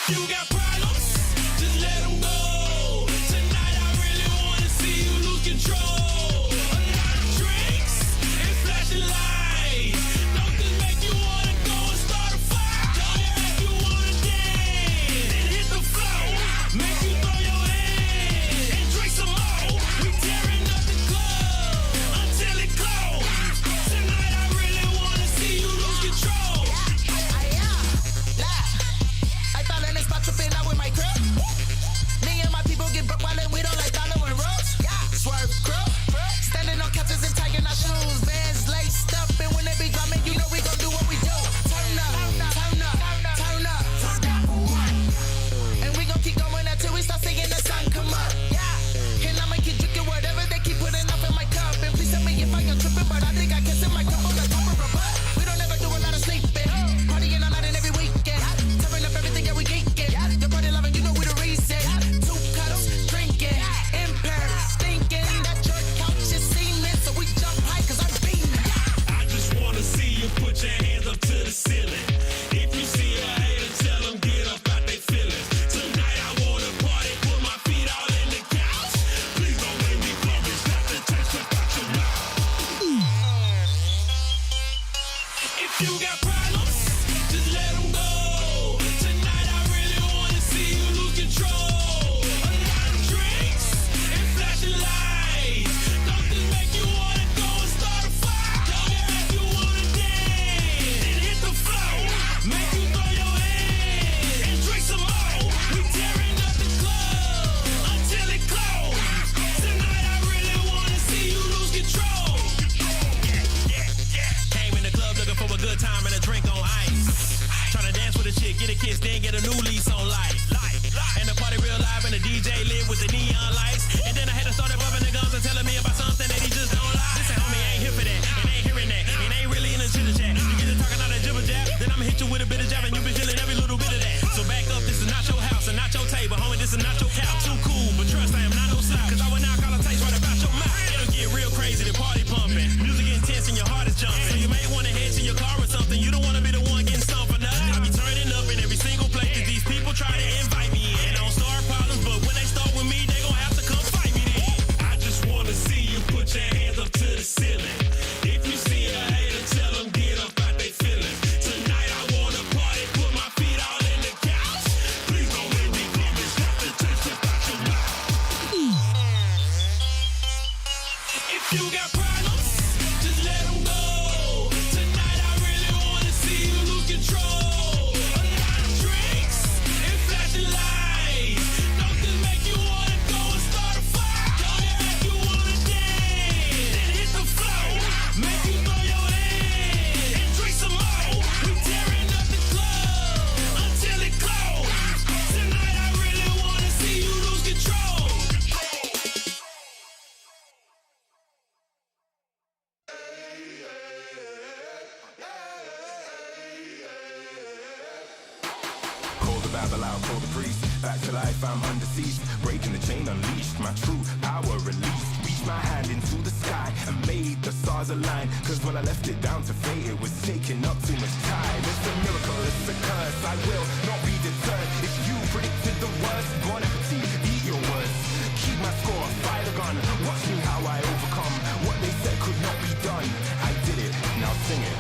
you got problems, just let them go. Tonight I really wanna see you lose control. A lot of drinks and flashing lights. Don't just make you wanna go and start a fight. Don't it make you wanna dance and hit the floor. Make you throw your hands and drink some more. We tearing up the club until it close. Tonight I really wanna see you lose control. I thought in this spot tripping out with my crew. Me and my people get broke while we don't like dollar and rolls. Swerve crew. Standing on couches and tying our shoes. Bands laced up, and when they be drumming, you know we gon' do what we do. Turn up, turn up, turn up. And we gon' keep going until we start seeing the sun come up. And I'ma keep drinking whatever they keep putting up in my cup. And please tell me if I am tripping, but I think I can sip my cup on the top of a butt. We don't ever do a lot of sleeping. Partying all night and every weekend. Tearing up everything that we geeking. Your body loving, you know we the reason. 2 cups, drinking, impaired, thinking that your couch is seeming. So we jump high cause I'm beaming. I just wanna see you put your hands up to the ceiling. If you see a hater, tell them get up out they feelings. Tonight I wanna party, put my feet all in the couch. Please don't make me promise not to taste about your mouth. If you got problems, just let them go. Tonight I really wanna see you lose control. A lot of drinks and flashing lights. Don't just make you wanna go and start a fight. Don't it make you wanna dance and hit the floor. Make you throw your hands and drink some more. We tearing up the club until it close. Tonight I really wanna see you lose control. Came in the club looking for a good time and a drink on ice. Tryna dance with a chick, get a kiss, then get a new lease on life. And the party real live and the DJ lit with the neon lights. And then I had to start bumping the guns and telling me about something that he just don't like. Listen, homie, I ain't here for that, and ain't hearing that, and ain't really in a chitter chat. You get to talking all that jibber jab, then I'ma hit you with a bit of jab, and you be feeling every little bit of that. So back up, this is not your house and not your table, homie, this is not your couch. Too cool, but trust I am not no slouch, cause I will now call a taste right about your mouth. It'll get real crazy, the party pumping, music intense and your heart is jumping. So you may wanna head to your car or something, you don't wanna be the one getting stumped for nothing. I be turning up in every single place that these people try to invite me in. And don't start problems, but when they start with me, they gon' have to come fight me then. I just wanna see you put your hands up to the ceiling. If you see a hater, tell them get up out they feelings. Tonight I wanna party, put my feet all in the couch. Please don't make me promise not to taste about your mouth. If you got problems, just let them go. Tonight I really wanna see you lose control. A lot of drinks and flashing lights. Don't just make you wanna go and start a fight. Don't it make you wanna dance and hit the floor. Make you throw your hands and drink some more. We tearing up the club until it close. Tonight I really wanna see you lose control. Call the Babel out, call the priest. Back to life, I'm under siege. Breaking the chain, unleashed. My true power released. Reached my hand into the sky and made the stars align. Cause when I left it down to fate, it was taking up too much time. It's a miracle, it's a curse. I will not be deterred. If you predicted the worst, bon appetit, eat your words. Keep my score, fire the gun. Watch me how I overcome what they said could not be done. I did it, now sing it.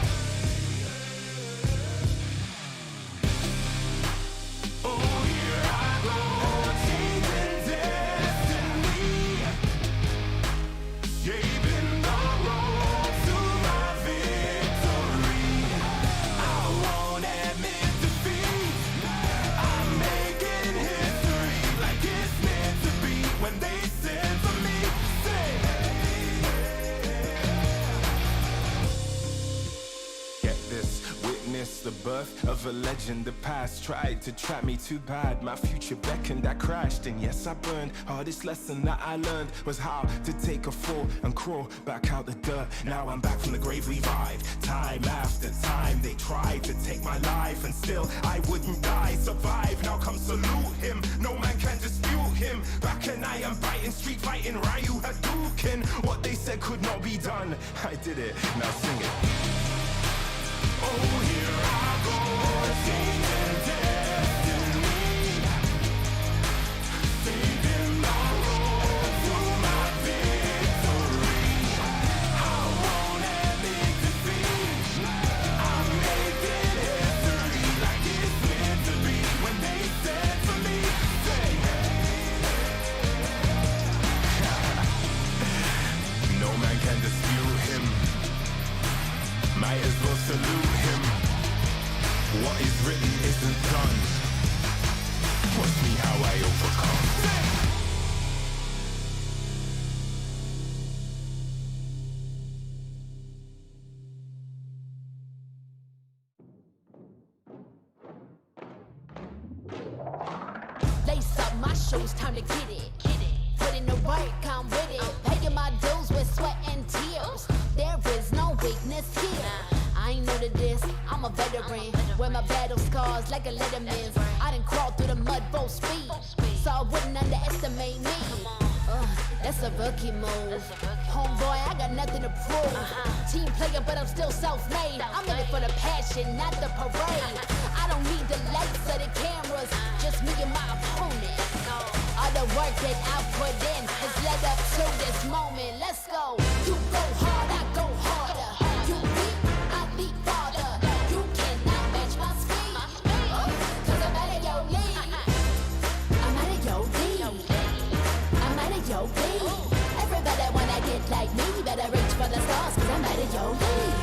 The birth of a legend, the past tried to trap me too bad. My future beckoned, I crashed, and yes, I burned. Hardest lesson that I learned was how to take a fall and crawl back out the dirt. Now I'm back from the grave, revived. Time after time, they tried to take my life, and still I wouldn't die. Survive, now come salute him. No man can dispute him. Back and I am biting, street fighting, Ryu Hadouken. What they said could not be done, I did it, now sing it. Oh, here I go, changing destiny. salute him. What is written isn't done. Watch me how I overcome. Lace up my shoes, time to get it. Put in the work, I'm with it. Paying my dues with sweat and tears. There is no weakness here. I ain't new to this, I'm a veteran. Wear my battle scars like a letterman's. I done crawled through the mud full speed, so I wouldn't underestimate me. That's a rookie move. Homeboy, I got nothing to prove. Team player, but I'm still self-made. I'm in it for the passion, not the parade. I don't need the lights or the cameras, just me and my opponent. All the work that I put in has led up to this moment. Let's go. You go hard, I go harder. You beat, I beat farther. You cannot match my speed, cause I'm out of your league. I'm out of your league. I'm out of your league. Everybody wanna get like me, better reach for the stars, cause I'm out of your league.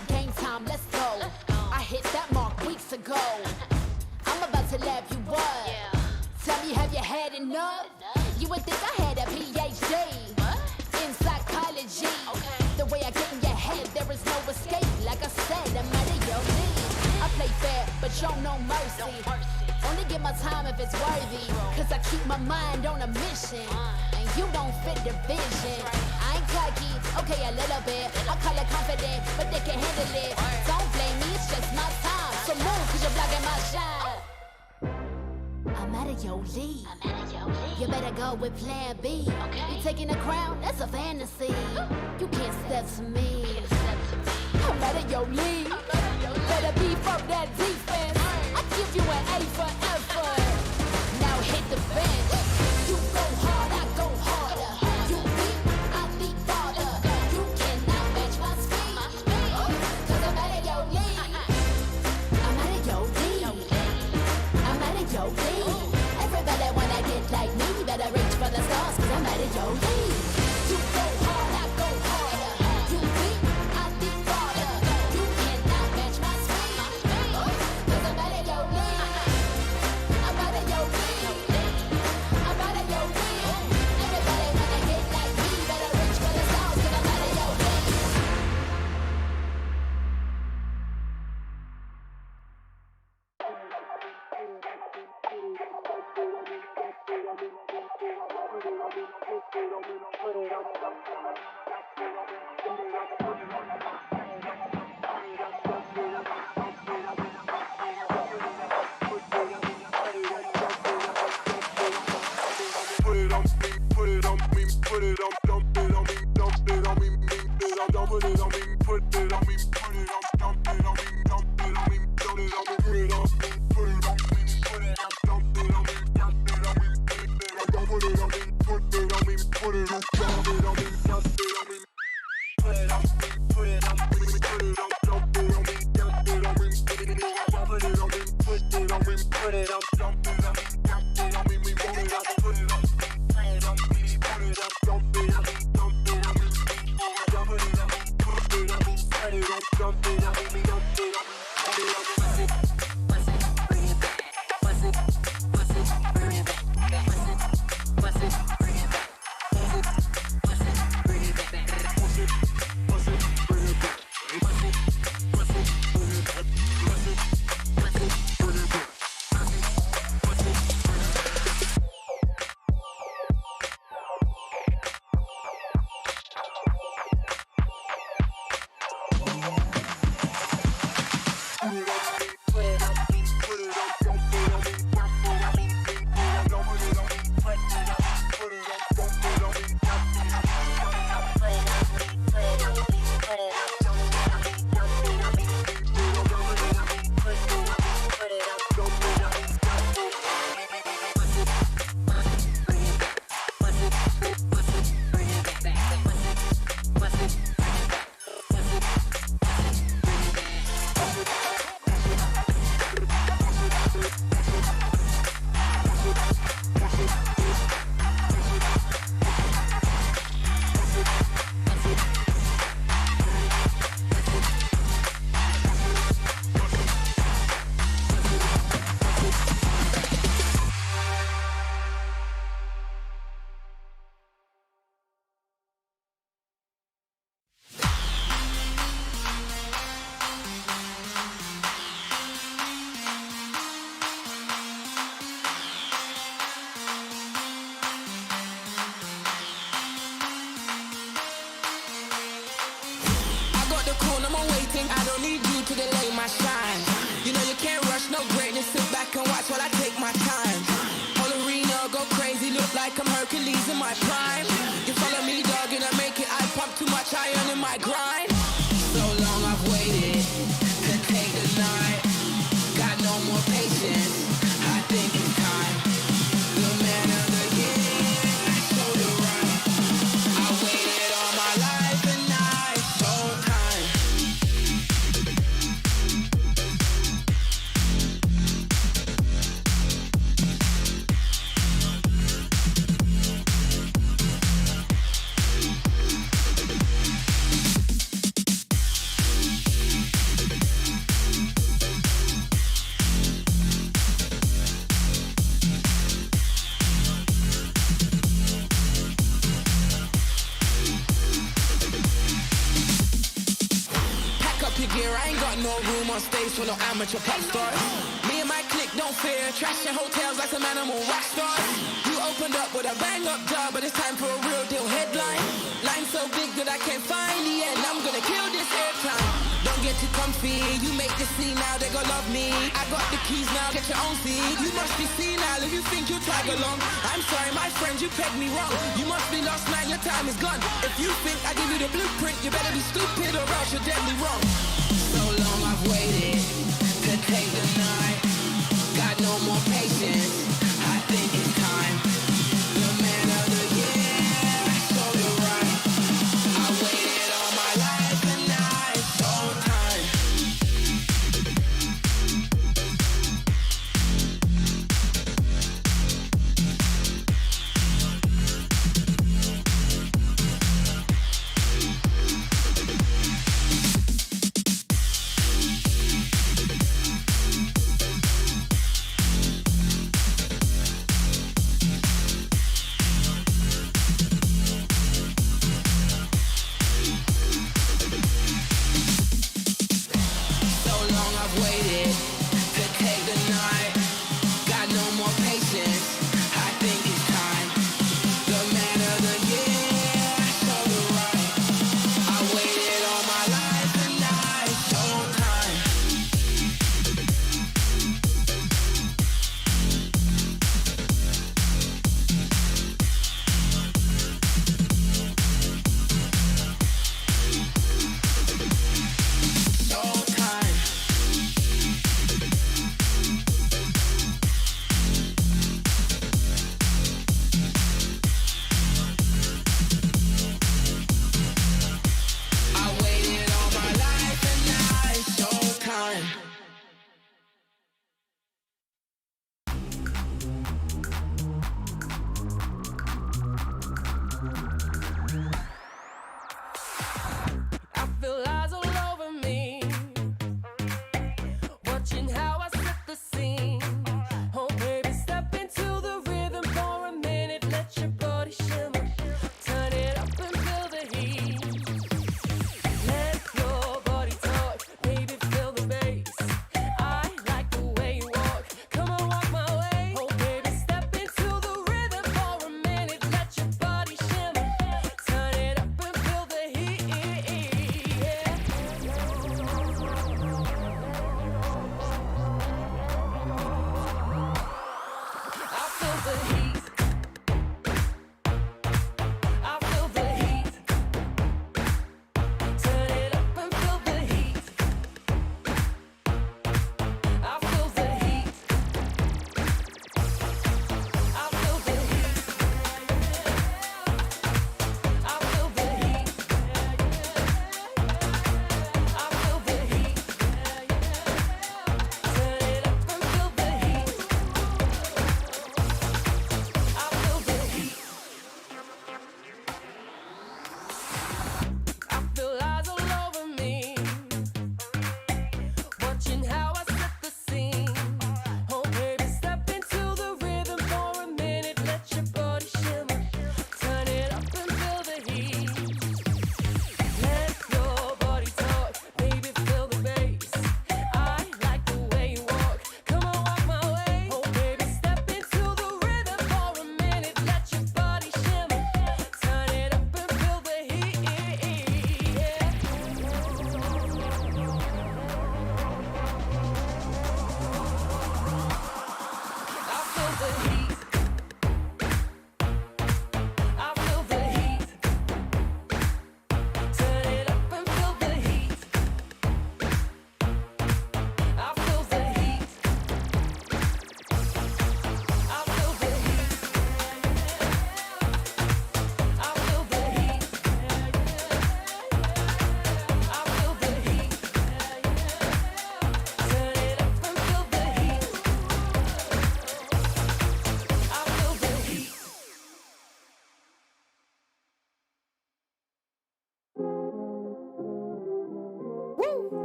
Game time, let's go. I hit that mark weeks ago. I'm about to laugh you up. Tell me, have you had enough? You would think I had a PhD in psychology. The way I get in your head, there is no escape. Like I said, I'm out of your league. I play fair, but show no mercy. Only give my time if it's worthy, cause I keep my mind on a mission, and you don't fit the vision. I ain't cocky, okay, a little bit. I call it confident, but they can handle it. Don't blame me, it's just my time. So move, cause you're blocking my shine. I'm out of your league. You better go with plan B. You taking the crown, that's a fantasy. You can't step to me. I'm out of your league. Better be from that defense. I give you an A for effort. Now hit the bench. You go hard, I go harder. You beat, I beat farther. You cannot match my speed, cause I'm out of your league. I'm out of your league. I'm out of your league. Everybody wanna get like me, better reach for the stars, cause I'm out of your league. You go hard, I go harder. You beat, I beat farther. You cannot match my speed, cause I'm out of your league. I'm out of your league. I'm out of your league. Everybody wanna get like me, better reach for the stars, cause I'm out of your league. Put it on me, put it on me, put it on, dump it on me, dump it on me, dump it on me, put it on me, put it on, dump it on me, dump it on me, dump it on me, put it on me, put it on me, put it on, dump it on me, dump it on me, put it on me, put it on me, put it on, dump it on me, dump it on me, put it on me, put it on me, put it on, dump it on me, dump it on me, put it on me, put it on me, put it on, dump it on me, dump it on me, we want it up, put it on. like I'm Hercules in my prime. You follow me, dog, and I make it. I pump too much iron in my grind. So long I've waited to take the night. Got no more patience. I think it's time. The man of the year, so you're right. I waited all my life and now it's showtime. I ain't got no room on stage for no amateur pop stars. Me and my clique don't fear trashing hotels like some animal rock stars. You opened up with a bang up job, but it's time for a real deal headline. Line so big that I can't find the end. I'm gonna kill this airtime. Don't get too comfy. You make the scene now, they gon' love me. I got the keys now, get your own seat. You must be senile if you think you'll tag along. I'm sorry, my friend, you pegged me wrong. You must be lost now, your time is gone. If you think I give you the blueprint, you better be stupid or else you're deadly wrong. So long I've waited to take the night. Got no more patience. I think it's time. The man of the year, so you're right. I waited all my life and now it's showtime.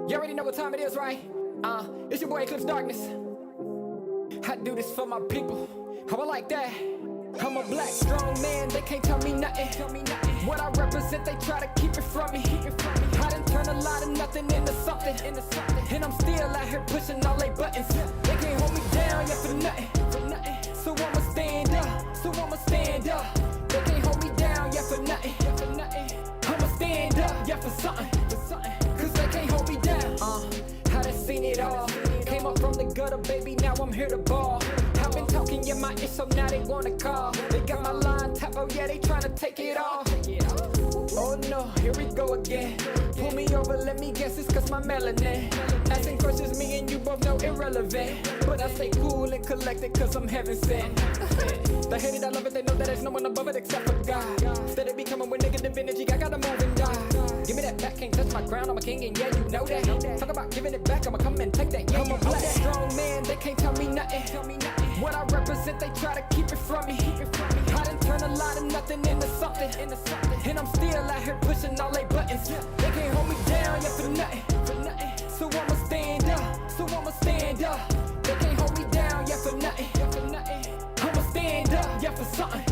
You already know what time it is, right? It's your boy Eclipse Darkness. I do this for my people. How I like that. I'm a black, strong man, they can't tell me nothing. What I represent, they try to keep it from me. I done turned a lot of nothing into something. And I'm still out here pushing all they buttons. They can't hold me down, yeah, for nothing. So I'ma stand up. They can't hold me down, yeah, for nothing. I'ma stand up, yeah, for something. Cause they can't hold me down. I done seen it all. Came up from the gutter, baby, now I'm here to ball. I've been talking, yeah, my ish, so now they wanna call. They got my line tap, oh yeah, they tryna take it off. Oh no, here we go again. Pull me over, let me guess, it's cause my melanin. Asking questions, me and you both know irrelevant. But I stay cool and collected cause I'm heaven sent. They hate it, I love it, they know that there's no one above it except for God. Instead of becoming with negative energy, I gotta move and die. Give me that back, can't touch my crown, I'm a king and yeah, you know that. Talk about giving it back, I'ma come and take that. Yeah, I'm a black, strong man, they can't tell me nothing. What I represent, they try to keep it from me. I done turned a lot of nothing into something. And I'm still out here pushing all they buttons. They can't hold me down, yeah, for nothing. So I'ma stand up. They can't hold me down, yeah, for nothing. I'ma stand up, yeah, for something.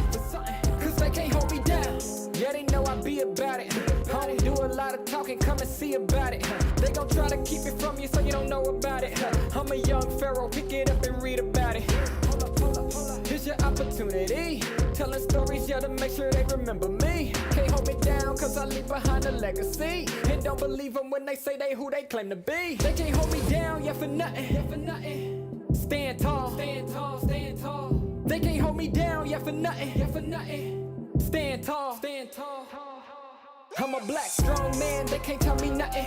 Cause they can't hold me down. Yeah, they know I be about it. I don't do a lot of talking, come and see about it. They gon' try to keep it from you so you don't know about it. I'm a young pharaoh, pick it up and read about it. Hold up. Here's your opportunity. Telling stories, yeah, to make sure they remember me. Can't hold me down, cause I leave behind a legacy. And don't believe them when they say they who they claim to be. They can't hold me down, yeah, for nothing. Stand tall. They can't hold me down, yeah, for nothing. Stand tall. I'm a black, strong man, they can't tell me nothing.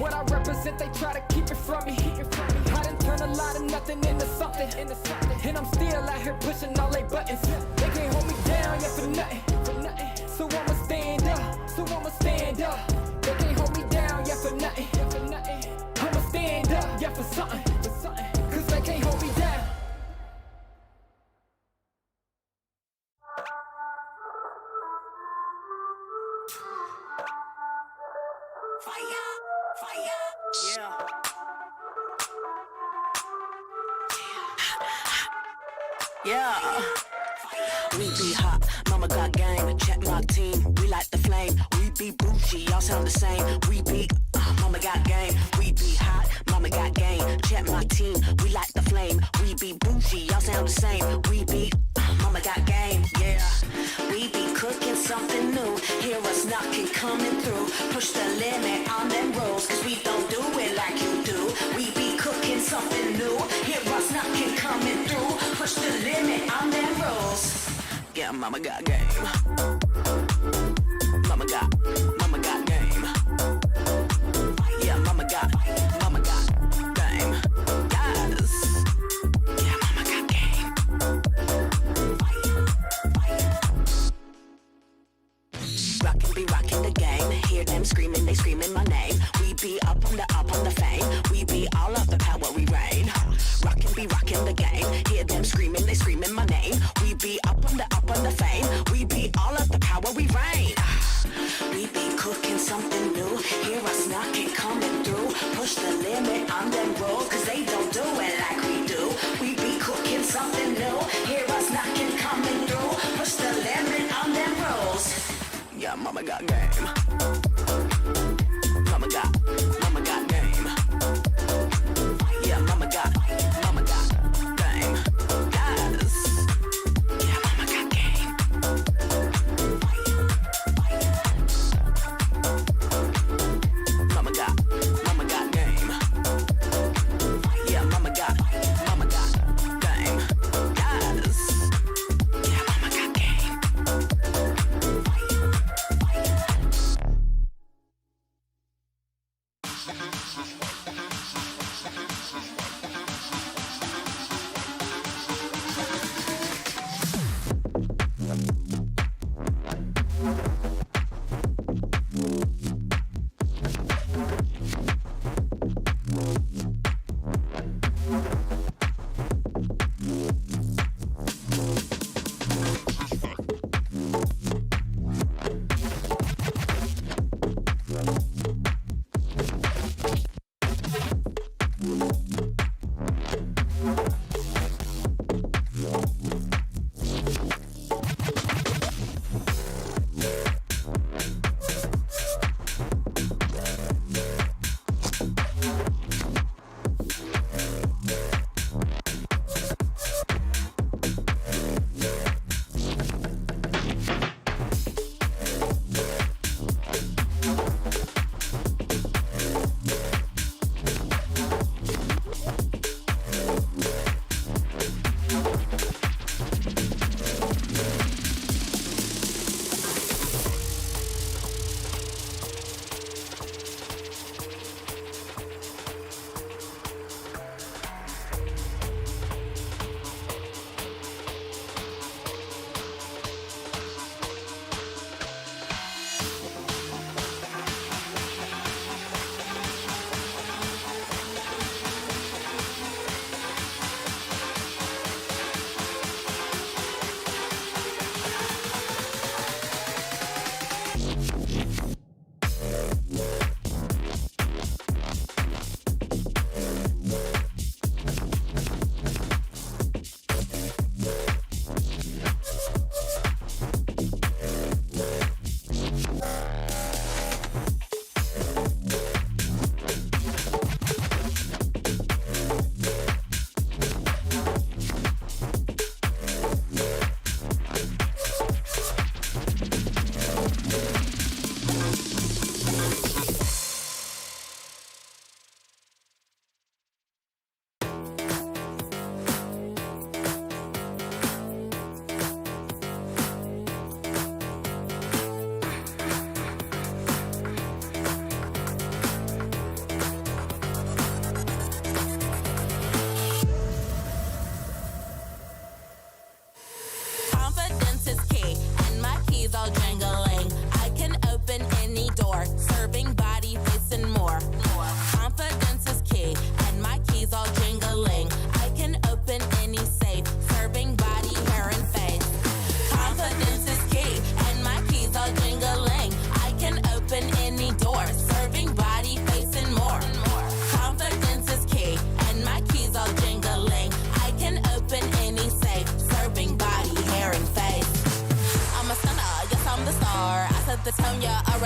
What I represent, they try to keep it from me. I done turned a lot of nothing into something. And I'm still out here pushing all they buttons. They can't hold me down, yeah, for nothing. So I'ma stand up. They can't hold me down, yeah, for nothing. I'ma stand up, yeah, for something. Cause they can't hold me down. Yeah. We be hot, mama got game. Check my team, we like the flame. We be bougie, y'all sound the same. We be, mama got game. We be hot, mama got game. Check my team, we like the flame. We be bougie, y'all sound the same. We be, mama got game, yeah. We be cooking something new. Hear us knocking, coming through. Push the limit on them rolls, cause we don't do it like you do. We be cooking something new. Hear us knocking, coming through. Push the limit on them rolls. Yeah, mama got game. Mama got game. Yeah, mama got game. Yes. Yeah, mama got game. Rockin' the game. Hear them screaming, they screaming my name. We be up on the fame. We be all of the power, we reign. Rockin' the game. Hear them screaming, they screaming my name. We be up on the fame. We be all of the power, we reign. We be cooking something new. Hear us knocking, coming through. Push the limit on them rolls, cause they don't do it like we do. We be cooking something new. Hear us knocking, coming through. Push the limit on them rolls. Yeah, mama got game. Mama got game. Yeah, mama got game. Yes. Yeah, mama got game. Mama got game. Yeah, mama got game. Yes. Yeah, mama got game.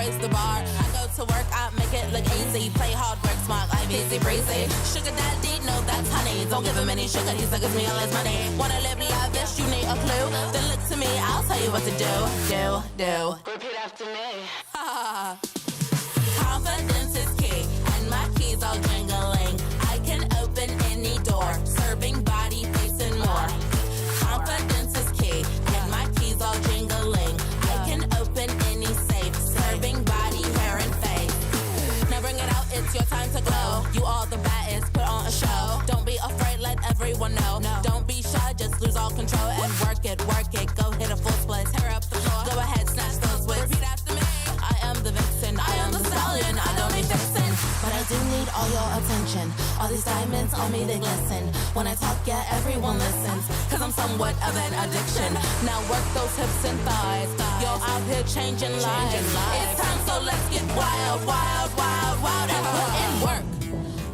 raise the bar. I go to work, I make it look easy. Play hard, work smart, I'm easy breezy. Sugar daddy, no, that's honey. Don't give him any sugar, he suckers me all his money. Wanna live lavish, you need a clue. Then look to me, I'll tell you what to do. Repeat after me. Confidence is key, and my keys all jingling. I can open any door, serving body, face, and more. Confidence is key, and my keys all jingling. I can open any safe, serving body, hair, and face. Now bring it out, it's your time to glow. You all the baddest, put on a show. Don't be afraid, let everyone know. Don't be shy, just lose all control and work it. Go hit a full split, tear up the floor. Go ahead, snatch those whips. Repeat after me. I am the vixen, I am the stallion. I don't need fixin', but I do need all your attention. All these diamonds on me, they glisten. When I talk, yeah, everyone listens. Cause I'm somewhat of an addiction. Now work those hips and thighs. You're out here changing lives. It's time, so let's get wild, wild, wild, wild. And put in work.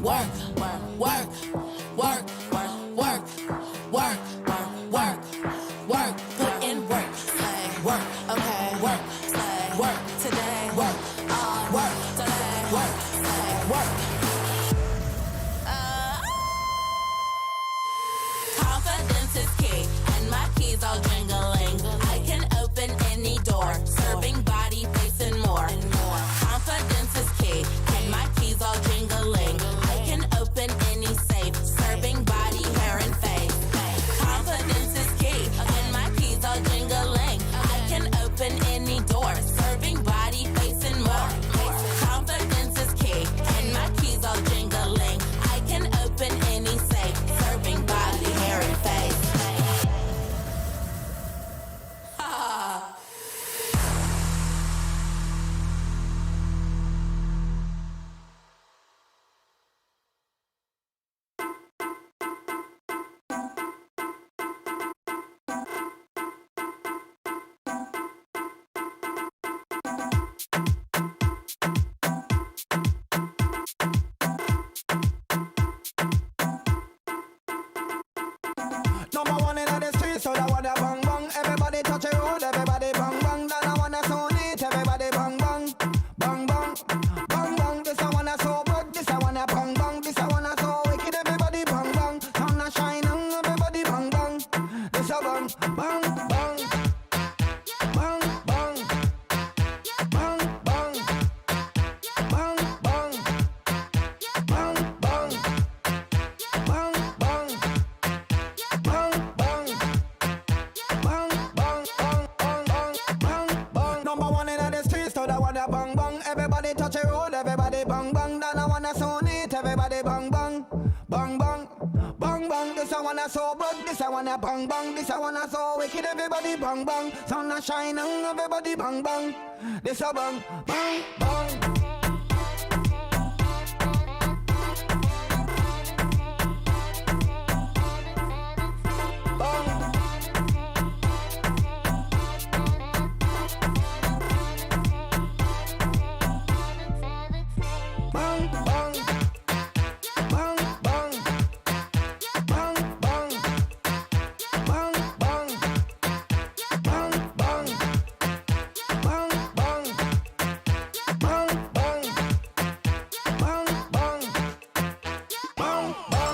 Work, work, work, work, work, work, work, work. Put in work. Work, okay. Work, work today. Work, work today. Work, work. Confidence is key, and my keys all jingling. I can open any door, serving body, face, and more. Confidence is key, and my keys all jingling. I can open any safe, serving body, hair, and face. Confidence is key, and my keys all jingling. I can open any door, serving body, face, and more. Confidence is key, and my keys all jingling. I can open any safe, serving body, hair, and face. Number one in the street, so that wanna bang bang. Everybody touch a road, everybody bang bang. Then I wanna so neat, everybody bang bang, bang bang, bang bang. This I wanna so broke, this I wanna bang bang. This I wanna so wicked, everybody bang bang. Sun a shining, everybody bang bang. This a bang bang bang, bang bang, bang bang, bang bang, bang bang, bang bang. Bang, bang, bang, bang, bang, bang, bang, bang. Number one in the streets, so that wanna bang bang. Everybody touch a road, everybody bang bang. Then I wanna so neat, everybody bang bang, bang bang, bang bang. This I wanna so broke, this I wanna bang bang. This I wanna so wicked, everybody bang bang. Sun a shining, everybody bang bang. This a bang, bang, bang. Bang, bang, bang, bang, bang, bang, bang, bang, bang, bang, bang, bang, bang, bang, bang, bang, bang, bang. Bang, bang.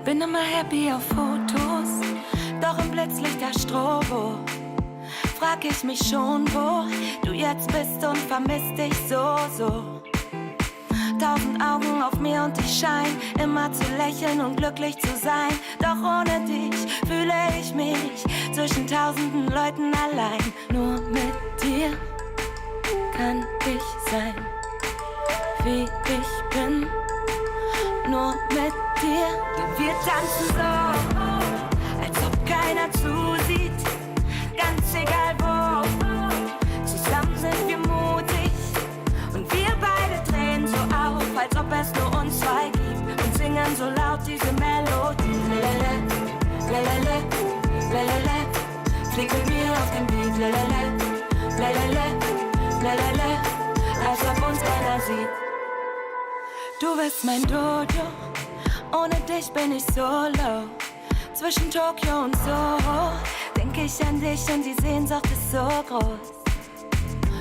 Bin immer happy auf Fotos, doch im Blitzlicht der Strobo frag ich mich schon, wo du jetzt bist und vermiss dich so. 1000 Augen auf mir und ich schein immer zu lächeln und glücklich zu sein. Doch ohne dich fühle ich mich zwischen tausenden Leuten allein. Nur mit dir kann ich sein, wie ich bin. Nur mit dir. Wir tanzen so, als ob keiner zusieht. Ganz egal wo, zusammen sind wir mutig. Und wir beide drehen so auf, als ob es nur uns zwei gibt. Und singen so laut diese Melodie. Lelele, lelele, lelele. Flieg mit mir auf dem Beat. Lelele, lelele, lelele. Als ob uns keiner sieht. Du bist mein Dojo, ohne dich bin ich solo. Zwischen Tokio und Soho denk ich an dich und die Sehnsucht ist so groß.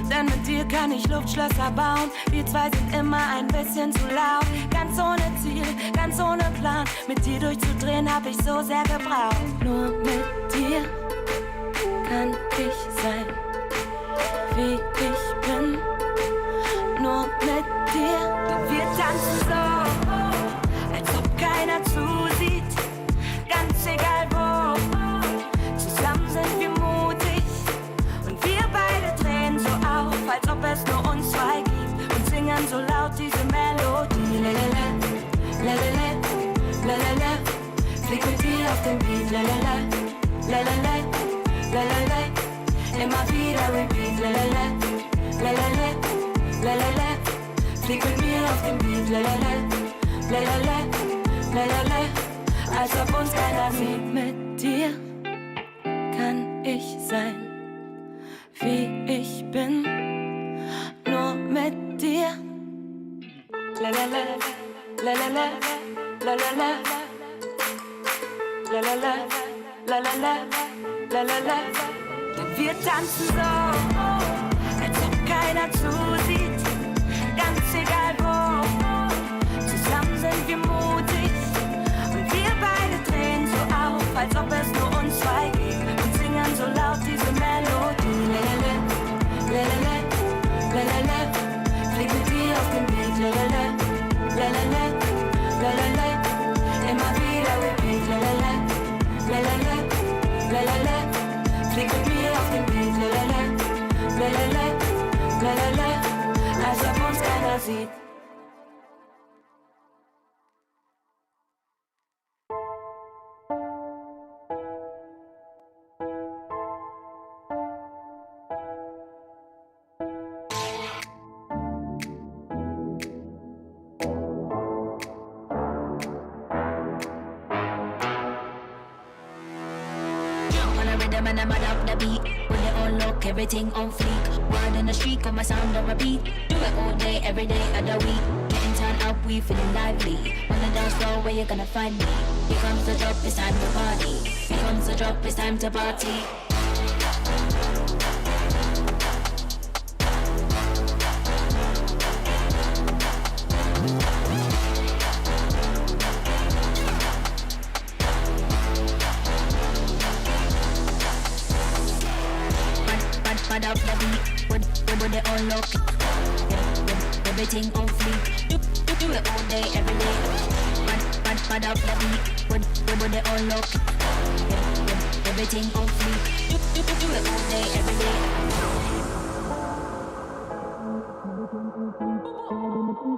Denn mit dir kann ich Luftschlösser bauen. Wir zwei sind immer ein bisschen zu laut. Ganz ohne Ziel, ganz ohne Plan. Mit dir durchzudrehen hab ich so sehr gebraucht. Nur mit dir kann ich sein, wie ich bin. Nur mit dir. Wir tanzen so, als ob keiner zusieht. Ganz egal wo, zusammen sind wir mutig. Und wir beide drehen so auf, als ob es nur uns zwei gibt. Und singen so laut diese Melodie. Lelele, lelele, lelele. Flieg mit dir auf dem Beat. Lelele, lelele, lelele. Immer wieder repeat. Lelele, lelele, lelele. Flieg mit mir auf dem Beat, lelele, lelele, lelele. Als ob uns keiner sieht. Mit dir kann ich sein, wie ich bin. Nur mit dir. Lelele, lelele, lelele, lelele, lelele, lelele. Wir tanzen so, als ob keiner zusieht. Ganz egal wo, zusammen sind wir mutig. Und wir beide drehen so auf, als ob es nur uns zwei gibt. Und singen so laut diese Melodie. Lelele, lelele, lelele. Flieg mit dir auf dem Beat. Lelele, lelele, lelele. Immer wieder repeat. Lelele, lelele, lelele. Flieg mit mir auf dem Beat. Lelele, lelele, lelele. Als ob uns keiner sieht. Rhythm and I'm up the beat. Put it on lock, everything on fleek. Word in the street, got my sound on repeat. Do it all day, every day of the week. Getting turned up, we feeling lively. On the dance floor, where you gonna find me? Here comes the drop, it's time to party. Here comes the drop, it's time to party. Up the beat, with it on lock, everything on fleek. Do it all day, every day. Mad up the beat, with it on lock, everything on fleek. Do it all day, every day.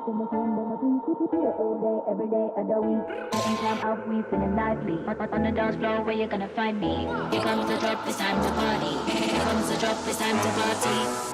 Do it all day, every day. day of the week. Anytime out, we feeling lively. On the dance floor, where you gonna find me? Here comes the drop, it's time to party. Here comes the drop, it's time to party.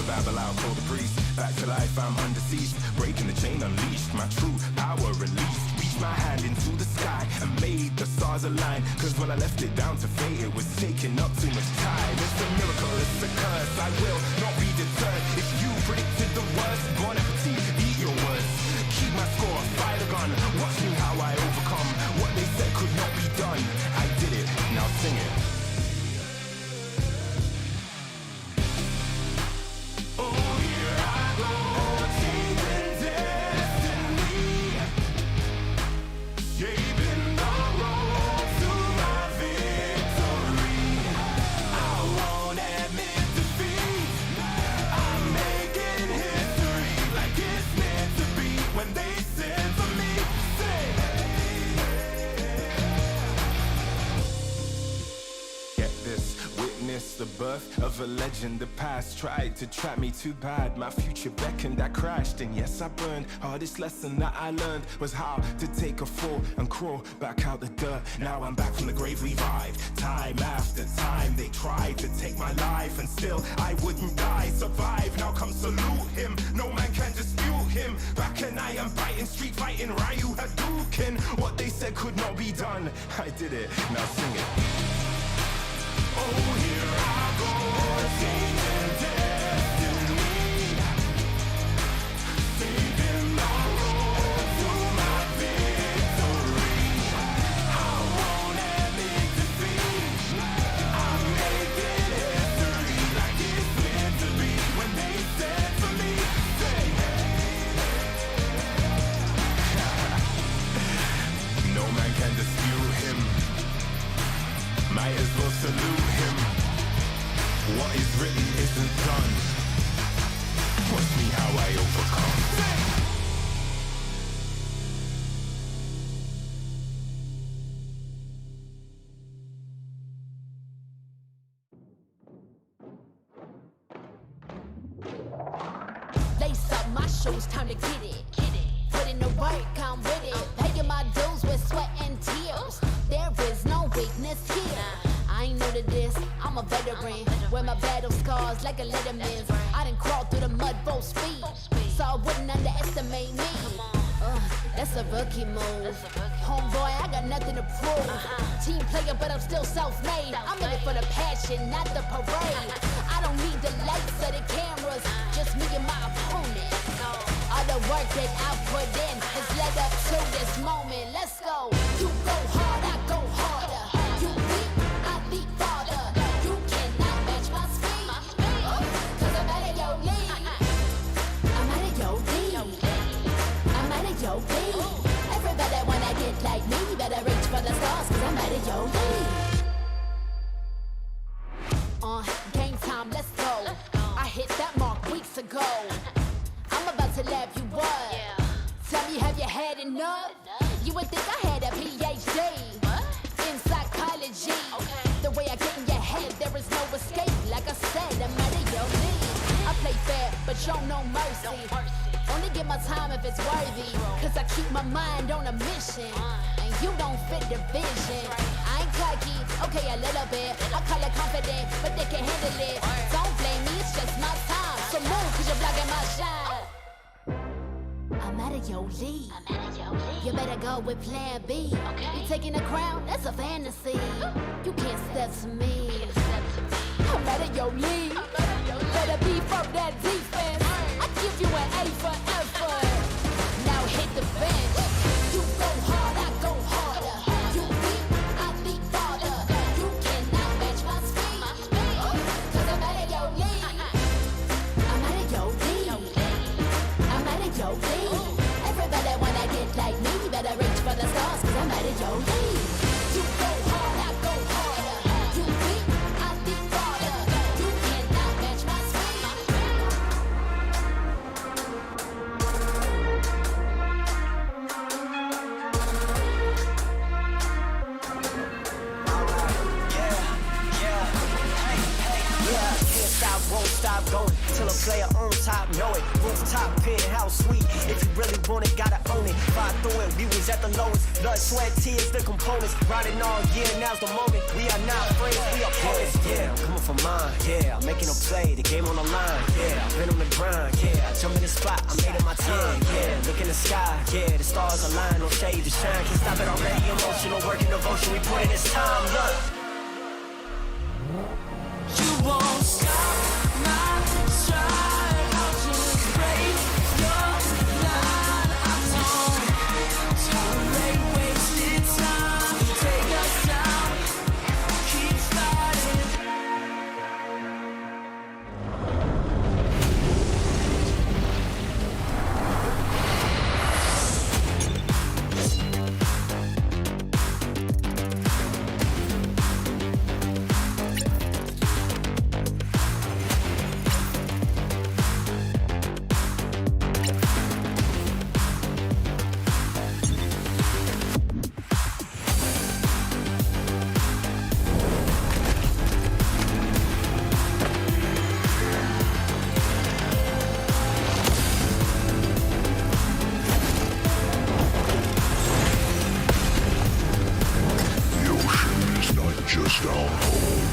Babylon, call the priest. Back to life, I'm undeceased. Breaking the chain, unleashed. My true power released. reached my hand into the sky and made the stars align. Cause when I left it down to fate, it was taking up too much time. It's a miracle, it's a curse, I will not be deterred. If you predicted the worst, bon appetit, eat your words. Keep my score, fire the gun, watch me how I overcome what they said could not be done. I did it, now sing it. The birth of a legend, the past tried to trap me too bad. My future beckoned, I crashed, and yes, I burned. Hardest lesson that I learned was how to take a fall and crawl back out the dirt. Now I'm back from the grave revived. Time after time, they tried to take my life, and still I wouldn't die. Survive, now come salute him. No man can dispute him. Back and I am biting, street fighting, Ryu Hadouken. What they said could not be done, I did it, now sing it. Oh, here I go, changing destiny, saving the road to my victory. I won't admit defeat, I'm making history like it's meant to be. When they said to me, say hey. No man can dispute him. Might as well salute him. What is written isn't done. Watch me how I overcome. Lace up my shoes, time to get it. Put in the work, I'm with it. Paying my dues with sweat and tears. There is no weakness here. I ain't new to this, I'm a veteran. Wear my battle scars like a letterman's. I done crawled through the mud full speed, so I wouldn't underestimate me. That's a rookie move. Homeboy, I got nothing to prove. Team player, but I'm still self-made. I'm in it for the passion, not the parade. I don't need the lights or the cameras, just me and my opponent. All the work that I put in has led up to this moment. Let's go. You go hard, I go harder. You weak, I beat farther. You cannot match my speed, cause I'm out of your league. I'm out of your league. I'm out of your league. Everybody wanna get like me, better reach for the stars, cause I'm out of your league. Game time, let's go. I hit that mark weeks ago. I'm about to laugh you up. Tell me, have you had enough? You would think I had a PhD in psychology. The way I get in your head, there is no escape. Like I said, I'm out of your league. I play fair, but show no mercy. Only give my time if it's worthy, cause I keep my mind on a mission, and you don't fit the vision. I ain't cocky, okay, a little bit. I call it confident, but they can't handle it. Don't blame me, it's just my time. So move, cause you're blocking my shine. I'm out of your league. You better go with plan B. You taking the crown? That's a fantasy. You can't step to me. I'm out of your league. Better be from that defense. I give you an A for effort. Now hit the bench. You go hard, I go harder. You weak, I beat farther. You cannot match my speed, cause I'm out of your league. I'm out of your league. I'm out of your league. Everybody wanna get like me, better reach for the stars, cause I'm out of your league. You go hard, I go harder. You weak, I beat farther. You cannot match my speed. Won't stop going till a player on top. top know it. Rooftop, penthouse suite. If you really want it, gotta own it. Fight through it, we was at the lowest. Blood, sweat, tears, the components. Riding all year, now's the moment. We are not friends, we are opponents. Yeah, I'm coming for mine. Yeah, I'm making a play, the game on the line. Yeah, I've been on the grind. Yeah, I jump in the spot, I made it my time. Yeah, look in the sky. Yeah, the stars align, no shade to shine. Can't stop it already. Emotional work and devotion, we put in this time. Look. You won't stop my stride. I'll just break your line. I don't tolerate wasted time. Take us down, keep fighting. Just our home.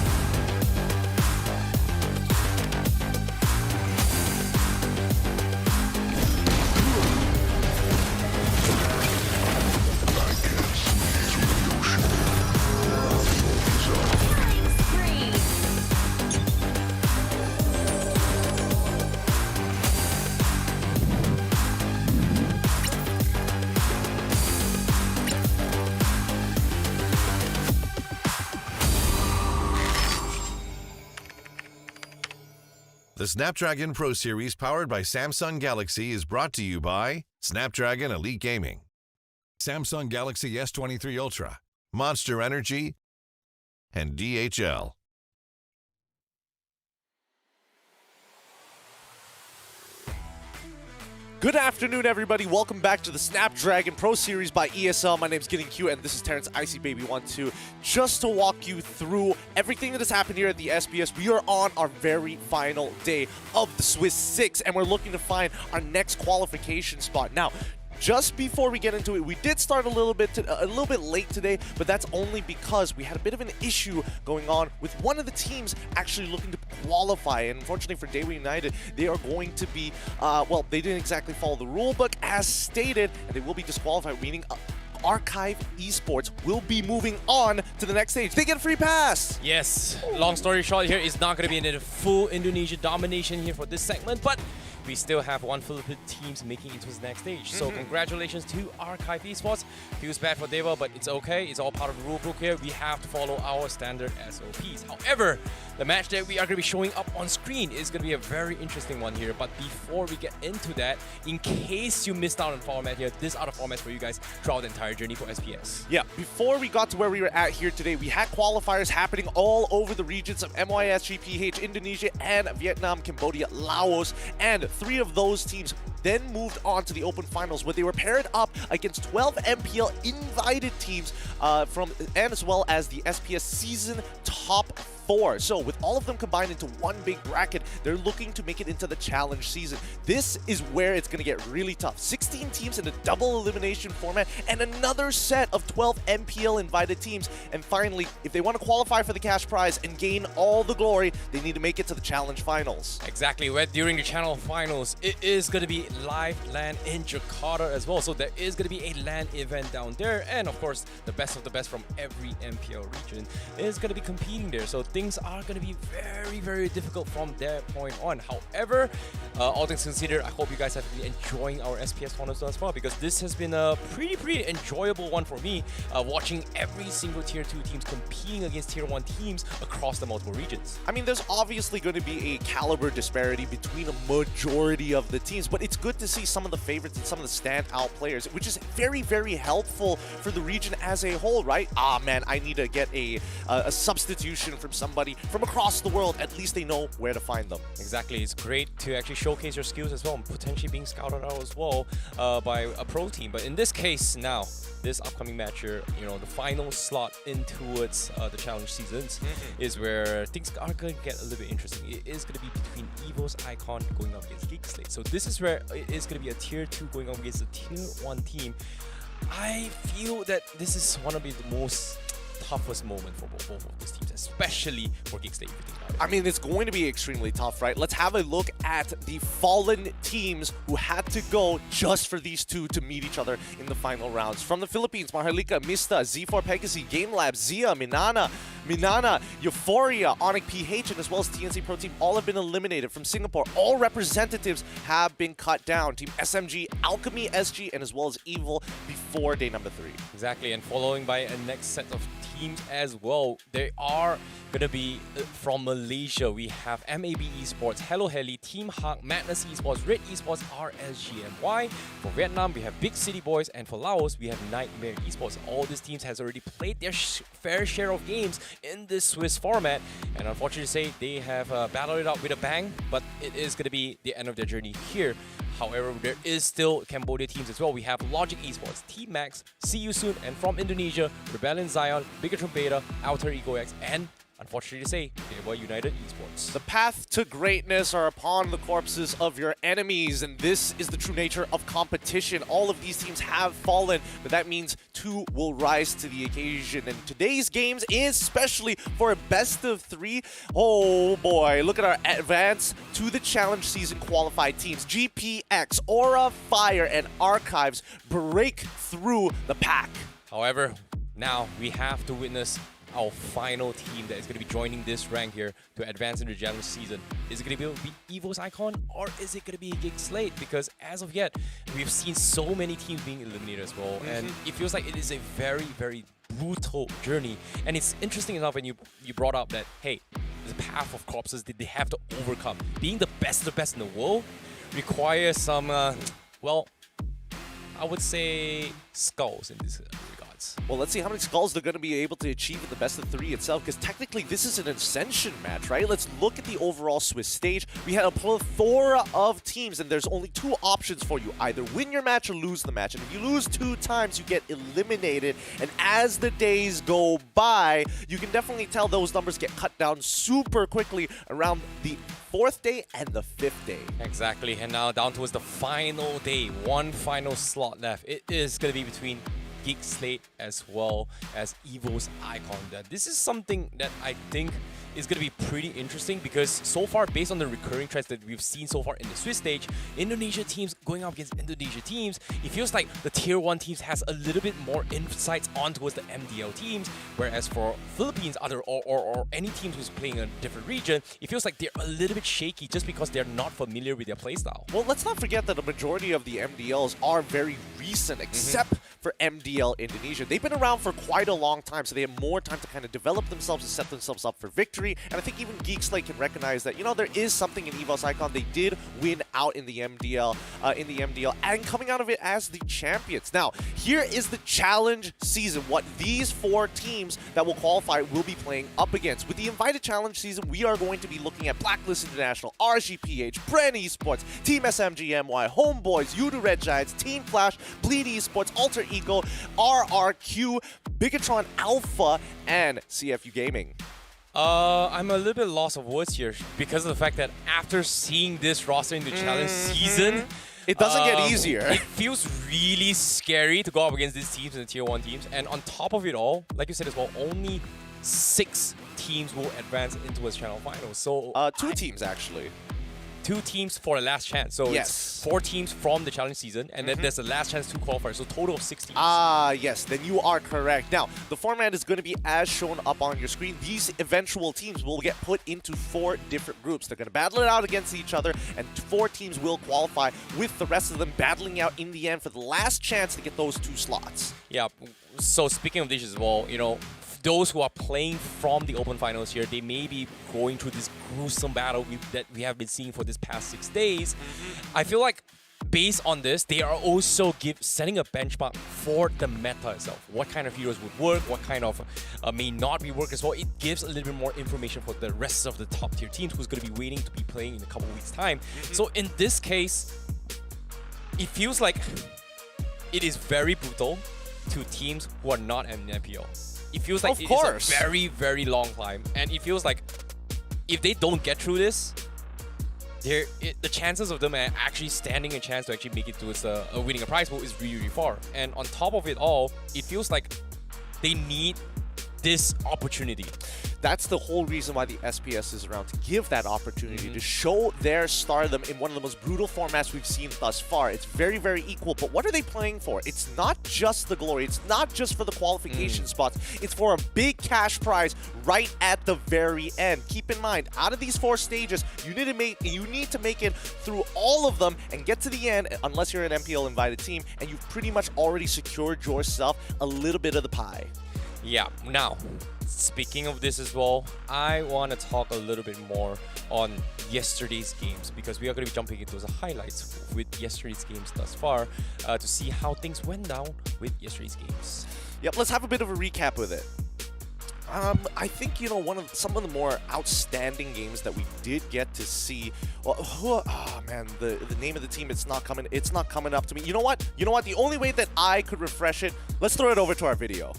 I can't see through the ocean. The Snapdragon Pro Series powered by Samsung Galaxy is brought to you by Snapdragon Elite Gaming, Samsung Galaxy S23 Ultra, Monster Energy, and DHL. Good afternoon, everybody. Welcome back to the Snapdragon Pro Series by ESL. My name's Getting Q, and this is Terrence IcyBaby12. Just to walk you through everything that has happened here at the SBS, we are on our very final day of the Swiss 6, and we're looking to find our next qualification spot. Now, just before we get into it, we did start a little bit late today, but that's only because we had a bit of an issue going on with one of the teams actually looking to qualify. And unfortunately for Daewoo United, they are going to be, well, they didn't exactly follow the rule book as stated, and they will be disqualified, meaning Archive Esports will be moving on to the next stage. They get a free pass! Yes, long story short here, it's not going to be a full Indonesia domination here for this segment, but we still have one Philippine teams making it to the next stage. So congratulations to Archive Esports. Feels bad for Dewa, but it's okay. It's all part of the rule book here. We have to follow our standard SOPs. However, the match that we are going to be showing up on screen is going to be a very interesting one here. But before we get into that, in case you missed out on format here, this are the formats for you guys throughout the entire journey for SPS. Yeah, before we got to where we were at here today, we had qualifiers happening all over the regions of MYS, GPH, Indonesia, and Vietnam, Cambodia, Laos, and 3 of those teams then moved on to the Open Finals, where they were paired up against 12 MPL invited teams and as well as the SPS season top 4. So with all of them combined into one big bracket, they're looking to make it into the challenge season. This is where it's going to get really tough. 16 teams in a double elimination format and another set of 12 MPL invited teams. And finally, if they want to qualify for the cash prize and gain all the glory, they need to make it to the challenge finals. Exactly. Where during the channel finals, it is going to be live LAN in Jakarta as well. So there is going to be a LAN event down there. And of course, the best of the best from every MPL region is going to be competing there. So things are going to be very, very difficult from that point on. However, all things considered, I hope you guys have been enjoying our SPS finals as well, because this has been a pretty enjoyable one for me, watching every single Tier 2 teams competing against Tier 1 teams across the multiple regions. I mean, there's obviously going to be a caliber disparity between a majority of the teams, but it's good to see some of the favorites and some of the standout players, which is very, very helpful for the region as a whole, right? Ah, man, I need to get a substitution from somebody from across the world, at least they know where to find them. Exactly. It's great to actually showcase your skills as well, and potentially being scouted out as well by a pro team. But in this case now, this upcoming match here, the final slot in towards the challenge seasons is where things are going to get a little bit interesting. It is going to be between Evo's Icon going up against Geek Slate. So this is where it is going to be a tier 2 going up against a tier 1 team. I feel that this is one of the most toughest moment for both of these teams, especially for Geek Slate, if you think about it. I mean, it's going to be extremely tough, right? Let's have a look at the fallen teams who had to go just for these two to meet each other in the final rounds. From the Philippines, Maharlika, Mista, Z4 Pegasus, Game Lab, Zia, Minana, Euphoria, Onyx PH, and as well as TNC Pro Team all have been eliminated. From Singapore, all representatives have been cut down. Team SMG, Alchemy, SG, and as well as Evil before day number 3. Exactly, and following by a next set of teams as well. They are going to be from Malaysia. We have MLBB Esports, Hello Heli, Team Hawk, Madness Esports, Red Esports, RSGMY. For Vietnam, we have Big City Boys, and for Laos, we have Nightmare Esports. All these teams has already played their fair share of games in this Swiss format, and unfortunately to say, they have battled it out with a bang, but it is going to be the end of their journey here. However, there is still Cambodia teams as well. We have Logic Esports, Team Max, See You Soon, and from Indonesia, Rebellion Zion, Bigatron Beta, Outer Ego X, and unfortunately to say, they were United Esports. The path to greatness are upon the corpses of your enemies, and this is the true nature of competition. All of these teams have fallen, but that means 2 will rise to the occasion. And today's games is especially for a best of 3. Oh boy, look at our advance to the challenge season qualified teams. GPX, Aura, Fire, and Archives break through the pack. However, now we have to witness our final team that is going to be joining this rank here to advance into the challenge season. Is it going to be Evo's Icon, or is it going to be Geek Slate? Because as of yet, we've seen so many teams being eliminated as well, and it feels like it is a very, very brutal journey. And it's interesting enough when you brought up that, hey, the path of corpses that they have to overcome. Being the best of the best in the world requires some, well, I would say skulls in this regards. Well, let's see how many skulls they're going to be able to achieve in the best of 3 itself, because technically this is an ascension match, right? Let's look at the overall Swiss stage. We had a plethora of teams, and there's only 2 options for you. Either win your match or lose the match. And if you lose 2 times, you get eliminated. And as the days go by, you can definitely tell those numbers get cut down super quickly around the 4th day and the 5th day. Exactly, and now down towards the final day, 1 final slot left. It is going to be between Geek Slate as well as Evo's Icon. This is something that I think is going to be pretty interesting, because so far, based on the recurring trends that we've seen so far in the Swiss stage, Indonesia teams going up against Indonesia teams, it feels like the tier 1 teams has a little bit more insights on towards the MDL teams, whereas for Philippines or any teams who's playing a different region, it feels like they're a little bit shaky just because they're not familiar with their playstyle. Well, let's not forget that the majority of the MDLs are very recent, except for MDL Indonesia. They've been around for quite a long time, so they have more time to kind of develop themselves and set themselves up for victory. And I think even Geek Slate can recognize that, there is something in Evo's Icon. They did win out in the MDL, and coming out of it as the champions. Now, here is the challenge season, what these 4 teams that will qualify will be playing up against. With the invited challenge season, we are going to be looking at Blacklist International, RGPH, Bren Esports, Team SMGMY, Homeboys, Yudu Red Giants, Team Flash, Bleed Esports, Alter Ego, RRQ, Bigatron Alpha, and CFU Gaming. I'm a little bit lost of words here because of the fact that after seeing this roster in the challenge season, it doesn't get easier. It feels really scary to go up against these teams and the tier 1 teams. And on top of it all, like you said as well, only 6 teams will advance into a channel final. So 2 teams actually. 2 teams for the last chance. So it's 4 teams from the challenge season, and then there's the last chance to qualify. So total of 6 teams. Yes, then you are correct. Now, the format is going to be as shown up on your screen. These eventual teams will get put into 4 different groups. They're going to battle it out against each other, and 4 teams will qualify, with the rest of them battling out in the end for the last chance to get those 2 slots. Yeah, so speaking of this as well, those who are playing from the Open Finals here, they may be going through this gruesome battle that we have been seeing for this past 6 days. I feel like based on this, they are also setting a benchmark for the meta itself. What kind of heroes would work, what kind of may not be work as well. It gives a little bit more information for the rest of the top tier teams who's going to be waiting to be playing in a couple of weeks' time. So in this case, it feels like it is very brutal to teams who are not in MPL. It feels like it is a very, very long climb. And it feels like if they don't get through this, the chances of them actually standing a chance to actually make it towards winning a prize pool is really, really far. And on top of it all, it feels like they need this opportunity. That's the whole reason why the SPS is around, to give that opportunity, to show their stardom in one of the most brutal formats we've seen thus far. It's very, very equal, but what are they playing for? It's not just the glory, it's not just for the qualification spots, it's for a big cash prize right at the very end. Keep in mind, out of these 4 stages, you need to make it through all of them and get to the end, unless you're an MPL invited team, and you've pretty much already secured yourself a little bit of the pie. Yeah, now, speaking of this as well, I want to talk a little bit more on yesterday's games, because we are going to be jumping into the highlights with yesterday's games thus far to see how things went down with yesterday's games. Yep, let's have a bit of a recap with it. I think, you know, some of the more outstanding games that we did get to see. Well, oh man, the name of the team, it's not coming up to me. You know what? The only way that I could refresh it, let's throw it over to our video.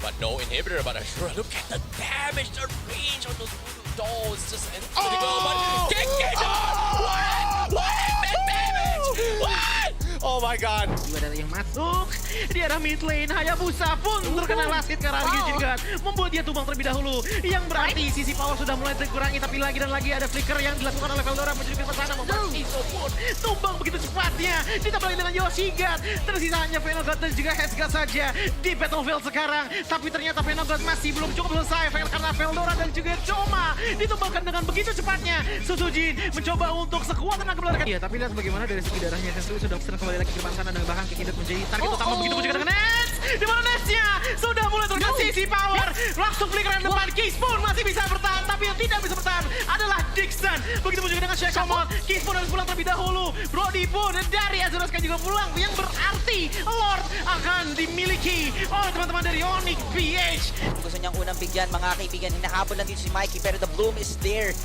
But no inhibitor, but look at the damage, the range on those dolls, just incredible. But kick it on! What is this damage? What? Oh my god. Juga ada yang masuk di arah mid lane. Hayabusa pun terkena last hit karena Jigat membuat dia tumbang terlebih dahulu. Yang berarti sisi power sudah mulai terkurangi, tapi lagi dan lagi ada flicker yang dilakukan oleh Veldora menuju ke sana, membuat Iso pun tumbang begitu cepatnya. Ditambah lagi dengan Yoshigat. Tersisa hanya Venogot dan juga Hesgat saja di battlefield sekarang. Tapi ternyata Venogot masih belum cukup selesai karena Veldora dan juga Choma ditumbangkan dengan begitu cepatnya. Suzujin mencoba untuk sekuat tenaga melarikan. Iya, tapi lihat bagaimana dari segi darahnya Sensu sudah kembali lagi ke depan sana dan bahkan Kikidot menjadi target utama, begitu pun juga dengan Nets. Di mana Netsnya sudah mulai terkena sisi power. Langsung flicker depan. Keys pun masih bisa bertahan, tapi yang tidak bisa bertahan adalah Dixon. Begitu pun juga dengan Shakamon. Keys pun harus pulang terlebih dahulu. Brody pun dari Azuroska juga pulang, yang berarti Lord akan dimiliki oleh teman-teman dari Onyx PH. Gusto niyang unang bigyan, mga kaibigan. Hinahabol lang dito si Mikey, pero the bloom is there.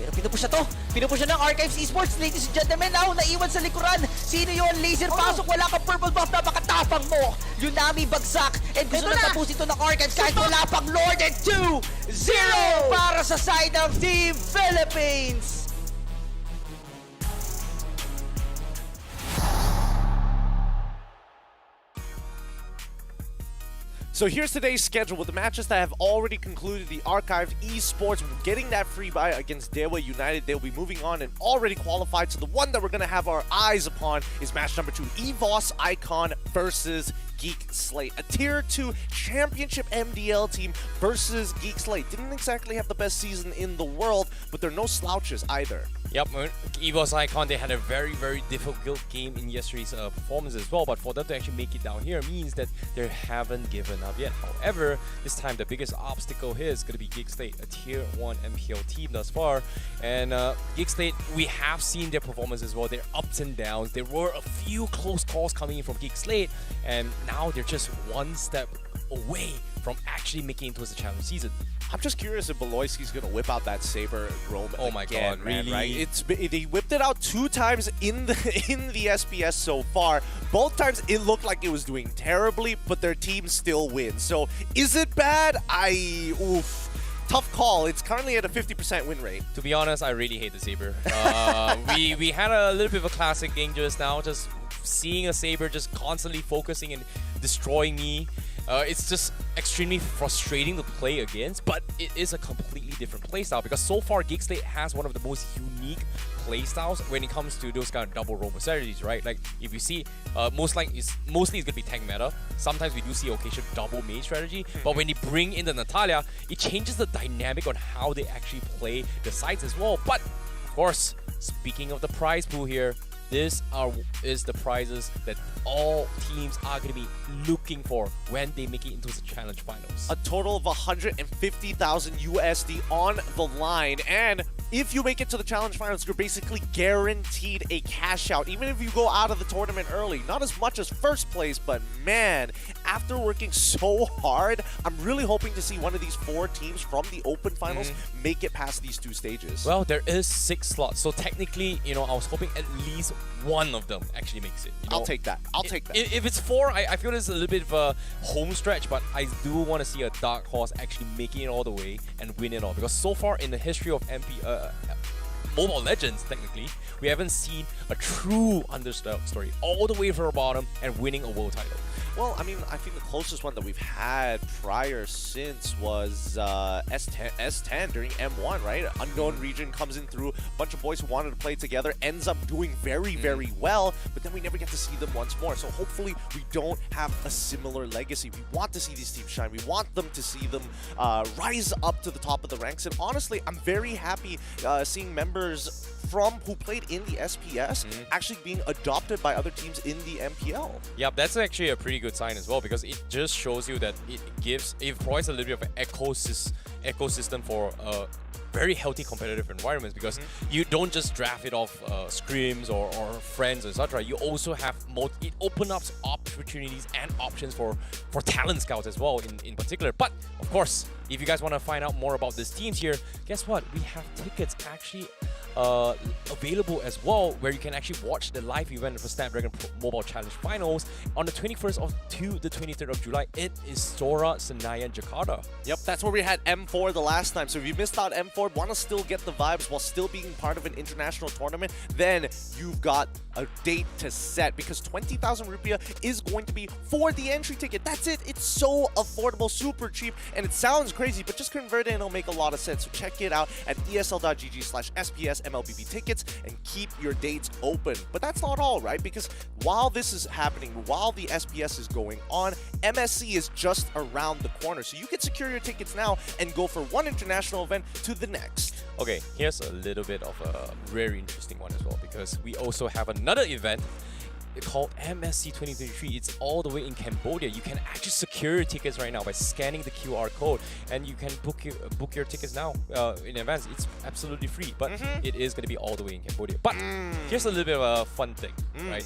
Pero pinupush na to. Pinupush na ng Archives Esports. Ladies and gentlemen, now naiwan sa likuran. Sino yun? Laser pasok. Wala kang purple buff. Napakatapang mo. Yunami bagsak. And gusto na tapusin ito ng Archives kahit wala pang Lord. And 2-0 para sa side of Team Philippines. So here's today's schedule with the matches that have already concluded. The Archived Esports getting that free buy against Dewa United. They'll be moving on and already qualified. So the one that we're going to have our eyes upon is match number 2. EVOS Icon versus Geek Slate. A Tier 2 Championship MDL team versus Geek Slate. Didn't exactly have the best season in the world, but they're no slouches either. Yep, EVOS Icon, they had a very, very difficult game in yesterday's performance as well, but for them to actually make it down here means that they haven't given up yet. However, this time the biggest obstacle here is going to be Geek Slate, a Tier 1 MPL team thus far. And Geek Slate, we have seen their performance as well, their ups and downs. There were a few close calls coming in from Geek Slate, and now they're just one step away from actually making it towards the challenge season. I'm just curious if Beloyski's going to whip out that Saber Roam again. Oh my god, man, really? Right? They whipped it out 2 times in the SPS so far. Both times it looked like it was doing terribly, but their team still wins. So is it bad? Tough call. It's currently at a 50% win rate. To be honest, I really hate the Saber. We had a little bit of a classic game just now, just seeing a Saber just constantly focusing and destroying me. It's just extremely frustrating to play against, but it is a completely different playstyle because so far Geek Slate has one of the most unique playstyles when it comes to those kind of double roam strategies, right? Like if you see, mostly it's going to be tank meta. Sometimes we do see occasional double main strategy, but when they bring in the Natalia, it changes the dynamic on how they actually play the sites as well. But of course, speaking of the prize pool here, this is the prizes that all teams are going to be looking for when they make it into the challenge finals. A total of 150,000 USD on the line, and if you make it to the Challenge Finals, you're basically guaranteed a cash out, even if you go out of the tournament early. Not as much as first place, but man, after working so hard, I'm really hoping to see one of these 4 teams from the Open Finals make it past these 2 stages. Well, there is 6 slots, so technically, I was hoping at least one of them actually makes it. I'll take that. I'll take that. If it's 4, I feel it's a little bit of a home stretch, but I do want to see a dark horse actually making it all the way and win it all. Because so far in the history of Mobile Legends, technically, we haven't seen a true underdog story all the way from the bottom and winning a world title. Well, I mean, I think the closest one that we've had prior since was S10 during M1, right? Unknown region comes in through, a bunch of boys who wanted to play together, ends up doing very, very well, but then we never get to see them once more. So hopefully we don't have a similar legacy. We want to see these teams shine. We want them to see them rise up to the top of the ranks. And honestly, I'm very happy seeing members who played in the SPS actually being adopted by other teams in the MPL. Yeah, that's actually a pretty good sign as well, because it just shows you that it provides a little bit of an ecosystem for very healthy competitive environments, because you don't just draft it off scrims or friends, etc. You also have it opens up opportunities and options for talent scouts as well in particular. But of course, if you guys want to find out more about these teams here, guess what? We have tickets actually available as well, where you can actually watch the live event for Snapdragon Mobile Challenge Finals on the 21st to the 23rd of July in Istora Senayan, Jakarta. Yep, that's where we had M4 the last time. So if you missed out M4, want to still get the vibes while still being part of an international tournament, then you've got a date to set, because 20,000 rupiah is going to be for the entry ticket. That's it. It's so affordable, super cheap, and it sounds crazy, but just convert it and it'll make a lot of sense. So check it out at esl.gg/SPS MLBB tickets and keep your dates open. But that's not all, right? Because while this is happening, while the SPS is going on, MSC is just around the corner. So you can secure your tickets now and go for one international event to the next. Okay, here's a little bit of a very interesting one as well, because we also have another event called MSC 2033. It's all the way in Cambodia. You can actually secure your tickets right now by scanning the QR code, and you can book your tickets now in advance. It's absolutely free, but it is going to be all the way in Cambodia. But here's a little bit of a fun thing, right?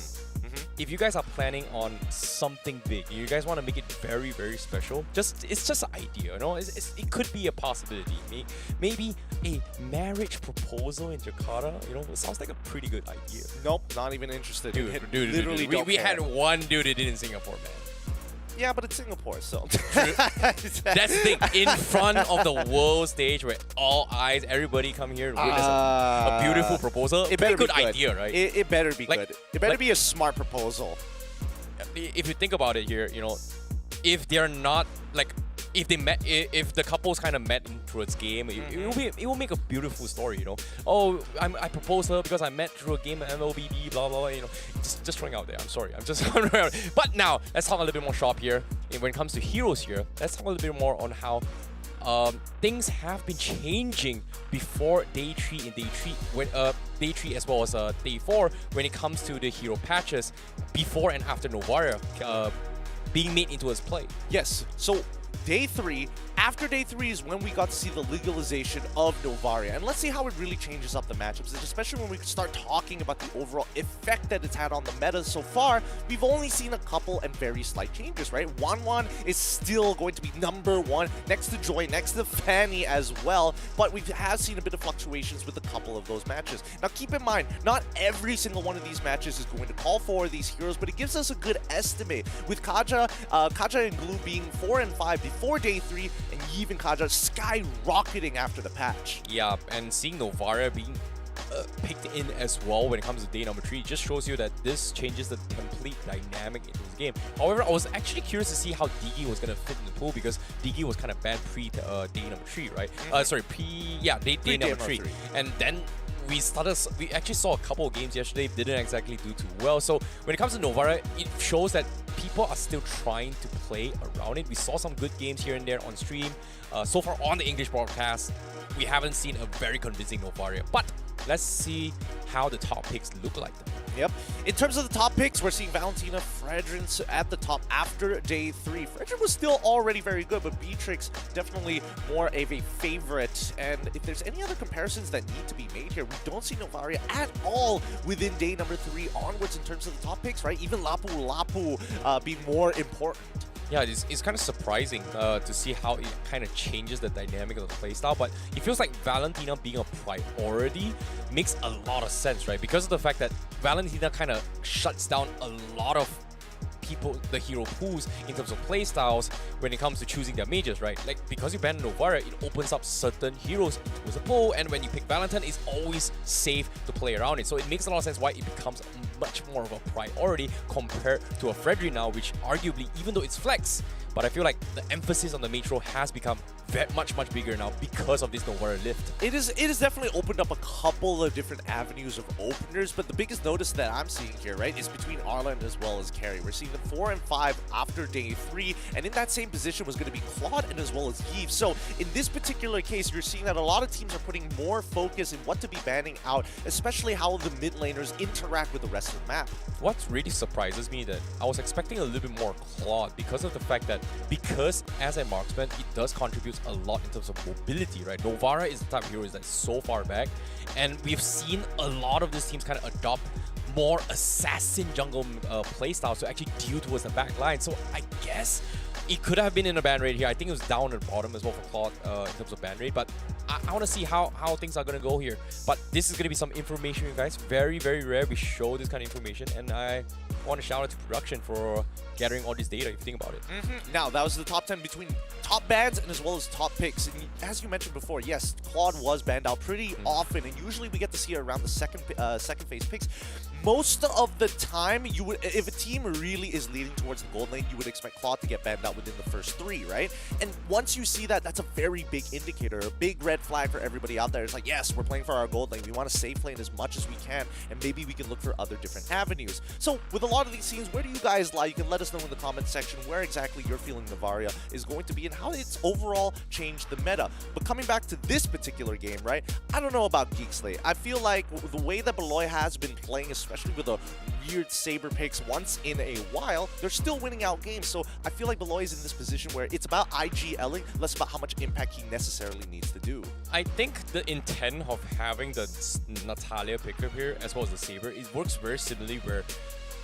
If you guys are planning on something big, you guys want to make it very, very special, it's just an idea, it could be a possibility. Maybe a marriage proposal in Jakarta, it sounds like a pretty good idea. Nope, not even interested. Dude, we had one dude that did in Singapore, man. Yeah, but it's Singapore, so. That's the thing. In front of the world stage, where all eyes, everybody come here to witness a beautiful proposal. It better be good idea, right? It better be good. It better be a smart proposal. If you think about it here, if they're not if the couples kind of met through its game, it will make a beautiful story, Oh, I proposed her because I met through a game at MLBB, blah blah blah, just throwing out there. I'm sorry, I'm just but now let's talk a little bit more shop here. And when it comes to heroes here, let's talk a little bit more on how things have been changing before day 3 and day 3, when day 3 as well as day 4, when it comes to the hero patches before and after Novaria being made into its play. Yes, so day 3, after day 3 is when we got to see the legalization of Novaria. And let's see how it really changes up the matchups, especially when we start talking about the overall effect that it's had on the meta so far. We've only seen a couple and very slight changes, right? Wanwan is still going to be #1 next to Joy, next to Fanny as well, but we have seen a bit of fluctuations with a couple of those matches. Now keep in mind, not every single one of these matches is going to call for these heroes, but it gives us a good estimate, with Kaja and Glue being 4 and 5 before day 3, and Yves and Kaja skyrocketing after the patch. Yeah, and seeing Novaria being picked in as well when it comes to day number 3 just shows you that this changes the complete dynamic in this game. However, I was actually curious to see how Digi was going to fit in the pool, because Digi was kind of banned day number 3, right? Day number 3. And then we actually saw a couple of games yesterday, didn't exactly do too well. So when it comes to Novaria, it shows that people are still trying to play around it. We saw some good games here and there on stream. So far on the English broadcast, we haven't seen a very convincing Novaria. But let's see how the top picks look like. Yep. In terms of the top picks, we're seeing Valentina Fredrin at the top after day 3. Fredrin was still already very good, but Beatrix definitely more of a favorite. And if there's any other comparisons that need to be made here, we don't see Novaria at all within day number 3 onwards in terms of the top picks, right? Even Lapu Lapu being more important. Yeah, it's kind of surprising to see how it kind of changes the dynamic of the playstyle, but it feels like Valentina being a priority makes a lot of sense, right? Because of the fact that Valentina kind of shuts down a lot of people, the hero pools in terms of playstyles when it comes to choosing their mages, right? Like, because you ban Novaria, it opens up certain heroes into the pool, and when you pick Valentine, it's always safe to play around it. So it makes a lot of sense why it becomes much more of a priority compared to a Fredrin now, which arguably, even though it's flex, but I feel like the emphasis on the mage role has become much bigger now because of this Novaria lift. It is definitely opened up a couple of different avenues of openers, but the biggest notice that I'm seeing here, right, is between Arlan as well as Carry. We're seeing them 4 and 5 after day 3, and in that same position was going to be Claude and as well as Yves. So in this particular case, you're seeing that a lot of teams are putting more focus in what to be banning out, especially how the mid laners interact with the rest of the map. What really surprises me that I was expecting a little bit more Claude because of the fact that as a marksman, it does contribute a lot in terms of mobility, right? Novaria is the type of hero that's so far back, and we've seen a lot of these teams kind of adopt more assassin jungle playstyles to actually deal towards the back line. So I guess it could have been in a ban rate here. I think it was down at the bottom as well for Claude in terms of ban rate, but I want to see how things are going to go here. But this is going to be some information, you guys. Very rare we show this kind of information, and I want to shout out to production for gathering all this data if you think about it. Now, that was the top 10 between top bans and as well as top picks. And as you mentioned before, yes, Claude was banned out pretty often, and usually we get to see it around the second phase picks. Most of the time, you would, if a team really is leading towards the gold lane, you would expect Claude to get banned out within the first 3, right? And once you see that, that's a very big indicator, a big red flag for everybody out there. It's like, yes, we're playing for our gold lane. We want to safe lane as much as we can, and maybe we can look for other different avenues. So with a lot of these teams, where do you guys lie? You can let us know in the comment section where exactly you're feeling Novaria is going to be and how it's overall changed the meta. But coming back to this particular game, right? I don't know about Geek Slate. I feel like the way that Beloy has been playing, especially with the weird Saber picks once in a while, they're still winning out games. So I feel like Beloy is in this position where it's about IGLing, less about how much impact he necessarily needs to do. I think the intent of having the Natalia pickup here, as well as the Saber, it works very similarly where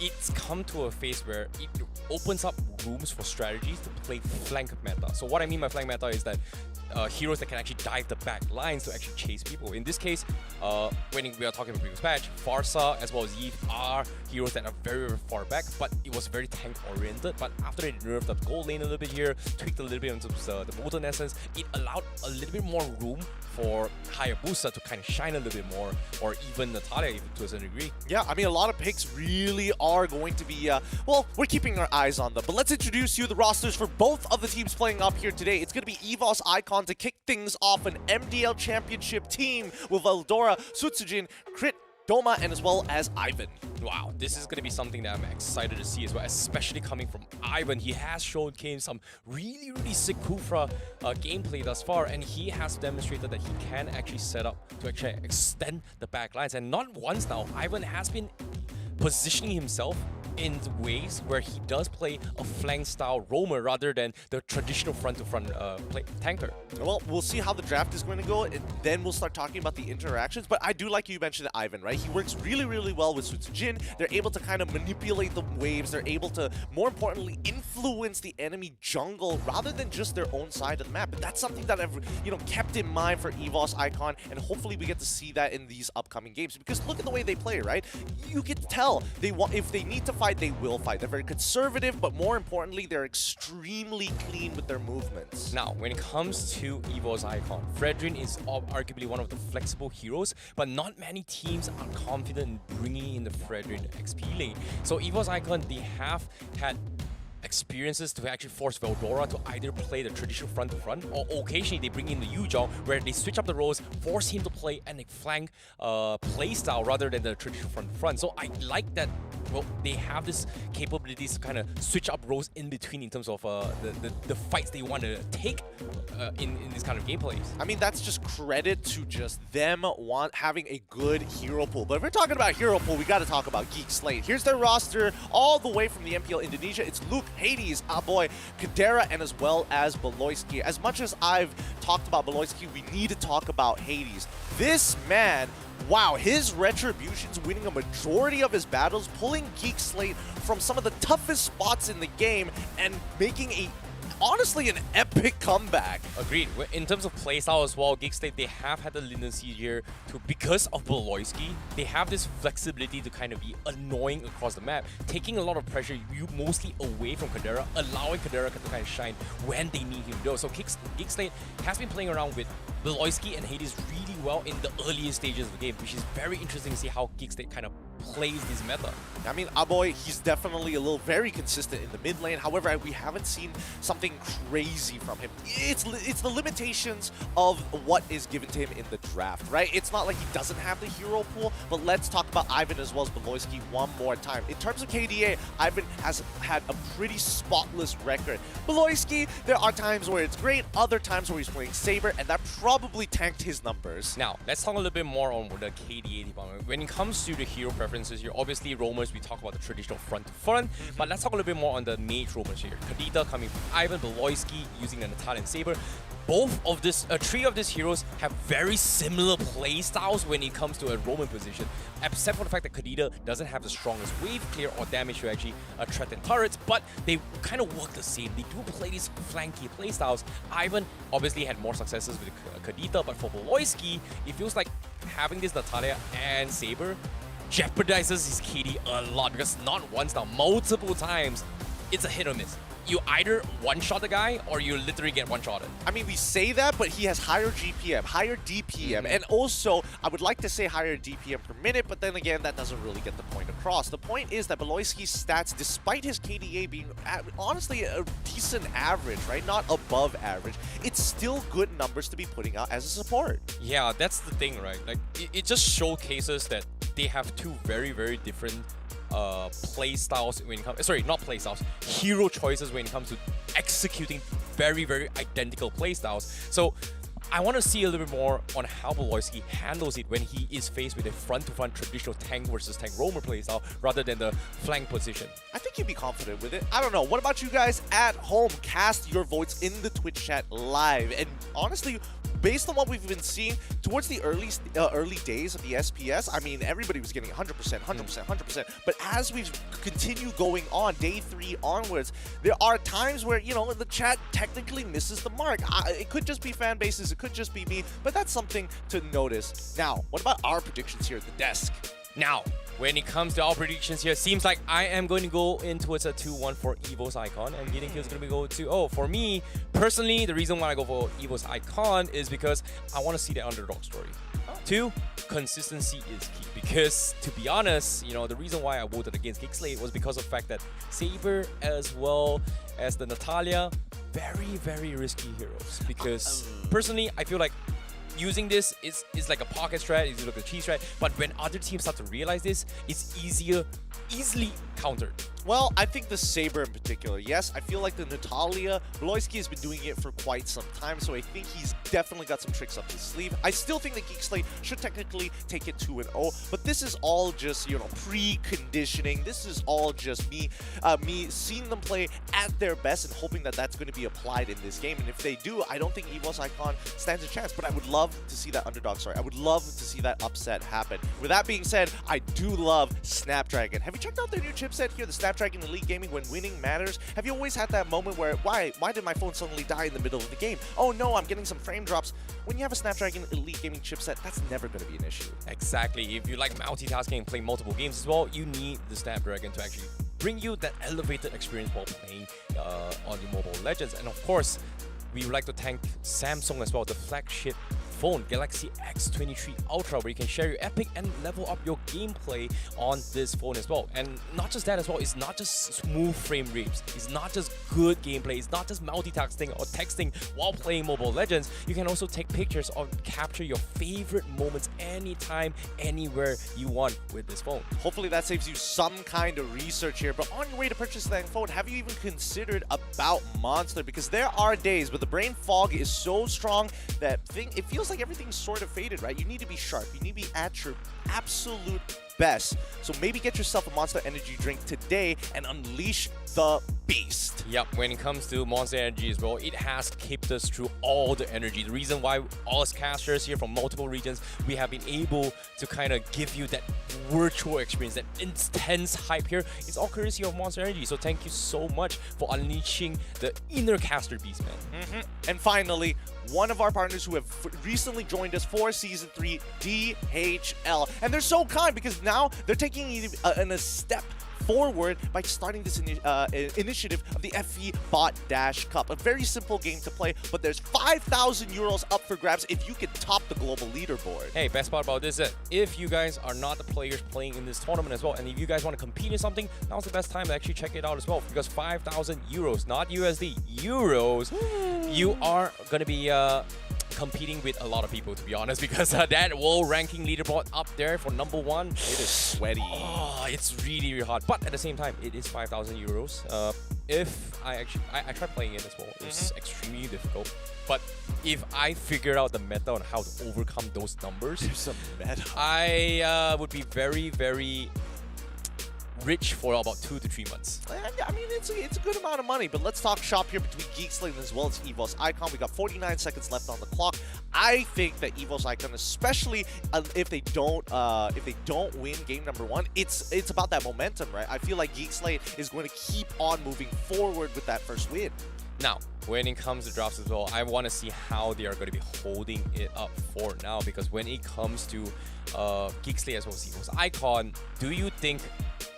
it's come to a phase where it opens up rooms for strategies to play flank meta. So what I mean by flank meta is that heroes that can actually dive the back lines to actually chase people. In this case, when we are talking about previous patch, Farsa as well as Yves are heroes that are very far back, but it was very tank oriented. But after they nerfed the gold lane a little bit here, tweaked a little bit in terms of the Molten Essence, it allowed a little bit more room for Hayabusa to kind of shine a little bit more, or even Natalia to a certain degree. Yeah, I mean, a lot of picks really are going to be, well, we're keeping our eyes on them. But let's introduce you the rosters for both of the teams playing up here today. It's going to be EVOS Icon to kick things off, an MDL Championship team with Eldora, Sutsujin, Crit, Doma, and as well as Ivan. Wow, this is going to be something that I'm excited to see as well, especially coming from Ivan. He has showcased some really sick Kufra gameplay thus far, and he has demonstrated that he can actually set up to actually extend the back lines. And not once now, Ivan has been positioning himself in ways where he does play a flank style roamer rather than the traditional front-to-front tanker. Well, we'll see how the draft is going to go, and then we'll start talking about the interactions. But I do like you mentioned Ivan, right? He works really well with Sutsujin. They're able to kind of manipulate the waves. They're able to, more importantly, influence the enemy jungle rather than just their own side of the map. And that's something that I've, kept in mind for EVOS Icon, and hopefully we get to see that in these upcoming games. Because look at the way they play, right? You can tell if they need to fight, they will fight. They're very conservative, but more importantly, they're extremely clean with their movements. Now, when it comes to EVO's Icon, Fredrin is arguably one of the flexible heroes, but not many teams are confident in bringing in the Fredrin XP lane. So EVO's Icon, they have had experiences to actually force Veldora to either play the traditional front to front, or occasionally they bring in the Yuzhong where they switch up the roles, force him to play a flank play style rather than the traditional front to front. So I like that. Well, they have this capabilities to kind of switch up roles in between in terms of the fights they want to take in this kind of gameplays. I mean, that's just credit to just them having a good hero pool. But if we're talking about hero pool, we got to talk about Geek Slate. Here's their roster all the way from the MPL Indonesia. It's Luke, Hades, Aboy, Kadera, and as well as Beloyski. As much as I've talked about Beloyski, we need to talk about Hades. This man, wow, his retributions, winning a majority of his battles, pulling Geek Slate from some of the toughest spots in the game, and making honestly an epic comeback. Agreed. In terms of playstyle as well, Geek Slate, they have had the leniency here because of Beloyski. They have this flexibility to kind of be annoying across the map, taking a lot of pressure mostly away from Kadera, allowing Kadera to kind of shine when they need him though. So Geek Slate has been playing around with Beloyski and Hades really well in the earliest stages of the game, which is very interesting to see how Geek Slate kind of plays this meta. I mean, Aboy, he's definitely very consistent in the mid lane. However, we haven't seen something crazy from him. It's the limitations of what is given to him in the draft, right? It's not like he doesn't have the hero pool, but let's talk about Ivan as well as Beloyski one more time. In terms of KDA, Ivan has had a pretty spotless record. Beloyski, there are times where it's great, other times where he's playing Saber, and that probably tanked his numbers. Now, let's talk a little bit more on the KDA department. When it comes to the hero preferences here, obviously roamers, we talk about the traditional front to front, but let's talk a little bit more on the mage roamers here. Kadita coming from Ivan, Beloyski using the Natalian Saber. Both of this, three of these heroes have very similar play styles when it comes to a roaming position, except for the fact that Kadita doesn't have the strongest wave clear or damage to actually threaten turrets, but they kind of work the same. They do play these flanky play styles. Ivan obviously had more successes with Kadita, but for Beloyski, it feels like having this Natalia and Saber jeopardizes his KD a lot, because not once now, multiple times, it's a hit or miss. You either one-shot the guy or you literally get one-shotted. I mean, we say that, but he has higher GPM, higher DPM, and also, I would like to say higher DPM per minute, but then again, that doesn't really get the point across. The point is that Beloyski's stats, despite his KDA being honestly a decent average, right? Not above average, it's still good numbers to be putting out as a support. Yeah, that's the thing, right? Like, it just showcases that they have two very, very different play styles when it comes, sorry, not play styles, hero choices when it comes to executing very, very identical play styles. So I want to see a little bit more on how Beloyski handles it when he is faced with a front-to-front traditional tank versus tank roamer playstyle rather than the flank position. I think you'd be confident with it. I don't know. What about you guys at home? Cast your votes in the Twitch chat live. And honestly, based on what we've been seeing towards the early days of the SPS, I mean, everybody was getting 100%, 100%, 100%. But as we continue going on, day 3 onwards, there are times where, you know, the chat technically misses the mark. It could just be fan bases, it could just be me, but that's something to notice. Now, what about our predictions here at the desk? Now, when it comes to our predictions here, seems like I am going to go in towards a 2-1 for Evo's Icon, and Gideon is going to go to, oh, for me, personally, the reason why I go for Evo's Icon is because I want to see the underdog story. 2, consistency is key, because to be honest, you know, the reason why I voted against Geek Slate was because of the fact that Saber as well as the Natalia, very, very risky heroes, because personally, I feel like using this is like a pocket strat, it's like a cheese strat, but when other teams start to realize this, it's easily countered. Well, I think the Saber in particular, yes, I feel like the Natalia, Beloyski has been doing it for quite some time, so I think he's definitely got some tricks up his sleeve. I still think that Geek Slate should technically take it 2-0, but this is all just, you know, pre-conditioning. This is all just me seeing them play at their best and hoping that that's going to be applied in this game. And if they do, I don't think Evo's Icon stands a chance, but I would love to see that underdog story. I would love to see that upset happen. With that being said, I do love Snapdragon. Have you checked out their new chipset here, the Snapdragon Elite Gaming, when winning matters? Have you always had that moment where, why did my phone suddenly die in the middle of the game? Oh no, I'm getting some frame drops. When you have a Snapdragon Elite Gaming chipset, that's never going to be an issue. Exactly. If you like multitasking and playing multiple games as well, you need the Snapdragon to actually bring you that elevated experience while playing on the Mobile Legends. And of course, we would like to thank Samsung as well, the flagship phone, Galaxy X23 Ultra, where you can share your epic and level up your gameplay on this phone as well. And not just that as well, it's not just smooth frame rates, it's not just good gameplay, it's not just multitasking or texting while playing Mobile Legends. You can also take pictures or capture your favorite moments anytime, anywhere you want with this phone. Hopefully that saves you some kind of research here, but on your way to purchase that phone, have you even considered about Monster? Because there are days where the brain fog is so strong that it feels like everything's sort of faded, right? You need to be sharp, you need to be at your absolute best. So maybe get yourself a Monster Energy drink today and unleash the beast. Yep, when it comes to Monster Energy as well, it has kept us through all the energy. The reason why all us casters here from multiple regions, we have been able to kind of give you that virtual experience, that intense hype here. It's all courtesy of Monster Energy. So thank you so much for unleashing the inner caster beast, man. And finally, one of our partners who have recently joined us for Season 3, DHL. And they're so kind because now they're taking it a step forward by starting this initiative of the FE Bot Dash Cup. A very simple game to play, but there's 5,000 euros up for grabs if you can top the global leaderboard. Hey, best part about this is that if you guys are not the players playing in this tournament as well, and if you guys want to compete in something, now's the best time to actually check it out as well, because 5,000 euros, not USD, euros, you are going to be competing with a lot of people, to be honest, because that world ranking leaderboard up there for #1, it is sweaty. Oh, it's really, really hard. But at the same time, it is 5,000 euros. If I tried playing it as well, it's extremely difficult. But if I figure out the meta on how to overcome those numbers, there's a meta. I would be very, very rich for about 2 to 3 months. I mean, it's a good amount of money, but let's talk shop here between Geekslate as well as EVOS Icon. We got 49 seconds left on the clock. I think that EVOS Icon, especially if they don't win game #1, it's about that momentum, right? I feel like Geekslate is going to keep on moving forward with that first win. Now, when it comes to drafts as well, I want to see how they are going to be holding it up for now, because when it comes to Geekslate as well as EVOS Icon, do you think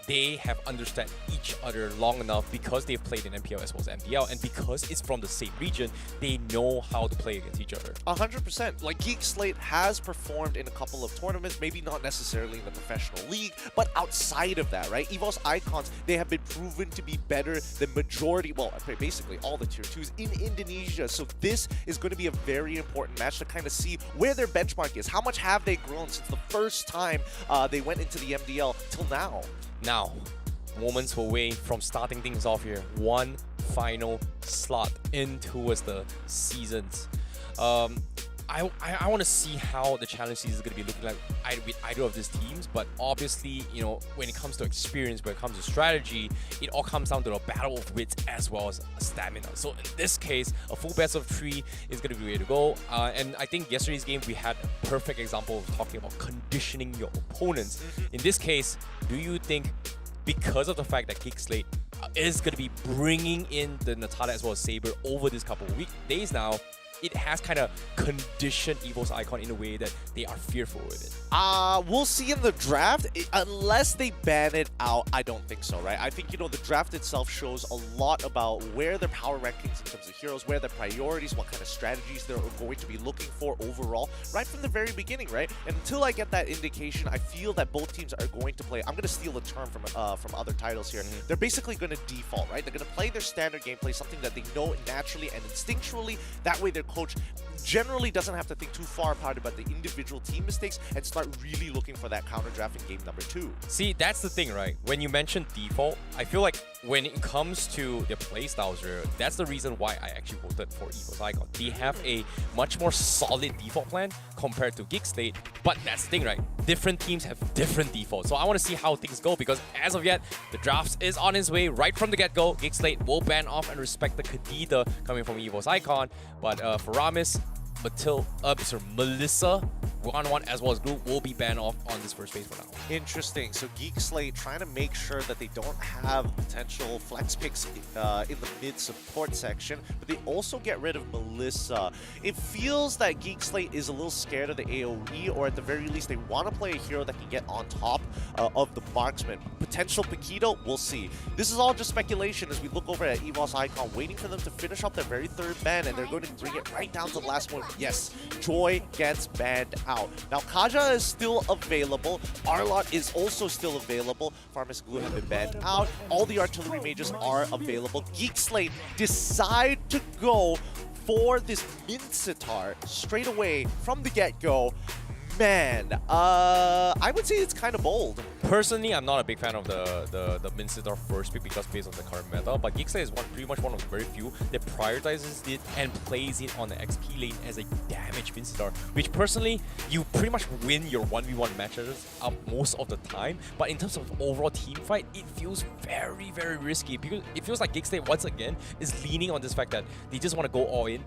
they have understood each other long enough because they've played in MPL as well as MPL, and because it's from the same region, they know how to play against each other? 100%. Like, Geekslate has performed in a couple of tournaments, maybe not necessarily in the professional league, but outside of that, right? EVOS Icons, they have been proven to be better than majority, well, basically all the tier 2s in Indonesia. So this is going to be a very important match to kind of see where their benchmark is. How much have they grown since the first time they went into the MDL till now? Now, moments away from starting things off here. One final slot in towards the seasons. I want to see how the challenge season is going to be looking like with either of these teams, but obviously, you know, when it comes to experience, when it comes to strategy, it all comes down to a battle of wits as well as stamina. So in this case, a full best of 3 is going to be the way to go. And I think yesterday's game, we had a perfect example of talking about conditioning your opponents. In this case, do you think, because of the fact that Geekslate is going to be bringing in the Natala as well as Saber over this couple of days now, it has kind of conditioned EVOS Icon in a way that they are fearful with it? We'll see in the draft. Unless they ban it out, I don't think so, right? I think, you know, the draft itself shows a lot about where their power rankings in terms of heroes, where their priorities, what kind of strategies they're going to be looking for overall, right from the very beginning, right? And until I get that indication, I feel that both teams are going to play, I'm going to steal a term from other titles here. They're basically going to default, right? They're going to play their standard gameplay, something that they know naturally and instinctually. That way their coach generally doesn't have to think too far apart about the individual team mistakes and start really looking for that counter draft in game #2. See, that's the thing, right? When you mention default, I feel like when it comes to their playstyles, that's the reason why I actually voted for EVOS Icon. They have a much more solid default plan compared to Geekslate, but that's the thing, right? Different teams have different defaults, so I want to see how things go, because as of yet, the draft is on its way right from the get-go. Geekslate will ban off and respect the Kadida coming from EVOS Icon, but for Ramis, Melissa, 1-1 as well as Group will be banned off on this first phase for now. Interesting. So Geek Slate trying to make sure that they don't have potential flex picks in the mid support section, but they also get rid of Melissa. It feels that Geek Slate is a little scared of the AoE, or at the very least they want to play a hero that can get on top of the marksman. Potential Paquito, we'll see. This is all just speculation as we look over at EVOS Icon, waiting for them to finish up their very third ban, and they're going to bring it right down to the last one. Yes, Joy gets banned out. Now Kaja is still available. Arlott is also still available. Farmus Glue have been banned out. All the artillery mages are available. Geek Slate decide to go for this Mincetar straight away from the get-go. Man, I would say it's kind of bold. Personally, I'm not a big fan of the Mincetar first pick because based on the current meta, but Geek Slate is pretty much one of the very few that prioritizes it and plays it on the XP lane as a damage Mincetar, which personally, you pretty much win your 1v1 matches most of the time, but in terms of overall team fight, it feels very, very risky because it feels like Geek Slate once again is leaning on this fact that they just want to go all in,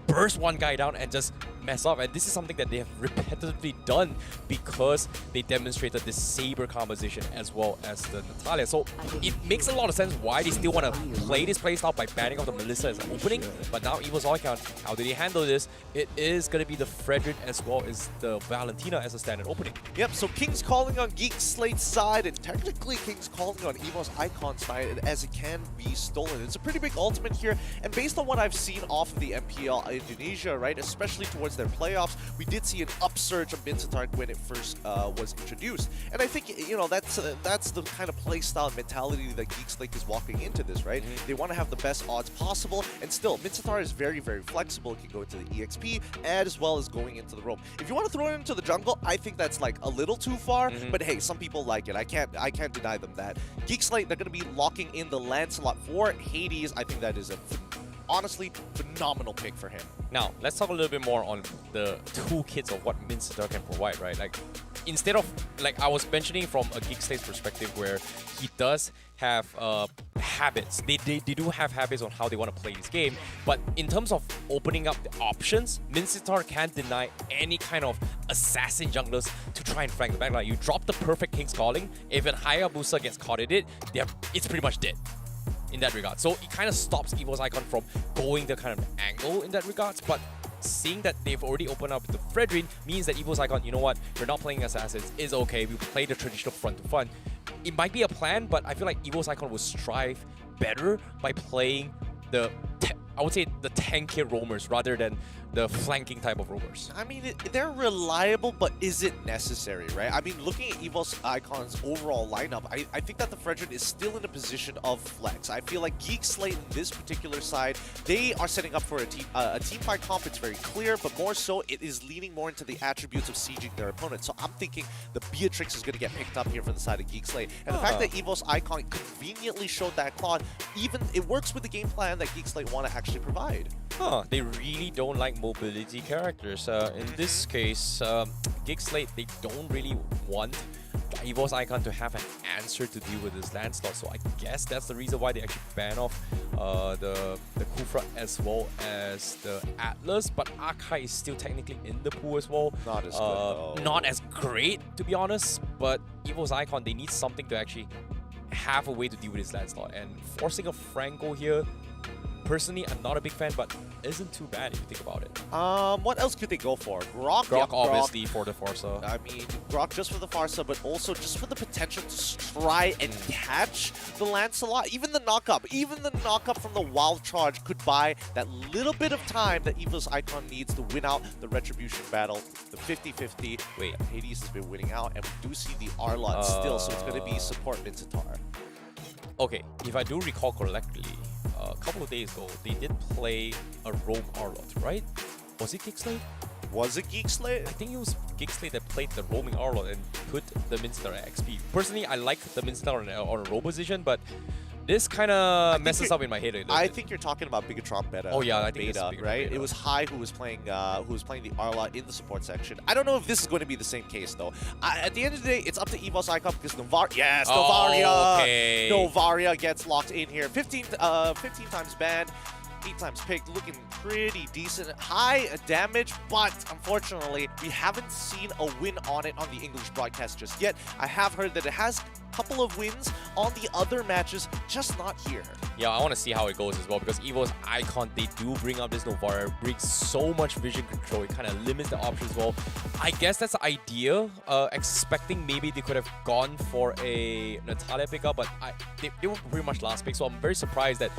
burst one guy down and just mess up, and this is something that they have repetitively done because they demonstrated this Saber composition as well as the Natalia. So it makes a lot of sense why they still want to play this playstyle by banning off the Melissa as an opening, but now EVOS Icon, how do they handle this? It is going to be the Frederick as well as the Valentina as a standard opening. Yep, so King's calling on Geek Slate's side, and technically King's calling on EVOS Icon's side as it can be stolen. It's a pretty big ultimate here, and based on what I've seen off of the MPL Indonesia, right, especially towards their playoffs, we did see an upsurge of Mincetar when it first was introduced. And I think, you know, that's the kind of playstyle and mentality that Geek Slate is walking into this, right? They want to have the best odds possible, and still, Mincetar is very, very flexible. It can go into the EXP as well as going into the roam. If you want to throw it into the jungle, I think that's like a little too far, but hey, some people like it. I can't deny them that. Geek Slate, they're going to be locking in the Lancelot for Hades. I think that is a honestly phenomenal pick for him. Now, let's talk a little bit more on the toolkits of what Mincetar can provide, right? Like, instead of, like I was mentioning from a Geek Slate's perspective where he does have habits. They do have habits on how they want to play this game, but in terms of opening up the options, Mincetar can't deny any kind of assassin junglers to try and flank the back. Like, you drop the perfect King's Calling, if an Hayabusa gets caught in it, it's pretty much dead in that regard. So it kind of stops EVOS Icon from going the kind of angle in that regards, but seeing that they've already opened up the Fredrin means that EVOS Icon, you know what, we're not playing assassins, it's okay, we play the traditional front to front. It might be a plan, but I feel like EVOS Icon will strive better by playing the, I would say, the tanky roamers rather than the flanking type of roamers. I mean, they're reliable, but is it necessary, right? I mean, looking at EVOS Icon's overall lineup, I think that the Fredrin is still in a position of flex. I feel like Geek Slate in this particular side, they are setting up for a team fight comp. It's very clear, but more so, it is leaning more into the attributes of sieging their opponent. So I'm thinking the Beatrix is going to get picked up here for the side of Geek Slate. And the fact that EVOS Icon conveniently showed that Claude, even it works with the game plan that Geek Slate want to actually provide. They really don't like mobility characters. In this case, Geek Slate, they don't really want EVOS Icon to have an answer to deal with this Lancelot, so I guess that's the reason why they actually ban off the Kufra as well as the Atlas, but Akai is still technically in the pool as well. Not as good, not as great, to be honest, but EVOS Icon, they need something to actually have a way to deal with this Lancelot, and forcing a Franco here, personally, I'm not a big fan, but isn't too bad if you think about it. What else could they go for? Grok? Grok, obviously, for the Farsa. I mean, Grok just for the Farsa, but also just for the potential to try and catch the Lancelot. Even the knockup from the Wild Charge could buy that little bit of time that EVOS Icon needs to win out the Retribution battle, the 50-50. Wait, Hades has been winning out, and we do see the Arlott still, so it's going to be support Mincetar. Okay, if I do recall correctly, a couple of days ago, they did play a Roam Arlott, right? Was it Geek Slate? Was it Geek Slate? I think it was Geek Slate that played the roaming Arlott and put the Mincetar at XP. Personally, I like the Mincetar on a roam position, but this kind of messes up in my head a little I bit. think you're talking about Bigatron Beta. Oh yeah, I think Beta, right? It was High who was playing the Arlott in the support section. I don't know if this is going to be the same case though. At the end of the day, it's up to EVOS Icon because Novaria. Oh, okay. Novaria gets locked in here. 15 times banned. 8 times picked, looking pretty decent. High damage, but unfortunately, we haven't seen a win on it on the English broadcast just yet. I have heard that it has a couple of wins on the other matches, just not here. Yeah, I want to see how it goes as well, because Evo's Icon, they do bring up this Novara, brings so much vision control, it kind of limits the options as well. I guess that's the idea, expecting maybe they could have gone for a Natalia pickup, but they were pretty much last pick, so I'm very surprised that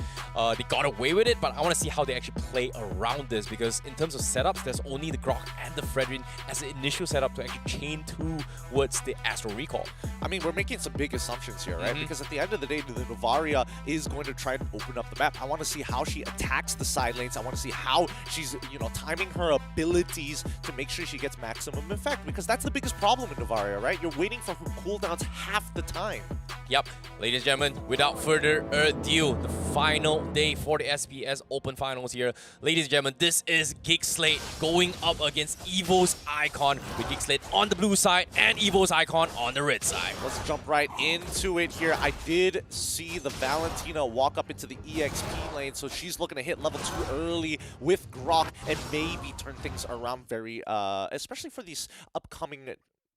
they got away with it, but I want to see how they actually play around this, because in terms of setups, there's only the Grok and the Fredrin as the initial setup to actually chain towards the Astro Recall. I mean, we're making some big assumptions here, right? Because at the end of the day, the Novaria is going to try and open up the map. I want to see how she attacks the side lanes. I want to see how she's, timing her abilities to make sure she gets maximum effect, because that's the biggest problem with Novaria, right? You're waiting for her cooldowns half the time. Yep, ladies and gentlemen, without further ado, the final day for the SBS Open Finals here. Ladies and gentlemen, this is Geek Slate going up against Evo's Icon, with Geek Slate on the blue side and Evo's Icon on the red side. Let's jump right into it here. I did see the Valentina walk up into the EXP lane, so she's looking to hit level 2 early with Grok and maybe turn things around very, especially for these upcoming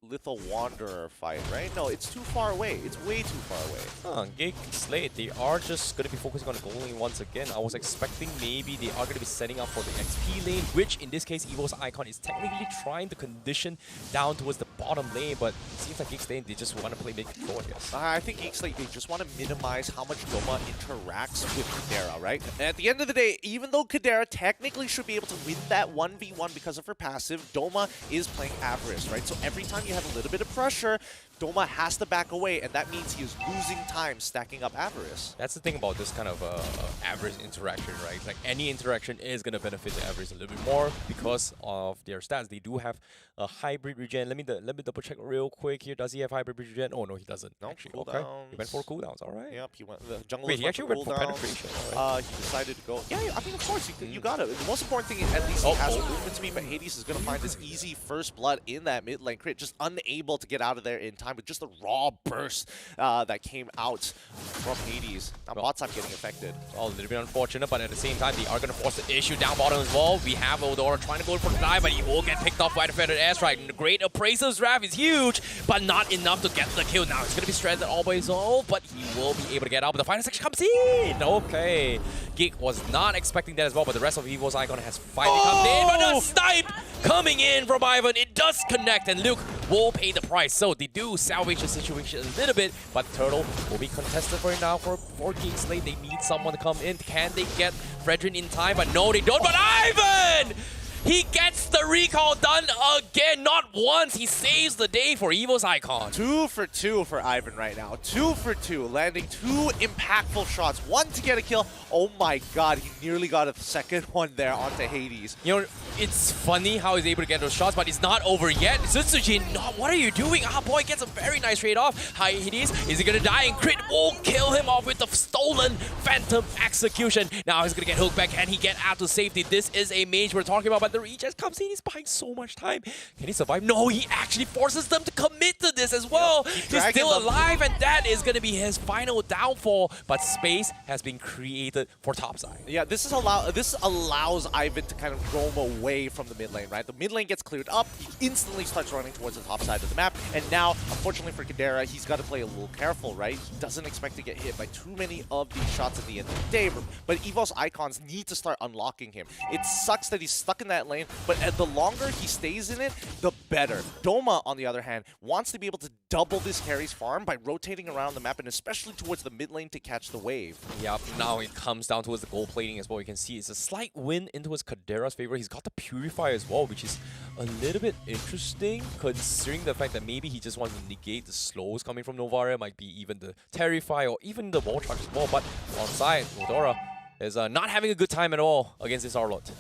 Little Wanderer fight, right? No, it's too far away. It's way too far away. Geek Slate, they are just going to be focusing on the gold lane once again. I was expecting maybe they are going to be setting up for the XP lane, which in this case, Evo's Icon is technically trying to condition down towards the bottom lane, but it seems like Geek Slate, they just want to play mid-control, I guess. I think Geek Slate, they just want to minimize how much Doma interacts with Kadera, right? And at the end of the day, even though Kadera technically should be able to win that 1v1 because of her passive, Doma is playing Avarice, right? So every time you have a little bit of pressure, Doma has to back away, and that means he is losing time stacking up Avarice. That's the thing about this kind of Avarice interaction, right? Like, any interaction is going to benefit the Avarice a little bit more because of their stats. They do have a hybrid regen. Let me double check real quick here. Does he have hybrid regen? Oh, no, he doesn't. No, actually. cooldowns. Okay. He went for cooldowns, all right. Yep, he went. The jungle. Wait, he actually went for penetration. Right. He decided to go. Yeah, I mean, of course, you got it. The most important thing, at least, he has movement speed, but Hades is going to find this easy first blood in that mid lane crit, just unable to get out of there in time with just a raw burst that came out from Hades. Now, bot side getting affected. Well, a little bit unfortunate, but at the same time, they are going to force the issue down bottom as well. We have Eldora trying to go for the dive, but he will get picked off by the feathered airstrike. And the great Appraiser's Wrath is huge, but not enough to get the kill. Now, he's going to be stranded all by himself, but he will be able to get out. But the final section comes in. Okay. Geek was not expecting that as well, but the rest of Evo's Icon has finally come in. But a snipe coming in from Ivan. It does connect, and Luke will pay the price. So they do salvage the situation a little bit, but Turtle will be contested for it now for Geek Slate. They need someone to come in. Can they get Fredrin in time? But no, they don't. But Ivan! He gets the recall done again. Not once. He saves the day for Evo's Icon. 2 for 2 for Ivan right now. 2 for 2. Landing 2 impactful shots. 1 to get a kill. Oh my god. He nearly got a second one there onto Hades. You know, it's funny how he's able to get those shots, but it's not over yet. Sutsujin, what are you doing? Ah, boy, gets a very nice trade off. Hi, Hades. Is he going to die? And Crit will kill him off with the stolen Phantom Execution. Now he's going to get hooked back. Can he get out to safety? This is a mage we're talking about, but the regen comes in. He's buying so much time. Can he survive? No, he actually forces them to commit to this as well. He's still alive, and that is going to be his final downfall. But space has been created for topside. Yeah, this allows Ivan to kind of roam away from the mid lane, right? The mid lane gets cleared up. He instantly starts running towards the top side of the map. And now, unfortunately for Kadera, he's got to play a little careful, right? He doesn't expect to get hit by too many of these shots at the end of the day. But Evo's Icons need to start unlocking him. It sucks that he's stuck in that lane, but the longer he stays in it, the better. Doma, on the other hand, wants to be able to double this carry's farm by rotating around the map, and especially towards the mid lane to catch the wave. Yep, now it comes down towards the gold plating as well. You can see it's a slight win into his Kadera's favor. He's got the Purify as well, which is a little bit interesting considering the fact that maybe he just wants to negate the slows coming from Novaria, might be even the Terrify or even the Wall Charge as well. But on side, Eldora is not having a good time at all against this Arlott.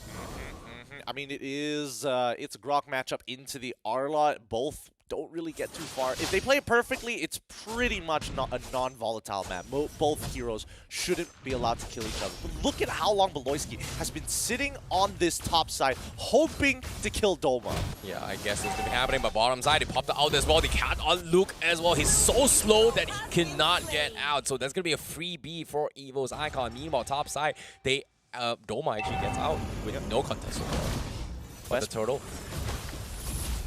I mean, it's a Grok matchup into the Arlott. Both don't really get too far. If they play it perfectly, it's pretty much not a non-volatile map. Both heroes shouldn't be allowed to kill each other. But look at how long Beloyski has been sitting on this top side, hoping to kill Doma. Yeah, I guess it's going to be happening. But bottom side, he popped out as well. They can't unlook as well. He's so slow that he cannot get out. So that's going to be a free B for Evo's Icon. Meanwhile, top side, they Doma actually gets out with no contest so far. But the turtle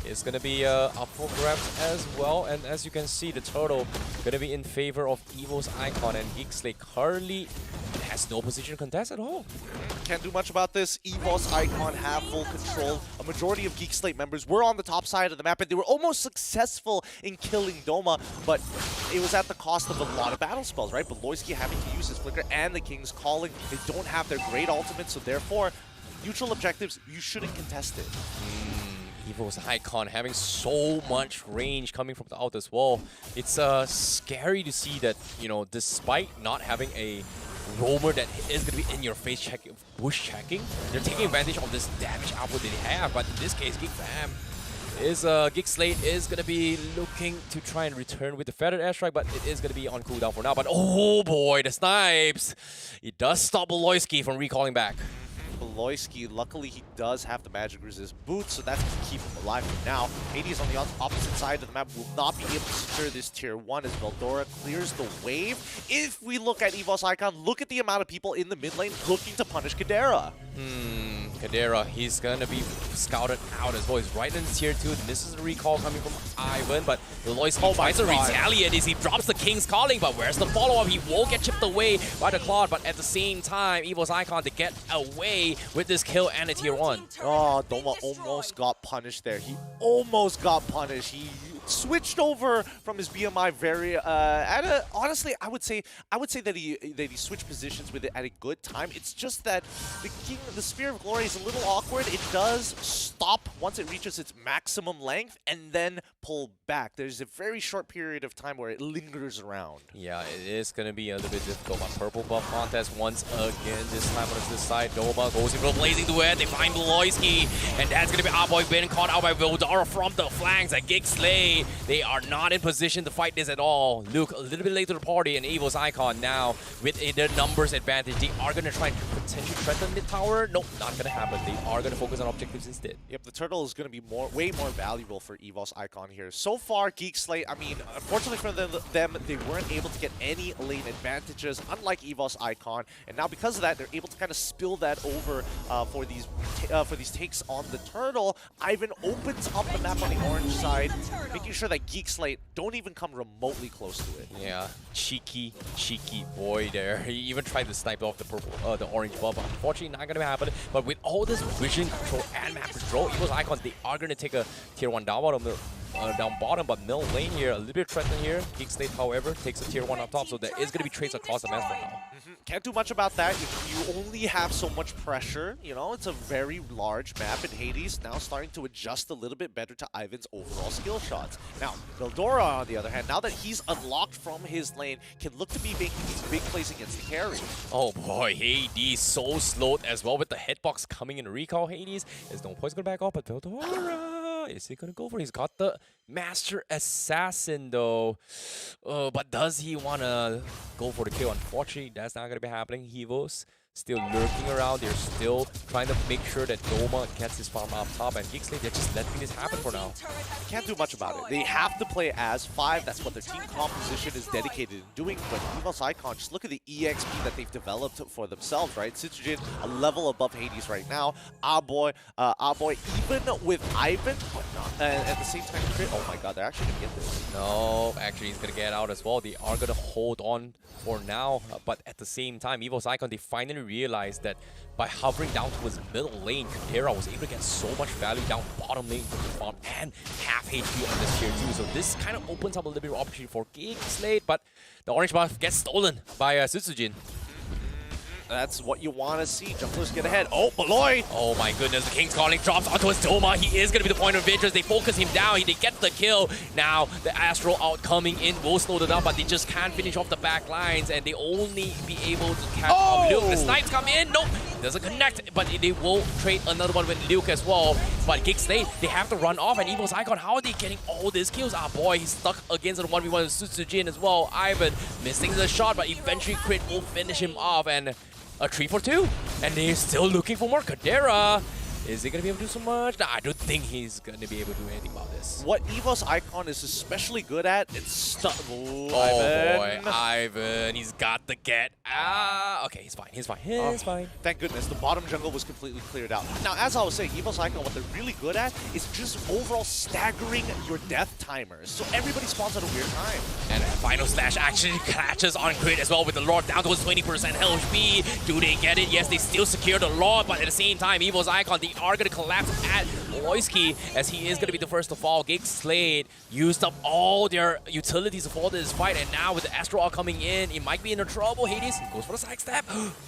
is going to be up for grabs as well. And as you can see, the turtle going to be in favor of Evo's Icon, and Geekslate currently has no position contest at all. Can't do much about this. Evo's Icon have full control. A majority of Geekslate members were on the top side of the map, and they were almost successful in killing Doma, but it was at the cost of a lot of battle spells, right? But Loyski having to use his Flicker and the King's Calling. They don't have their great ultimate, so therefore, neutral objectives, you shouldn't contest it. Evo's Icon having so much range coming from the out as well. It's scary to see that, you know, despite not having a roamer that is going to be in your face checking, bush checking, they're taking advantage of this damage output they have. But in this case, Geekslate is going to be looking to try and return with the Feathered Airstrike, but it is going to be on cooldown for now. But oh boy, the snipes! It does stop Loyski from recalling back. Loyski, luckily he does have the magic resist boots, so that's to keep him alive for now. Hades on the opposite side of the map will not be able to secure this tier 1 as Veldora clears the wave. If we look at Evo's Icon, look at the amount of people in the mid lane looking to punish Kadera. Kadera, he's gonna be scouted out as well. He's right in tier 2. This is a recall coming from Ivan, but Loyski tries to retaliate as he drops the King's Calling, but where's the follow-up? He will get chipped away by the Claude, but at the same time, Evo's Icon to get away with this kill and a tier 1. Oh, Doma almost got punished there. He almost got punished. He switched over from his BMI very honestly, I would say that he switched positions with it at a good time. It's just that the Spear of Glory is a little awkward. It does stop once it reaches its maximum length and then pull back. There's a very short period of time where it lingers around. Yeah, it is going to be a little bit difficult. But purple buff contest once again. This time on this side, Doma goes in for a blazing duet. They find Loyski, and that's going to be our boy being caught out by Veldora from the flanks. And Geekslate, they are not in position to fight this at all. Luke, a little bit late to the party, and Evo's Icon now with their numbers advantage. They are going to try and potentially threaten mid tower. Nope, not going to happen. They are going to focus on objectives instead. Yep, the turtle is going to be way more valuable for Evo's Icon here. So far, Geekslate, I mean, unfortunately for them, they weren't able to get any lane advantages, unlike Evo's Icon. And now because of that, they're able to kind of spill that over for these takes on the turtle. Ivan opens up the map on the orange side, making sure that Geekslate don't even come remotely close to it. Yeah, cheeky boy there. He even tried to snipe off the purple, the orange buff. Unfortunately, not gonna happen. But with all this vision control and map control, Evo's Icons, they are gonna take a tier 1 down bottom, but middle lane here, a little bit threatened here. Geekslate, however, takes a tier 1 up top, so there is gonna be trades across the map for now. Can't do much about that. You only have so much pressure. You know, it's a very large map, and Hades now starting to adjust a little bit better to Ivan's overall skill shots. Now, Veldora, on the other hand, now that he's unlocked from his lane, can look to be making these big plays against the carry. Oh boy, Hades so slowed as well with the hitbox coming in recall. Hades is no points gonna back off, but Veldora, is he gonna go for it? He's got the Master Assassin though. But does he wanna go for the kill? Unfortunately, that's not gonna be happening. Hevos still lurking around. They're still trying to make sure that Doma gets his farm up top, and Geekslate, they're just letting this happen for now. Can't do much about it. They have to play as 5. That's what their team composition is dedicated in doing. But Evo's Icon, just look at the EXP that they've developed for themselves, right? Citrugen, a level above Hades right now. Boy, even with Ivan, but not at the same time. Oh my God, they're actually gonna get this. No, actually he's gonna get out as well. They are gonna hold on for now, but at the same time, Evo's Icon, they finally realized that by hovering down towards middle lane, Kadera was able to get so much value down bottom lane from the farm and half HP on this tier 2. So this kind of opens up a little bit of opportunity for Geekslate, but the orange buff gets stolen by Sitsujin. That's what you want to see. Junglers get ahead. Oh, Malloy! Oh my goodness, the King's Calling drops onto his Doma. He is going to be the point of interest. They focus him down. They get the kill. Now, the Astral out coming in will slow it down, but they just can't finish off the back lines, and they only be able to catch Luke. The snipes come in. Nope, doesn't connect, but they will trade another one with Luke as well. But Geekslate, they have to run off, and Evo's Icon, how are they getting all these kills? Boy, he's stuck against the 1v1 with Sutsujin as well. Ivan missing the shot, but eventually Crit will finish him off, and a 3-for-2, and they're still looking for more. Kadera Is he going to be able to do so much? Nah, I don't think he's going to be able to do anything about this. What EVOS Icon is especially good at, it's stuff. Oh boy, Ivan, he's got the get. Okay, he's fine, he's fine, he's fine. Thank goodness, the bottom jungle was completely cleared out. Now, as I was saying, EVOS Icon, what they're really good at is just overall staggering your death timers. So everybody spawns at a weird time. And Final Slash actually catches on crit as well with the Lord down to his 20% HP. Do they get it? Yes, they still secure the Lord, but at the same time, EVOS Icon, they are going to collapse at Loisky as he is going to be the first to fall. Gig Slade used up all their utilities for this fight, and now with the Astro all coming in, it might be in trouble. Hades goes for the sidestep.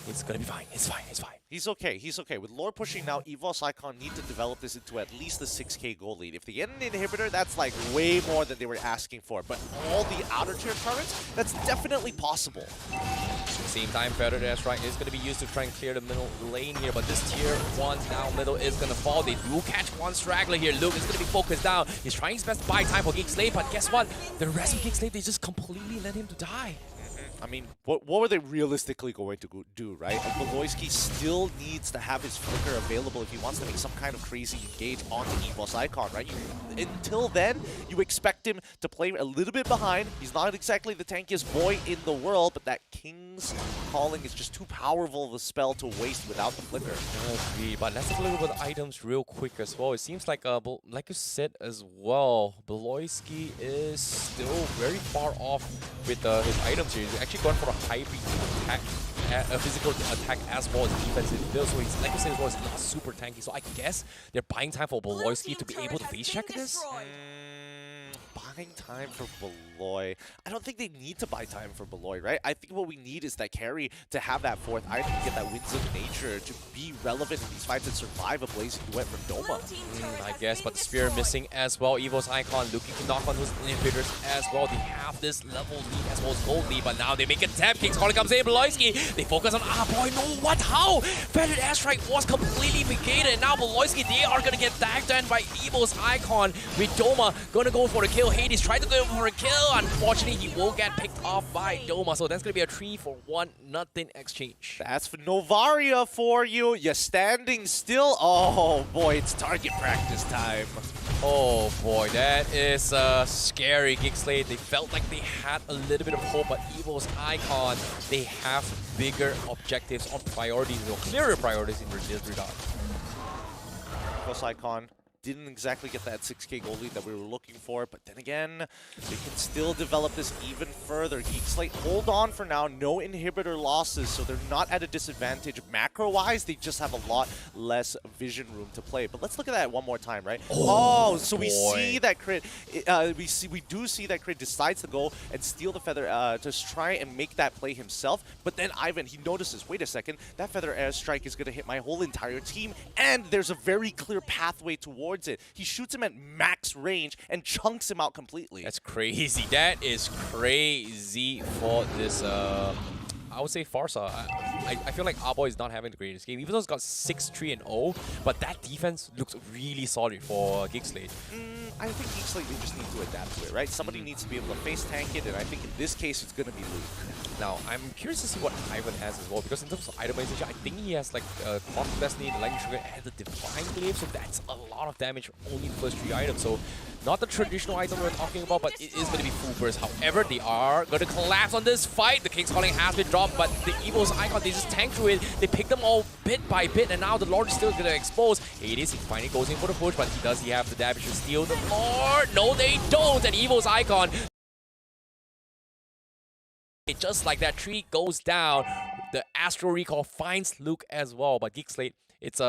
It's going to be fine. It's fine. It's fine. He's okay. He's okay. With lore pushing now, EVOS Icon need to develop this into at least the 6k goal lead. If they get an inhibitor, that's like way more than they were asking for. But all the outer tier turrets, that's definitely possible. At the same time, Feather Dash Strike is going to be used to try and clear the middle lane here, but this tier 1 down middle is going to fall. They do catch one straggler here. Luke is going to be focused down. He's trying his best to buy time for Gig Slade, but guess what? The rest of Gig Slade, they just completely let him to die. I mean, what were they realistically going to do, right? Beloyski still needs to have his flicker available if he wants to make some kind of crazy engage onto EVOS Icon, right? Until then, you expect him to play a little bit behind. He's not exactly the tankiest boy in the world, but that King's Calling is just too powerful of a spell to waste without the flicker. Agreed, but let's take a look at the items real quick as well. It seems like, like you said as well, Beloyski is still very far off with his items here. He's actually going for a hybrid attack, a physical attack as well as defensive build. So he's, like you said, as well, he's not super tanky. So I guess they're buying time for Beloyski to be able to face check this. Buying time for Beloy. I don't think they need to buy time for Beloy, right? I think what we need is that carry to have that fourth item, to get that Winds of Nature, to be relevant in these fights and survive a blazing duet from Doma. I guess, but the Spear missing as well. EVOS Icon looking to knock on those inhibitors as well. They have this level lead as well as gold lead, but now they make a tap. King's Calling comes in, Beloyski. They focus on, boy, no, what, how? Feathered Airstrike was completely negated, and now Beloyski, they are going to get tagged in by EVOS Icon with Doma going to go for the kill. Hades tried to go for a kill. Unfortunately, he will get picked off by Doma. So that's going to be a 3-for-1 nothing exchange. That's for Novaria for you. You're standing still. Oh, boy, it's target practice time. Oh, boy, that is scary. Gig Slade, they felt like they had a little bit of hope, but EVOS Icon, they have bigger objectives on priorities, or clearer priorities in this regard. EVOS Icon didn't exactly get that 6k goal lead that we were looking for, but then again, they can still develop this even further. Geek Slate, hold on for now, no inhibitor losses, so they're not at a disadvantage macro-wise, they just have a lot less vision room to play. But let's look at that one more time, right? Oh, so we see that crit, we do see that crit decides to go and steal the feather, to try and make that play himself, but then Ivan, he notices, wait a second, that feather airstrike is gonna hit my whole entire team, and there's a very clear pathway towards it. He shoots him at max range and chunks him out completely. That's crazy. That is crazy for this, I would say Farsa. I feel like Aboy is not having the greatest game, even though it's got 6-3-0, but that defense looks really solid for Gig Slade. I think Geek Slate, they just need to adapt to it, right? Somebody needs to be able to face tank it, and I think in this case, it's going to be Luke. Now, I'm curious to see what Ivan has as well, because in terms of itemization, I think he has like Quantum Destiny, Lightning Trigger, and the Divine Glaive, so that's a lot of damage only the first 3 items. So, not the traditional item we're talking about, but it is going to be full burst. However, they are going to collapse on this fight. The King's Calling has been dropped, but the EVOS Icon, they just tank through it. They pick them all bit by bit, and now the Lord is still going to expose. Hades, he finally goes in for the push, but he have the damage to steal the Lord. No, they don't, and EVOS Icon, just like that, tree goes down. The Astro Recall finds Luke as well, but Geek Slate, it's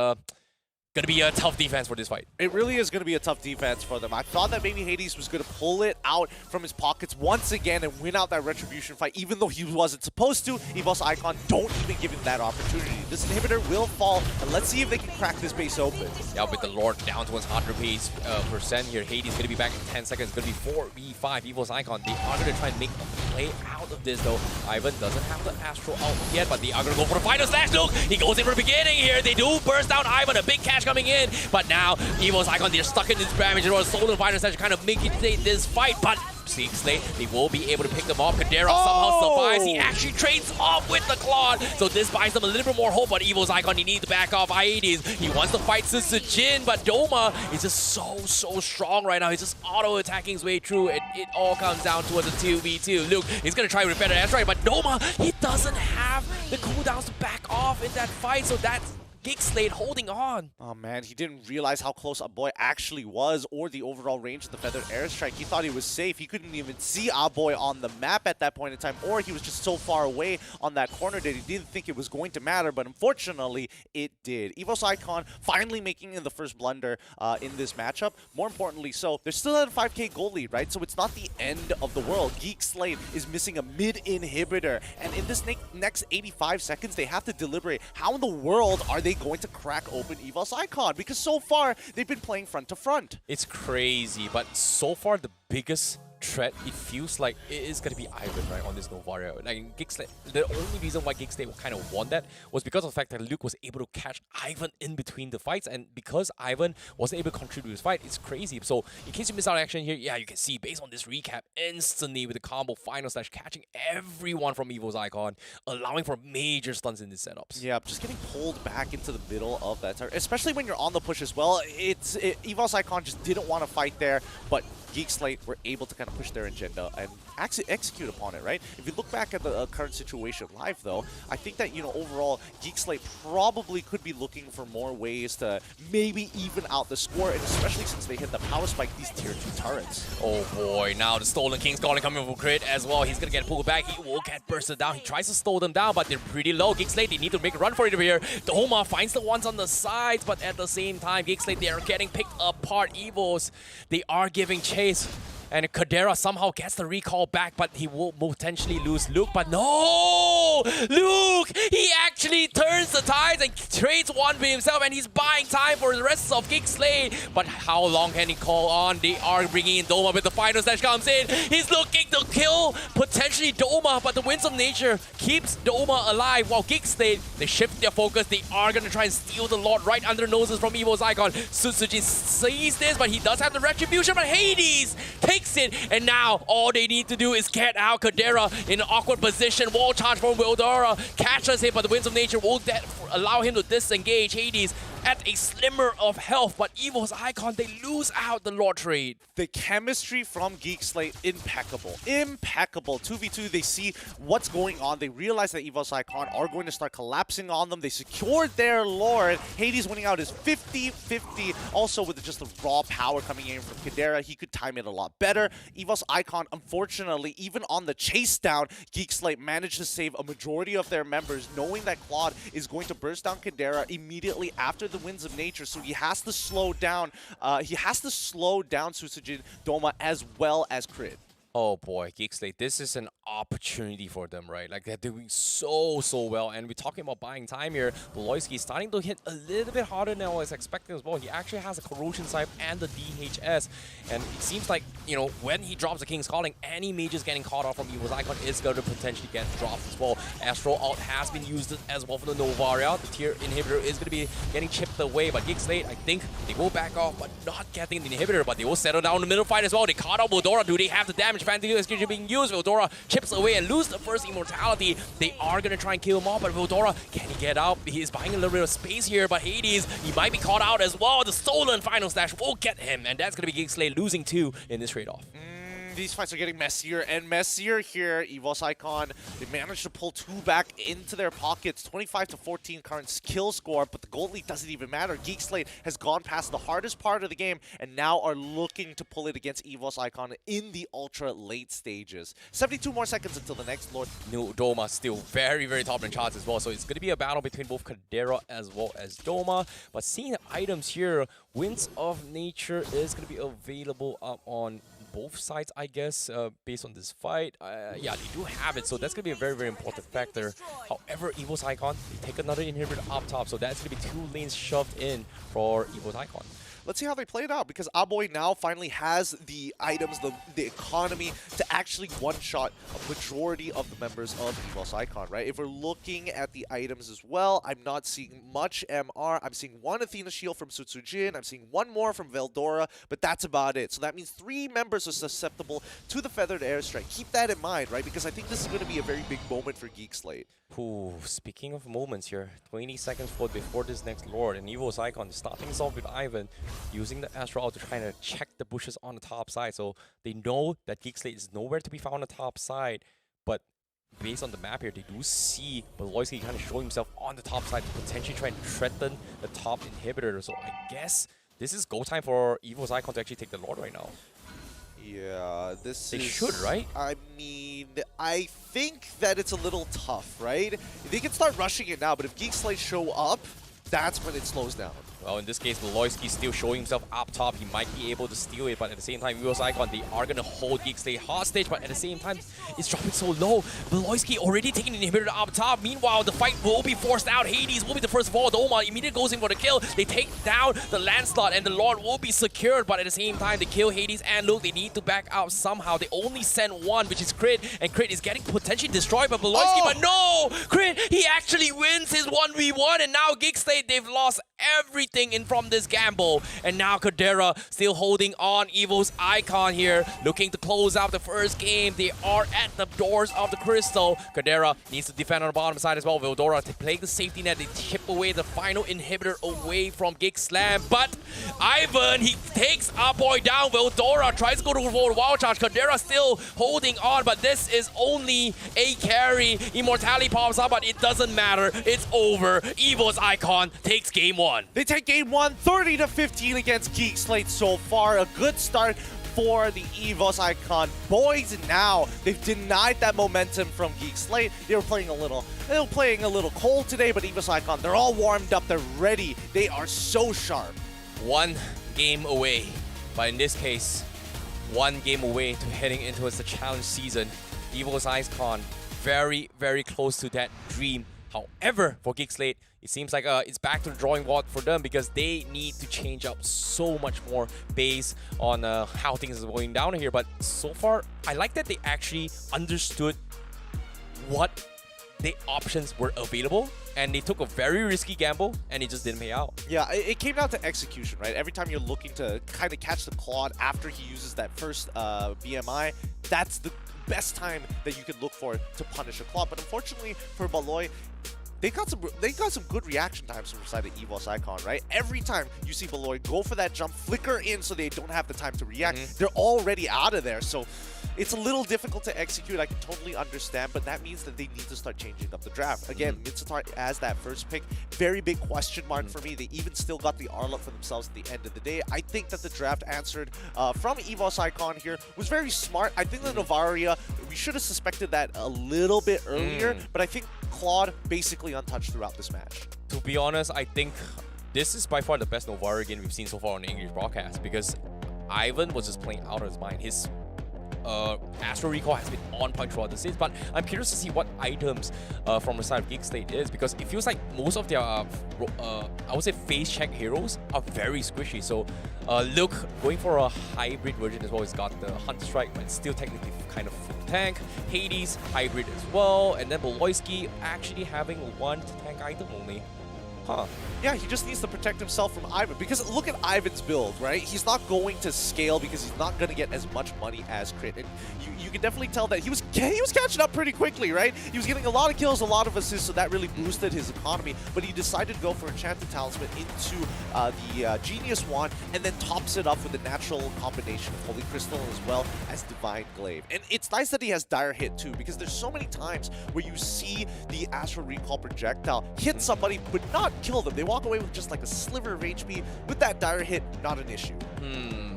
gonna be a tough defense for this fight. It really is gonna be a tough defense for them. I thought that maybe Hades was gonna pull it out from his pockets once again and win out that Retribution fight, even though he wasn't supposed to. EVOS Icon don't even give him that opportunity. This inhibitor will fall, and let's see if they can crack this base open. Yeah, with the Lord down to 100% here, Hades gonna be back in 10 seconds. It's gonna be 4v5. EVOS Icon, they are gonna try and make a play out of this though. Ivan doesn't have the Astro out yet, but they are gonna go for the final slash. Look, he goes in for the beginning here. They do burst down Ivan, a big catch coming in, but now EVOS Icon, they're stuck in this damage. It was Soul and Final Slash kind of make it this fight, but Geek Slate, they will be able to pick them off. Kadera somehow survives. He actually trades off with the Claude. So this buys them a little bit more hope, but Evil's Icon, he needs to back off Hades. He wants to fight Jin, but Doma is just so strong right now. He's just auto-attacking his way through. It all comes down towards a 2v2. Luke, he's going to try with better airstrike, but Doma, he doesn't have the cooldowns to back off in that fight, so that's Geek Slate holding on. Oh man, he didn't realize how close Aboy actually was or the overall range of the feathered airstrike. He thought he was safe. He couldn't even see Aboy on the map at that point in time, or he was just so far away on that corner that he didn't think it was going to matter, but unfortunately, it did. EVOS Icon finally making the first blunder in this matchup. More importantly, so they're still at a 5k goal lead, right? So it's not the end of the world. Geek Slate is missing a mid-inhibitor, and in this next 85 seconds, they have to deliberate how in the world are they going to crack open EVOS Icon, because so far they've been playing front to front. It's crazy, but so far the biggest threat, it feels like it is going to be Ivan, right, on this Novaria. Like, Geek Slate, the only reason why Geek Slate kind of won that was because of the fact that Luke was able to catch Ivan in between the fights, and because Ivan wasn't able to contribute to his fight, it's crazy. So, in case you missed out on action here, yeah, you can see, based on this recap, instantly with the combo final slash catching everyone from EVO's Icon, allowing for major stunts in these setups. Yeah, just getting pulled back into the middle of that turret, especially when you're on the push as well. EVO's Icon just didn't want to fight there, but Geek Slate were able to kind of push their agenda and actually execute upon it, right? If you look back at the current situation live, though, I think that, you know, overall, Geek Slate probably could be looking for more ways to maybe even out the score, and especially since they hit the power spike, these tier 2 turrets. Oh boy, now the Stolen King's calling coming from Crit as well. He's gonna get pulled back. He will get bursted down. He tries to slow them down, but they're pretty low. Geek Slate, they need to make a run for it over here. Doma finds the ones on the sides, but at the same time, Geek Slate, they are getting picked apart. Evos, they are giving chase. And Kadera somehow gets the recall back, but he will potentially lose Luke. But no! Luke! He actually turns the tides and trades one for himself, and he's buying time for the rest of Geek Slate. But how long can he call on? They are bringing in Doma with the final slash comes in. He's looking to kill potentially Doma, but the Winds of Nature keeps Doma alive. While Geek Slate, they shift their focus. They are going to try and steal the Lord right under noses from EVO's Icon. Sutsujin sees this, but he does have the Retribution, but Hades takes it, and now all they need to do is get out. Kadera in an awkward position. Wall charge from Wildora catches him, but the Winds of Nature will allow him to disengage. Hades at a slimmer of health, but EVO's Icon, they lose out the Lord trade. The chemistry from Geek Slate, impeccable. Impeccable. 2v2, they see what's going on. They realize that EVO's Icon are going to start collapsing on them. They secured their Lord. Hades winning out is 50-50. Also with just the raw power coming in from Kadera, he could time it a lot better. EVO's Icon, unfortunately, even on the chase down, Geek Slate managed to save a majority of their members, knowing that Claude is going to burst down Kadera immediately after the Winds of Nature, so he has to slow down. Susujin, Doma, as well as Crit. Oh boy, Geek Slate, this is an opportunity for them, right? Like, they're doing so well, and we're talking about buying time here. Loyski is starting to hit a little bit harder than I was expecting as well. He actually has a Corrosion Scythe and the DHS, and it seems like, you know, when he drops the King's Calling, any mages getting caught off from EVO's Icon is going to potentially get dropped as well. Astro Ult has been used as well for the Novaria. The tier inhibitor is going to be getting chipped away, but Geek Slate, I think they will back off, but not getting the inhibitor, but they will settle down in the middle fight as well. They caught out Wildora. Do they have the damage? Fantasy execution being used. Wildora chips away and lose the first immortality. They are going to try and kill him off, but Wildora, can he get out? He is buying a little bit of space here, but Hades, he might be caught out as well. The stolen final slash will get him, and that's going to be Geek Slate losing 2 in this trade-off. These fights are getting messier and messier here. EVO's Icon, they managed to pull 2 back into their pockets. 25-14 current kill score, but the gold lead doesn't even matter. Geek Slate has gone past the hardest part of the game and now are looking to pull it against EVO's Icon in the ultra late stages. 72 more seconds until the next Lord. No, Doma still very top in charts as well, so it's going to be a battle between both Kadera as well as Doma. But seeing the items here, Winds of Nature is going to be available up on both sides, I guess, based on this fight. Yeah, they do have it, so that's going to be a very important factor. However, EVO's Icon, they take another inhibitor up top, so that's going to be 2 lanes shoved in for EVO's Icon. let's see how they play it out, because Aboy now finally has the items, the economy to actually one-shot a majority of the members of EVOS Icon, right? If we're looking at the items as well, I'm not seeing much MR. I'm seeing one Athena Shield from Sutsujin. I'm seeing one more from Veldora, but that's about it. So that means 3 members are susceptible to the Feathered Airstrike. Keep that in mind, right? Because I think this is going to be a very big moment for Geek Slate. Ooh, speaking of moments here, 20 seconds before this next Lord, and EVOS Icon starting things off with Ivan, using the Astral to try to check the bushes on the top side. So they know that Geek Slate is nowhere to be found on the top side, but based on the map here, they do see Beloyski kind of showing himself on the top side to potentially try and threaten the top inhibitor. So I guess this is go time for EVOS Icon to actually take the Lord right now. Yeah, they should, right? I mean, I think that it's a little tough, right? They can start rushing it now, but if Geek Slate show up, that's when it slows down. Well, in this case, Beloyski still showing himself up top. He might be able to steal it, but at the same time, EVOS Icon, they are going to hold Geek Slate hostage, but at the same time, it's dropping so low. Beloyski already taking an inhibitor up top. Meanwhile, the fight will be forced out. Hades will be the first of all. Doma immediately goes in for the kill. They take down the Lancelot, and the Lord will be secured, but at the same time, they kill Hades, and look, they need to back out somehow. They only send one, which is Crit, and Crit is getting potentially destroyed by Beloyski, but no! Crit, he actually wins his 1v1, and now Geek Slate, they've lost everything in from this gamble, and now Kadera still holding on. EVOS Icon here looking to close out the first game. They are at the doors of the crystal. Kadera needs to defend on the bottom side as well. Veldora to play the safety net. They chip away the final inhibitor away from Geek Slam, but Ivan, he takes Aboy down. Veldora tries to go to forward wild charge. Kadera still holding on, but this is only a carry. Immortality pops up, but it doesn't matter. It's over. EVOS Icon takes game 1. They take game 1, 30-15 against Geek Slate so far. A good start for the EVOS Icon boys. Now they've denied that momentum from Geek Slate. They were playing a little cold today, but EVOS Icon, they're all warmed up. They're ready. They are so sharp. 1 game away, but in this case, 1 game away to heading into the challenge season. EVOS Icon very, very close to that dream. However, for Geek Slate, it seems like it's back to the drawing board for them, because they need to change up so much more based on how things are going down here. But so far, I like that they actually understood what the options were available, and they took a very risky gamble, and it just didn't pay out. Yeah, it came down to execution, right? Every time you're looking to kind of catch the Claude after he uses that first BMI, that's the best time that you could look for to punish a Claude. But unfortunately for Baloy, they got some good reaction times from the side of EVOS Icon, right? Every time you see Baloy go for that jump, flicker in so they don't have the time to react, they're already out of there. So it's a little difficult to execute. I can totally understand, but that means that they need to start changing up the draft. Again, Mitsutar as that first pick, very big question mark for me. They even still got the Arlott for themselves at the end of the day. I think that the draft answered from EVOS Icon here was very smart. I think the Novaria, we should have suspected that a little bit earlier, but I think Claude basically untouched throughout this match. To be honest, I think this is by far the best Novaria game we've seen so far on the English broadcast, because Ivan was just playing out of his mind. His Astro Recall has been on point throughout the series, but I'm curious to see what items from the side of Geek Slate is, because it feels like most of their, I would say, face check heroes are very squishy. So Luke going for a hybrid version as well. He's got the Hunt Strike, but it's still technically kind of full tank. Hades, hybrid as well. And then Beloyski actually having 1 tank item only. Huh. Yeah, he just needs to protect himself from Ivan, because look at Ivan's build, right? He's not going to scale because he's not going to get as much money as Crit. And you can definitely tell that he was catching up pretty quickly, right? He was getting a lot of kills, a lot of assists, so that really boosted his economy. But he decided to go for Enchanted Talisman into the Genius Wand, and then tops it up with a natural combination of Holy Crystal as well as Divine Glaive. And it's nice that he has Dire Hit too, because there's so many times where you see the Astral Recall projectile hit somebody but not kill them. They walk away with just like a sliver of HP. With that Dire Hit, not an issue.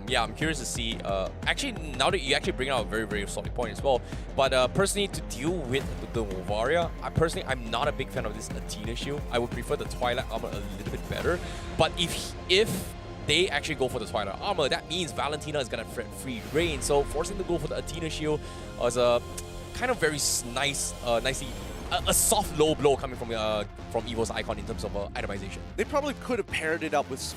Yeah, I'm curious to see. Actually, now that you actually bring out a very, very solid point as well. But personally, to deal with the Novaria, I'm not a big fan of this Athena shield. I would prefer the Twilight Armor a little bit better. But if they actually go for the Twilight Armor, that means Valentina is gonna free reign. So forcing to go for the Athena shield was a kind of very nicely a soft low blow coming from Evo's Icon in terms of itemization. They probably could have paired it up with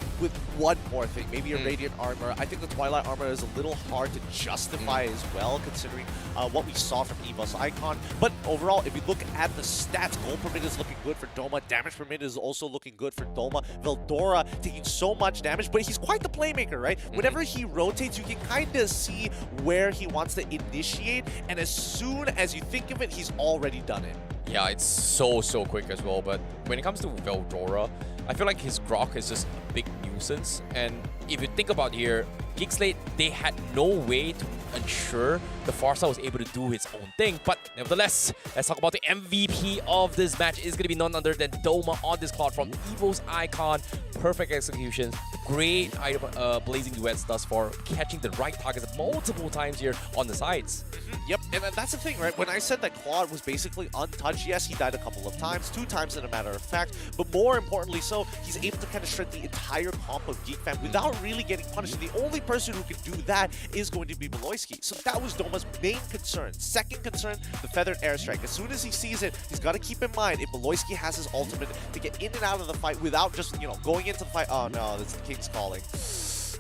one more thing, maybe a Radiant Armor. I think the Twilight Armor is a little hard to justify as well, considering what we saw from Evo's Icon. But overall, if you look at the stats, gold per minute is looking good for Doma, damage per minute is also looking good for Doma. Veldora taking so much damage, but he's quite the playmaker, right? Whenever he rotates, you can kind of see where he wants to initiate, and as soon as you think of it, he's already done it. Yeah, it's so quick as well, but when it comes to Veldora, I feel like his Grok is just a big nuisance. And if you think about here, Geekslate, they had no way to ensure the Farsa was able to do his own thing. But nevertheless, let's talk about the MVP of this match. Is going to be none other than Doma on this cloud from Evo's Icon. Perfect execution, great blazing duets thus far, catching the right targets multiple times here on the sides. Yep, and that's the thing, right? When I said that Claude was basically untouched, yes, he died a couple of times, 2 times in a matter of fact, but more importantly so, he's able to kind of shred the entire comp of Geek Fam without really getting punished. And the only person who can do that is going to be Beloyski. So that was Doma's main concern. Second concern, the Feathered Airstrike. As soon as he sees it, he's got to keep in mind if Beloyski has his ultimate to get in and out of the fight without just, going into the fight. Oh no, that's the King's calling.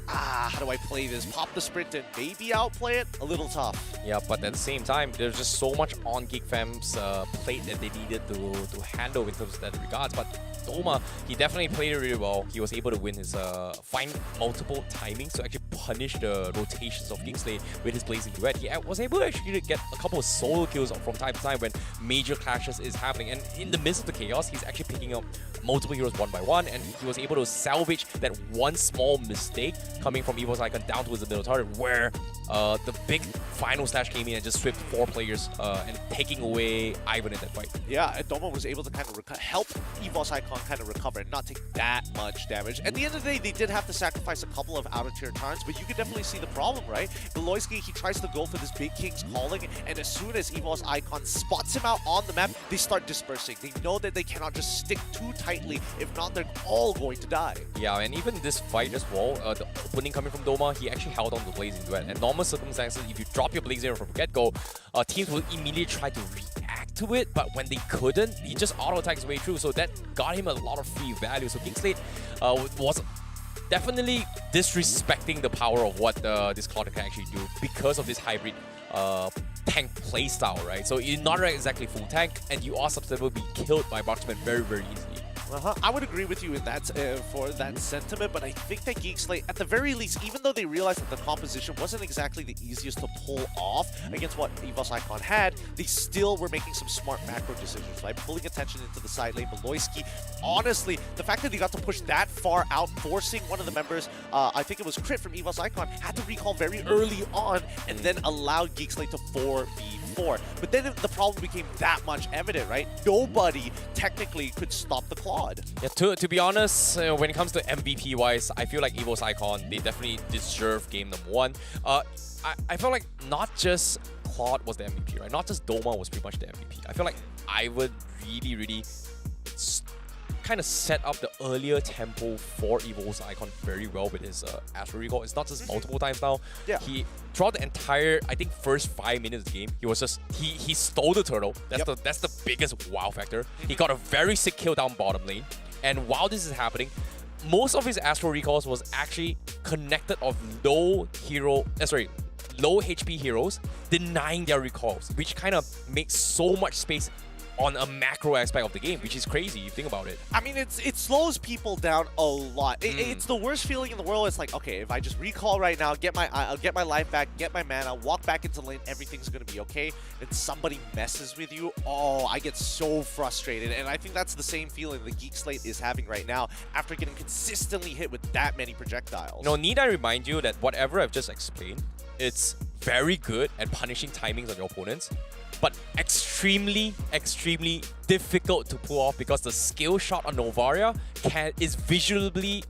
How do I play this? Pop the sprint and maybe outplay it? A little tough. Yeah, but at the same time, there's just so much on Geek Fam's plate that they needed to handle in terms of that regards. But Doma, he definitely played it really well. He was able to win his find multiple timings to actually punish the rotations of Geekslate with his blazing duet. He was able to actually get a couple of solo kills from time to time when major clashes is happening. And in the midst of the chaos, he's actually picking up multiple heroes one by one, and he was able to salvage that one small mistake coming from Evo's Icon down towards the middle turret, where the big final slash came in and just swept 4 players and taking away Ivan in that fight. Yeah, and Doma was able to kind of help Evo's Icon kind of recover and not take that much damage. At the end of the day, they did have to sacrifice a couple of out-of-tier turns, but you can definitely see the problem, right? Beloyski, he tries to go for this big King's calling, and as soon as Evo's Icon spots him out on the map, they start dispersing. They know that they cannot just stick too tightly, if not, they're all going to die. Yeah, and even this fight as well, the opening coming from Doma, he actually held on to Blazing Duet. And normal circumstances, if you drop your Blazing from get-go, teams will immediately try to react to it, but when they couldn't, he just auto-attacked his way through, so that got him a lot of free value. So Geekslate was definitely disrespecting the power of what this Cloud can actually do because of this hybrid tank playstyle, right? So you're not exactly full tank, and you are susceptible to be killed by marksman very easily. I would agree with you in that for that sentiment, but I think that Geekslate, at the very least, even though they realized that the composition wasn't exactly the easiest to pull off against what Evo's Icon had, they still were making some smart macro decisions, like pulling attention into the side lane. Beloyski, honestly, the fact that they got to push that far out, forcing one of the members, I think it was Crit from Evo's Icon, had to recall very early on and then allowed Geekslate to 4v4. But then the problem became that much evident, right? Nobody technically could stop the Claw. Yeah, to be honest, when it comes to MVP wise, I feel like Evo's Icon, they definitely deserve game number 1. I felt like not just Claude was the MVP, right? Not just Doma was pretty much the MVP. I feel like Ivan really kind of set up the earlier tempo for Evo's Icon very well with his Astro Recall. It's not just multiple times now. Yeah. He throughout the entire, I think, first 5 minutes of the game, he was just he stole the turtle. That's the biggest wow factor. He got a very sick kill down bottom lane, and while this is happening, most of his Astro Recalls was actually connected of low HP heroes denying their recalls, which kind of makes so much space on a macro aspect of the game, which is crazy if you think about it. I mean, it slows people down a lot. It's the worst feeling in the world. It's like, okay, if I just recall right now, I'll get my life back, get my mana, walk back into lane, everything's gonna be okay. And somebody messes with you, oh, I get so frustrated. And I think that's the same feeling the Geekslate is having right now after getting consistently hit with that many projectiles. Need I remind you that whatever I've just explained, it's very good at punishing timings on your opponents, but extremely difficult to pull off because the skill shot on Novaria is visually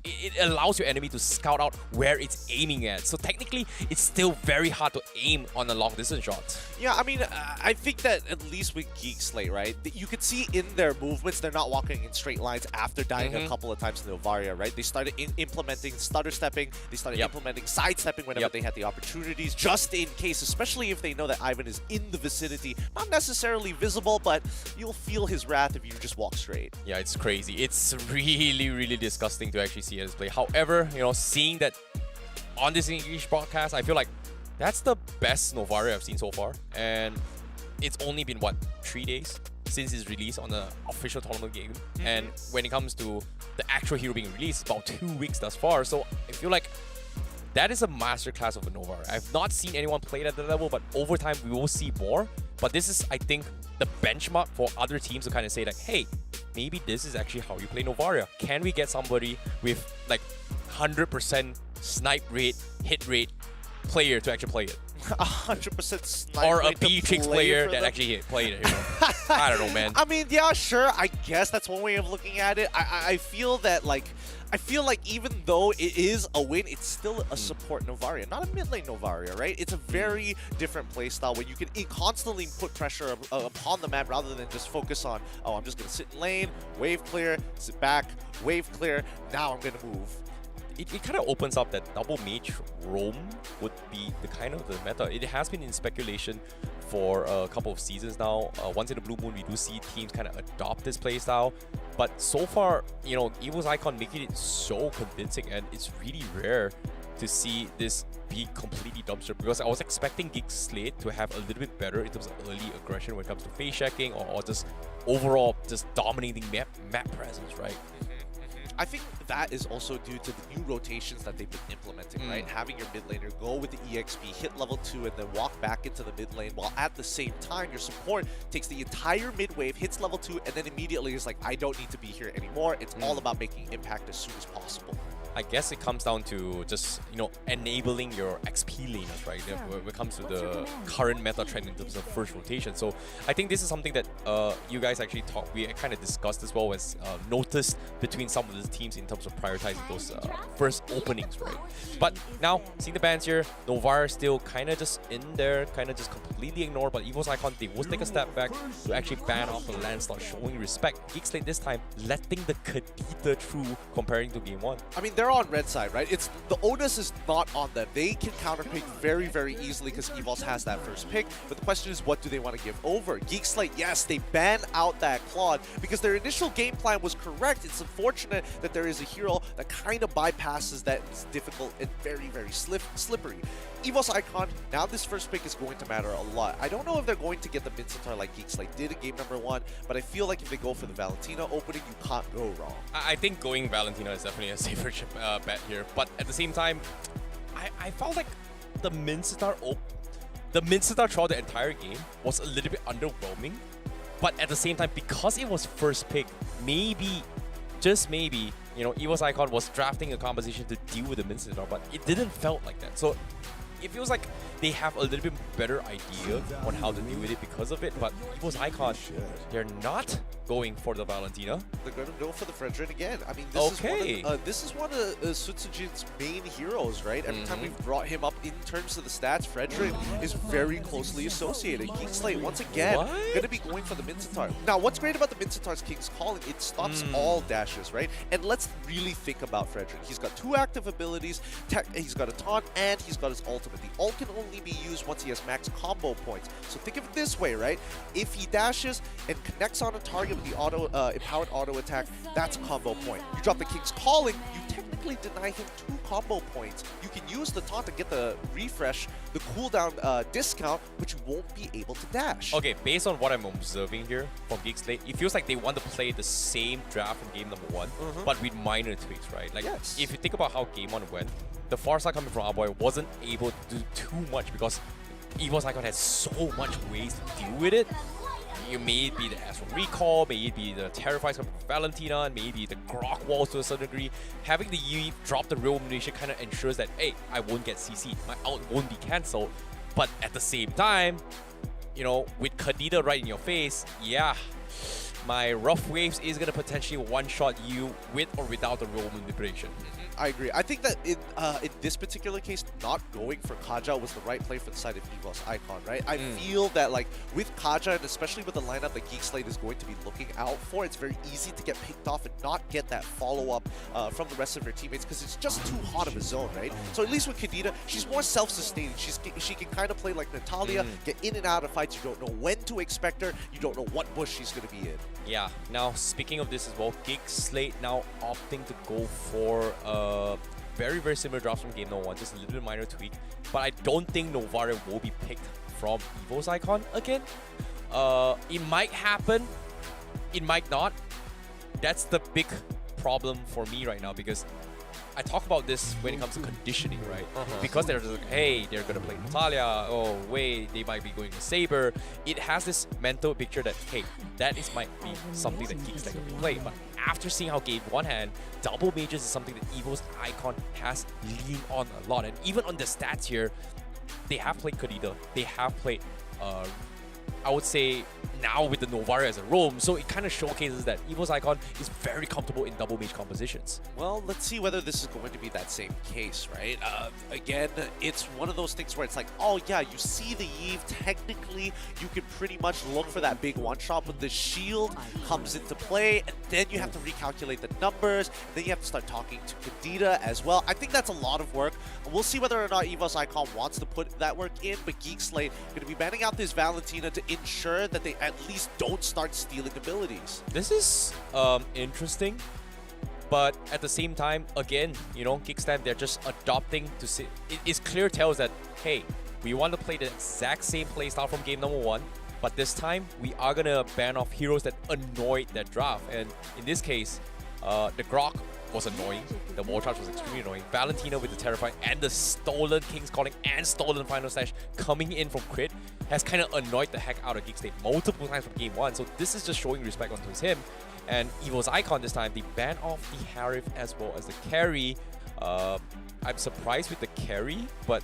it allows your enemy to scout out where it's aiming at. So technically, it's still very hard to aim on a long distance shot. Yeah, I mean, I think that at least with Geek Slate, right, you could see in their movements, they're not walking in straight lines after dying a couple of times in Novaria, right? They started implementing stutter stepping, they started implementing sidestepping whenever they had the opportunities, just in case, especially if they know that Ivan is in the vicinity, not necessarily visible, but you'll feel his wrath if you just walk straight. Yeah, it's crazy. It's really, really disgusting to actually see his play. However, you know, seeing that on this English broadcast, I feel like that's the best Novaria I've seen so far. And it's only been, what, 3 days since its release on the official tournament game. And when it comes to the actual hero being released, about 2 weeks thus far. So I feel like that is a masterclass of a Novaria. I've not seen anyone play it at that level, but over time we will see more. But this is, I think, the benchmark for other teams to kind of say like, hey, maybe this is actually how you play Novaria. Can we get somebody with like 100% snipe rate, hit rate player to actually play it? 100% snipe or a rate B-Trix player that actually played it. You know? I don't know, man. I mean, yeah, sure. I guess that's one way of looking at it. I feel that like, even though it is a win, it's still a support Novaria, not a mid lane Novaria, right? It's a very different playstyle where you can constantly put pressure upon the map rather than just focus on, oh, I'm just going to sit in lane, wave clear, sit back, wave clear, now I'm going to move. It kind of opens up that double mage roam would be the kind of the meta. It has been in speculation for a couple of seasons now. Once in the Blue Moon, we do see teams kind of adopt this playstyle. But so far, you know, Evil's Icon making it so convincing, and it's really rare to see this be completely dumpster, because I was expecting Geek Slate to have a little bit better in terms of early aggression when it comes to face checking or just overall just dominating map presence, right? I think that is also due to the new rotations that they've been implementing, right? Having your mid laner go with the EXP, hit level 2, and then walk back into the mid lane, while at the same time, your support takes the entire mid wave, hits level 2, and then immediately is like, I don't need to be here anymore. It's all about making impact as soon as possible. I guess it comes down to just, you know, enabling your XP laners, right? When it comes to the current meta trend in terms of first rotation. So I think this is something that you guys actually we kind of discussed as well as noticed between some of the teams in terms of prioritizing those first openings, right? But now, seeing the bans here, Novaria still kind of just in there, kind of just completely ignored, but Evil's Icon, they will take a step back to actually ban off the land slot, showing respect. Geek Slate this time letting the Kadita through comparing to game 1. I mean, they're on red side, right? It's the onus is not on them. They can counterpick very, very easily because Evols has that first pick. But the question is, what do they want to give over? Geek Slate, yes, they ban out that Claude because their initial game plan was correct. It's unfortunate that there is a hero that kind of bypasses that. It's difficult and very, very slippery. Evo's Icon, now this first pick is going to matter a lot. I don't know if they're going to get the Mincetar like Geek Slate did in game number 1, but I feel like if they go for the Valentina opening, you can't go wrong. I think going Valentina is definitely a safer bet here, but at the same time, I felt like the Mincetar throughout the entire game was a little bit underwhelming, but at the same time, because it was first pick, maybe, just maybe, you know, Evo's Icon was drafting a composition to deal with the Mincetar, but it didn't felt like that. So it feels like they have a little bit better idea on how to deal with it because of it, but Evo's Icon, they're not going for the Valentina. They're going to go for the Fredrin again. I mean, this is one of Sutsujin's main heroes, right? Every time we've brought him up in terms of the stats, Fredrin is very closely associated. Geek Slate, once again, going to be going for the Mincetar. Now, what's great about the Mincetar's King's Calling, it stops all dashes, right? And let's really think about Fredrin. He's got 2 active abilities, he's got a taunt, and he's got his ultimate. The ult can only be used once he has max combo points. So think of it this way, right? If he dashes and connects on a target with the empowered auto attack, that's a combo point. You drop the King's Calling, you technically deny him 2 combo points. You can use the taunt to get the refresh, the cooldown discount, but you won't be able to dash. Okay, based on what I'm observing here from Geek Slate, it feels like they want to play the same draft from game number 1, but with minor tweaks, right? Like, if you think about how game 1 went, the far side coming from our boy wasn't able to do too much because Evo's Icon has so much ways to deal with it. May it be the Astral Recall, may it be the Terrifies coming from Valentina, and maybe the Grok Walls to a certain degree. Having the UE drop the real ammunition kind of ensures that, hey, I won't get CC'd, my ult won't be cancelled. But at the same time, you know, with Kadita right in your face, yeah, my Rough Waves is going to potentially one-shot you with or without the role manipulation. I agree. I think that in this particular case, not going for Kaja was the right play for the side of EVOS Icon, right? I feel that like with Kaja, and especially with the lineup that Geek Slate is going to be looking out for, it's very easy to get picked off and not get that follow-up from the rest of her teammates because it's just too hot of a zone, right? So at least with Kadena, she's more self-sustaining. She can kind of play like Natalia, get in and out of fights. You don't know when to expect her. You don't know what bush she's going to be in. Yeah. Now, speaking of this as well, Geek Slate now opting to go for very, very similar drops from game no. 1, just a little bit minor tweak. But I don't think Novaria will be picked from EVO's Icon again. It might happen. It might not. That's the big problem for me right now because I talk about this when it comes to conditioning, right? Because they're just like, hey, they're going to play Natalia. Oh, wait, they might be going to Saber. It has this mental picture that, hey, might be something that Geeks Slate can play. But after seeing how game 1 hand, double mages is something that EVO's Icon has leaned on a lot. And even on the stats here, they have played Kadena. They have played, I would say, now with the Novaria as a roam, so it kind of showcases that EVO's Icon is very comfortable in double mage compositions. Well, let's see whether this is going to be that same case, right? Again, it's one of those things where it's like, oh yeah, you see the Eve, technically you can pretty much look for that big one-shot, but the shield comes into play, and then you have to recalculate the numbers, and then you have to start talking to Kadena as well. I think that's a lot of work. We'll see whether or not EVO's Icon wants to put that work in, but Geek Slate going to be banning out this Valentina to ensure that they at least don't start stealing abilities. This is interesting, but at the same time, again, you know, Kickstand, they're just adopting to see. It's clear tells that, hey, we want to play the exact same playstyle from game number 1, but this time we are gonna ban off heroes that annoyed that draft. And in this case, the Grok was annoying. The wall charge was extremely annoying. Valentina with the Terrifying and the stolen King's Calling and stolen Final Slash coming in from crit has kind of annoyed the heck out of Geek Slate multiple times from game 1. So this is just showing respect onto him. And EVO's Icon this time, they ban off the Harif as well as the carry. I'm surprised with the carry, but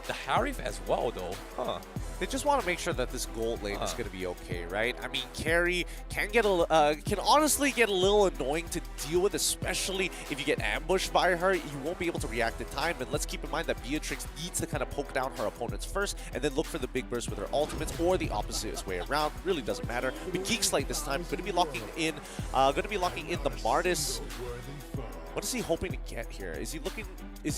the Harif as well though. They just want to make sure that this gold lane is going to be okay, right? I mean, carry can honestly get a little annoying to deal with, especially if you get ambushed by her. You won't be able to react in time. And let's keep in mind that Beatrix needs to kind of poke down her opponents first and then look for the big burst with her ultimates, or the opposite way around. Really doesn't matter. But Geek Slate this time going to be locking in the Martis. What is he hoping to get here? Is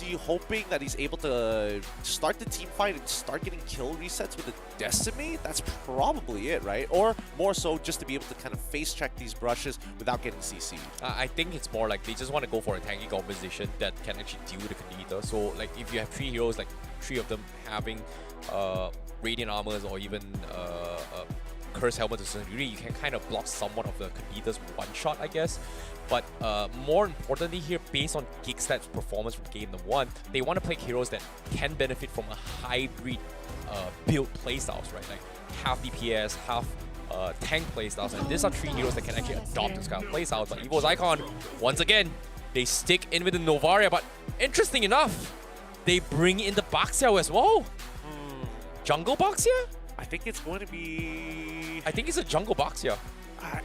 he hoping that he's able to start the team fight and start getting kill resets with a Decimate? That's probably it, right? Or more so just to be able to kind of face check these brushes without getting CC'd. I think it's more like they just want to go for a tanky composition that can actually deal with the Kadena. So like if you have 3 heroes, like 3 of them having Radiant Armors or even Curse Helmet to a certain degree, you can kind of block somewhat of the Kadena's one-shot, I guess. But more importantly here, based on Geek Slate's performance from game number 1, they want to play heroes that can benefit from a hybrid build playstyles, right? Like half DPS, half tank playstyles. And these are 3 heroes that can actually adopt this kind of playstyles. But EVO's Icon, once again, they stick in with the Novaria. But interesting enough, they bring in the Baxia as well. Jungle Baxia? I think it's going to be... I think it's a Jungle Baxia.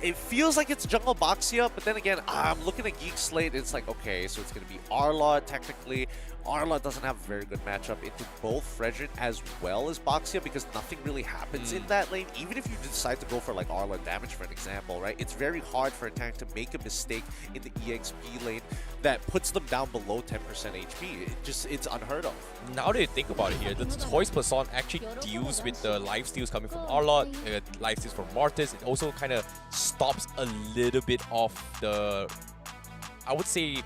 It feels like it's Jungle Baxia, but then again, I'm looking at Geek Slate, it's like, okay, so it's going to be Arla technically. Arla doesn't have a very good matchup into both Fredrin as well as Baxia because nothing really happens in that lane. Even if you decide to go for like Arla damage, for an example, right? It's very hard for a tank to make a mistake in the EXP lane that puts them down below 10% HP. It's unheard of. Now that you think about it here, the Toys Person actually deals with the lifesteals coming from Arla, lifesteals from Mortis. It also kind of stops a little bit of the, I would say,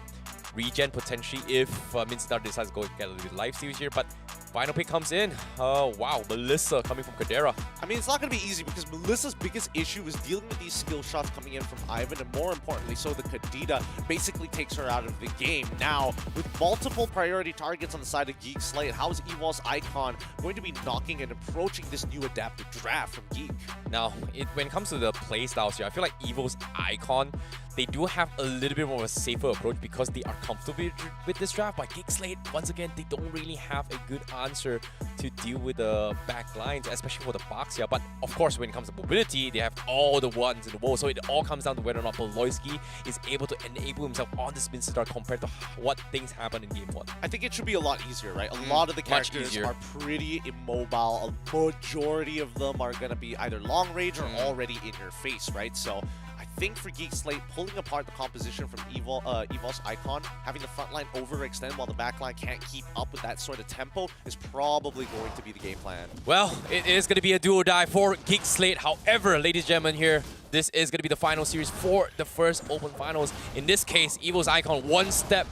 regen potentially if Minstar decides to go get a little bit of lifesteals here. But final pick comes in. Wow, Melissa coming from Kadera. I mean, it's not going to be easy because Melissa's biggest issue is dealing with these skill shots coming in from Ivan, and more importantly, so the Kadena basically takes her out of the game. Now, with multiple priority targets on the side of Geek Slate, how is EVO's Icon going to be knocking and approaching this new adaptive draft from Geek? Now, when it comes to the playstyles here, I feel like EVO's Icon, they do have a little bit more of a safer approach because they are comfortable with this draft. But Geek Slate, once again, they don't really have a good answer to deal with the back lines, especially for the Boxia. But of course, when it comes to mobility, they have all the ones in the world. So it all comes down to whether or not Beloyski is able to enable himself on the spin start compared to what things happen in game 1. I think it should be a lot easier, right? A lot of the characters are pretty immobile. A majority of them are going to be either long range or already in your face, right? So I think for Geek Slate, pulling apart the composition from Evol's Icon, having the front line overextend while the back line can't keep up with that sort of tempo is probably going to be the game plan. Well, it is going to be a do or die for Geek Slate. However, ladies and gentlemen, here, this is going to be the final series for the first Open Finals. In this case, Evo's Icon one step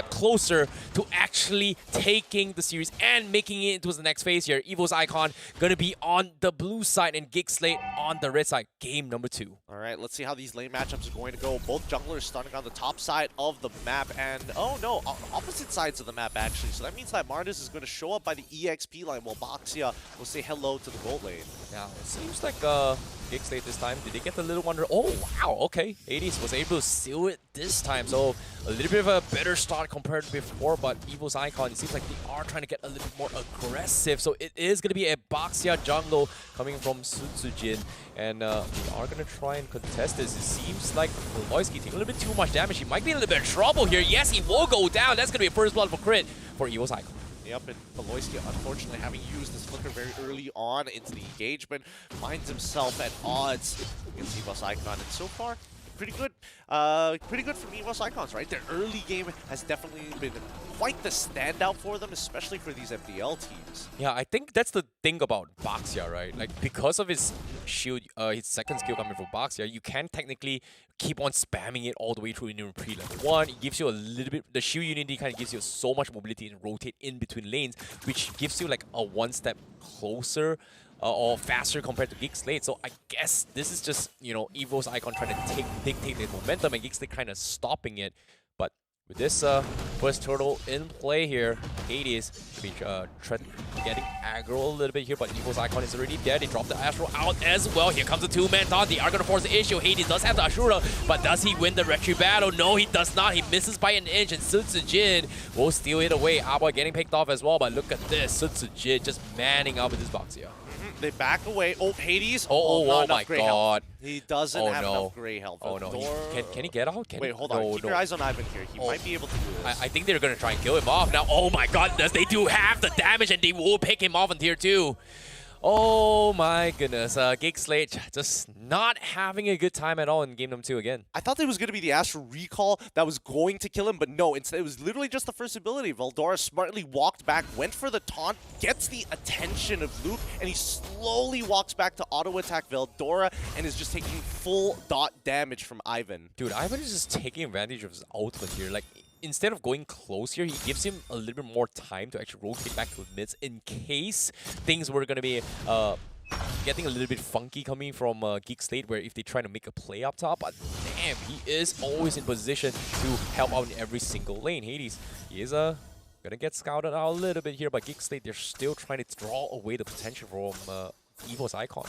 closer to actually taking the series and making it into the next phase here. Evo's Icon gonna be on the blue side and Geek Slate on the red side. Game number 2. All right, let's see how these lane matchups are going to go. Both junglers starting on the top side of the map, and oh no, opposite sides of the map actually. So that means that Martis is going to show up by the EXP line while Boxia will say hello to the gold lane. Yeah, it seems like Geek Slate this time. Did they get the little wonder? Oh wow, okay. Hades was able to seal it this time, so a little bit of a better start compared to before, but Evo's Icon, it seems like they are trying to get a little bit more aggressive. So it is going to be a Boxia jungle coming from Sutsujin, and they are going to try and contest this. It seems like Beloyski taking a little bit too much damage. He might be in a little bit of trouble here. Yes, he will go down. That's going to be a first blood for crit for Evo's Icon. Yep, and Beloyski, unfortunately, having used his flicker very early on into the engagement, finds himself at odds against Evo's Icon, and so far, pretty good from Evo's Icons, right? Their early game has definitely been quite the standout for them, especially for these MDL teams. Yeah, I think that's the thing about Boxia, right? Like, because of his shield, his second skill coming from Boxia, you can technically keep on spamming it all the way through in your pre-level 1. It gives you a little bit, the shield unity kind of gives you so much mobility and rotate in between lanes, which gives you like a one step closer or faster compared to Geek Slate. So I guess this is just, you know, Evo's Icon trying to dictate the momentum and Geek Slate kind of stopping it. But with this first turtle in play here, Hades should be getting aggro a little bit here, but Evo's Icon is already dead. They drop the Astro out as well. Here comes the two-man taunt. They are going to force the issue. Hades does have the Ashura, but does he win the retry battle? No, he does not. He misses by an inch, and Sutsujin will steal it away. Aboy getting picked off as well, but look at this. Sutsujin just manning up with his Boxia. They back away. Oh, Hades. Oh my god. Health. He doesn't have enough gray health. Oh no. Can he get out? Wait, hold on. Keep your eyes on Ivan here. He might be able to do this. I think they're going to try and kill him off. Now, oh my goodness. They do have the damage and they will pick him off in tier 2. Oh my goodness. Geek Slate just not having a good time at all in game number 2 again. I thought there was going to be the Astral Recall that was going to kill him, but no. Instead, it was literally just the first ability. Veldora smartly walked back, went for the taunt, gets the attention of Luke, and he slowly walks back to auto-attack Veldora and is just taking full dot damage from Ivan. Dude, Ivan is just taking advantage of his ultimate here. Like, instead of going close here, he gives him a little bit more time to actually rotate back to the mids in case things were going to be getting a little bit funky coming from Geek Slate, where if they try to make a play up top, but damn, he is always in position to help out in every single lane. Hades, he is gonna get scouted out a little bit here, but Geek Slate, they're still trying to draw away the potential from Evo's Icon.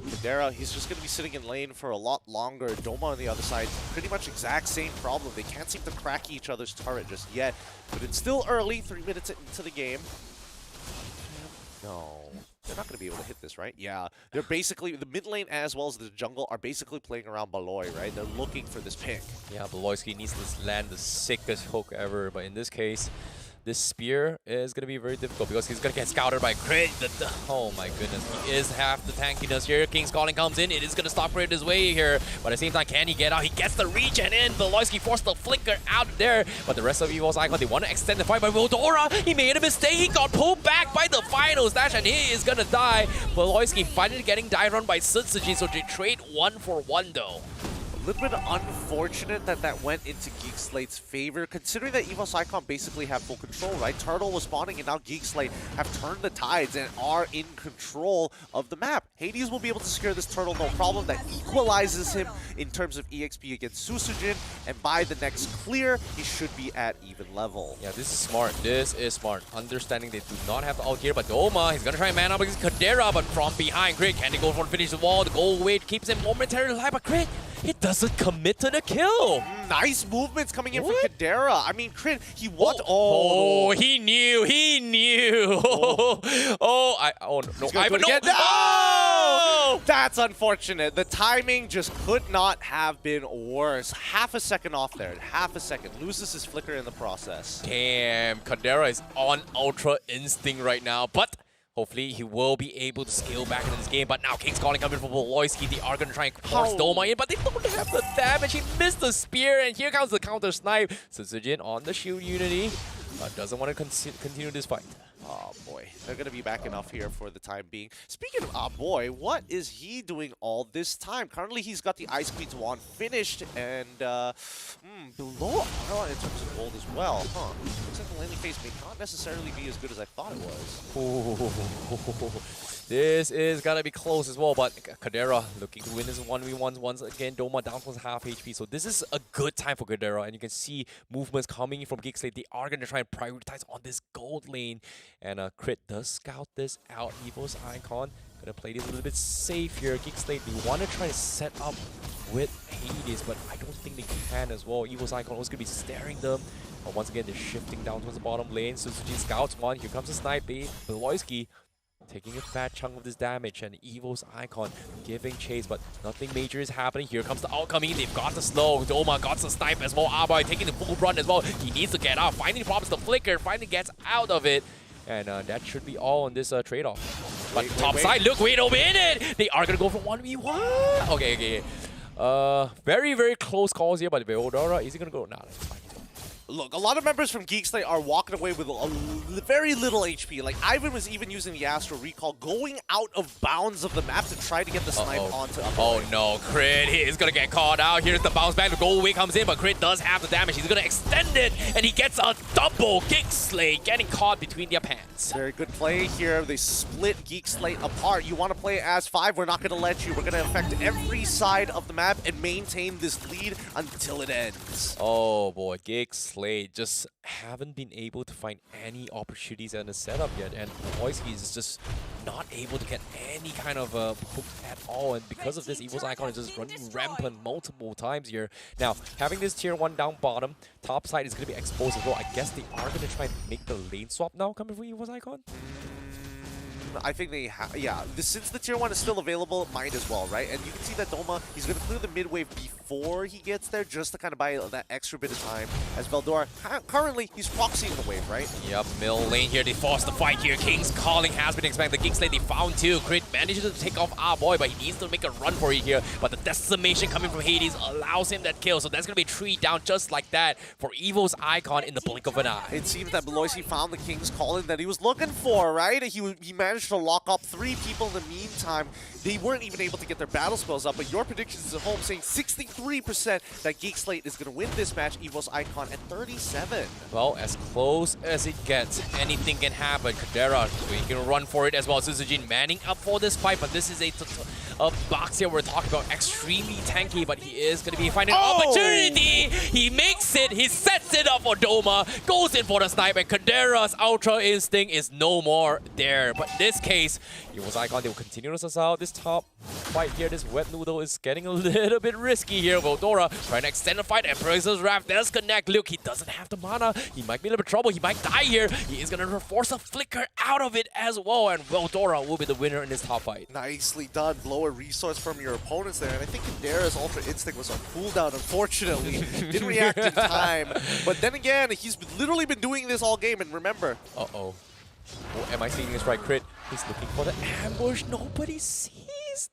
Kadera, he's just going to be sitting in lane for a lot longer. Doma on the other side, pretty much exact same problem. They can't seem to crack each other's turret just yet, but it's still early, 3 minutes into the game. No, they're not going to be able to hit this, right? Yeah, they're basically, the mid lane as well as the jungle are basically playing around Beloy, right? They're looking for this pick. Yeah, Beloyski needs to land the sickest hook ever, but in this case, this spear is going to be very difficult because he's going to get scouted by Crit. Oh my goodness, he is half the tankiness here. King's Calling comes in. It is going to stop Crit his way here. But at the same time, can he get out? He gets the regen in. Beloyski forced the flicker out there. But the rest of Evo's Icon, they want to extend the fight by Veldora. He made a mistake. He got pulled back by the final Dash, and he is going to die. Beloyski finally getting died on by Sutsujin, so they trade 1-for-1 though. A little bit unfortunate that that went into Geek Slate's favor, considering that Evo's Icon basically have full control, right? Turtle was spawning, and now Geek Slate have turned the tides and are in control of the map. Hades will be able to secure this turtle, no problem. That equalizes him in terms of EXP against Susujin, and by the next clear, he should be at even level. Yeah, this is smart. This is smart. Understanding they do not have the ult here, but Doma, he's gonna try and man up against Kadera, but from behind, Crit, can he go for the finish the wall? The gold weight keeps him momentarily alive, but Crit, he doesn't commit to the kill. Nice movements coming in from Kadera. I mean, Crit, he wants... Oh, he knew. Oh, no. I would get no! That's unfortunate. The timing just could not have been worse. Half a second off there. Half a second. Loses his flicker in the process. Damn, Kadera is on Ultra Instinct right now, but hopefully he will be able to scale back into this game. But now King's Calling coming from Voloisky. They are going to try and force Doma in, but they don't have the damage. He missed the spear, and here comes the counter snipe. Suzujin on the shield unity. Doesn't want to continue this fight. Oh boy, they're going to be backing off here for the time being. Speaking of boy, what is he doing all this time? Currently, he's got the Ice Queen's wand finished and below in terms of gold as well. Looks like the landing phase may not necessarily be as good as I thought it was. This is gonna be close as well, but Kadera looking to win this 1v1 once again. Doma down to half HP, so this is a good time for Kadera, and you can see movements coming from Geekslate. They are gonna try and prioritize on this gold lane, and Crit does scout this out. Evo's Icon gonna play this a little bit safe here. Geekslate, they want to try to set up with Hades, but I don't think they can as well. Evo's Icon was gonna be staring them. But once again, they're shifting down towards the bottom lane. Suzuki scouts one. Here comes the snipe. Beloisky taking a fat chunk of this damage, and Evo's Icon giving chase, but nothing major is happening. Here comes the ult coming in. They've got the slow. Doma got the snipe as well. Aboy taking the full run as well. He needs to get out. Finding problems to flicker. Finally gets out of it. And that should be all on this trade-off. But top side, look, wait a minute! They are going to go for 1v1. Okay. Very, very close calls here, but Veodora, is he going to go? Nah, that's fine. Look, a lot of members from Geekslate are walking away with very little HP. Like, Ivan was even using the Astro Recall, going out of bounds of the map to try to get the snipe onto upper lane. No, Crit is going to get caught out. Here's the bounce back. The gold wave comes in, but Crit does have the damage. He's going to extend it, and he gets a double. Geekslate getting caught between their pants. Very good play here. They split Geekslate apart. You want to play as 5? We're not going to let you. We're going to affect every side of the map and maintain this lead until it ends. Oh, boy. Geekslate just haven't been able to find any opportunities in the setup yet, and Voiski is just not able to get any kind of hook at all, and because of this, Evo's Icon is just running rampant multiple times here. Now, having this tier 1 down bottom, top side is going to be exposed as well. I guess they are going to try and make the lane swap now coming for Evo's Icon? I think they have, yeah. Since the tier 1 is still available, might as well, right? And you can see that Doma, he's going to clear the mid wave before he gets there, just to kind of buy that extra bit of time. As Veldora, currently, he's proxying the wave, right? Yep, middle lane here, they force the fight here. King's Calling has been expanded. The Geekslate, they found 2. Crit manages to take off Boy, but he needs to make a run for it here. But the decimation coming from Hades allows him that kill, so that's going to be 3 down just like that for Evo's Icon in the blink of an eye. It seems that Beloisi found the King's Calling that he was looking for, right? He managed to lock up 3 people in the meantime. They weren't even able to get their battle spells up, but your predictions at home saying 63% that Geekslate is going to win this match. Evo's Icon at 37. Well, as close as it gets, anything can happen. Kadera, we can run for it as well. Suzujin manning up for this fight, but this is a box here we're talking about extremely tanky, but he is going to be finding an opportunity. He makes it. He sets it up for Doma, goes in for the snipe, and Kadera's Ultra Instinct is no more there. But in this case, Evo's Icon, they will continue to suss out this top fight here. This wet noodle is getting a little bit risky here. Veldora trying to extend the fight. Emperor's Wrath does connect. Look, he doesn't have the mana. He might be in a little bit of trouble. He might die here. He is going to force a flicker out of it as well. And Veldora will be the winner in this top fight. Nicely done. Blow a resource from your opponents there. And I think Kadera's Ultra Instinct was on cooldown, unfortunately. Didn't react in time. But then again, he's literally been doing this all game. And remember. Oh, am I seeing this right? Crit. He's looking for the ambush. Nobody sees this.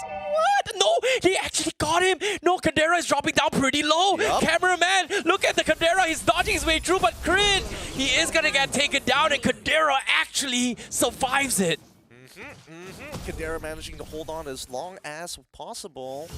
What? No, he actually got him. No, Kadera is dropping down pretty low. Yep. Cameraman, look at the Kadera. He's dodging his way through, but Crit, he is going to get taken down, and Kadera actually survives it. Kadera managing to hold on as long as possible.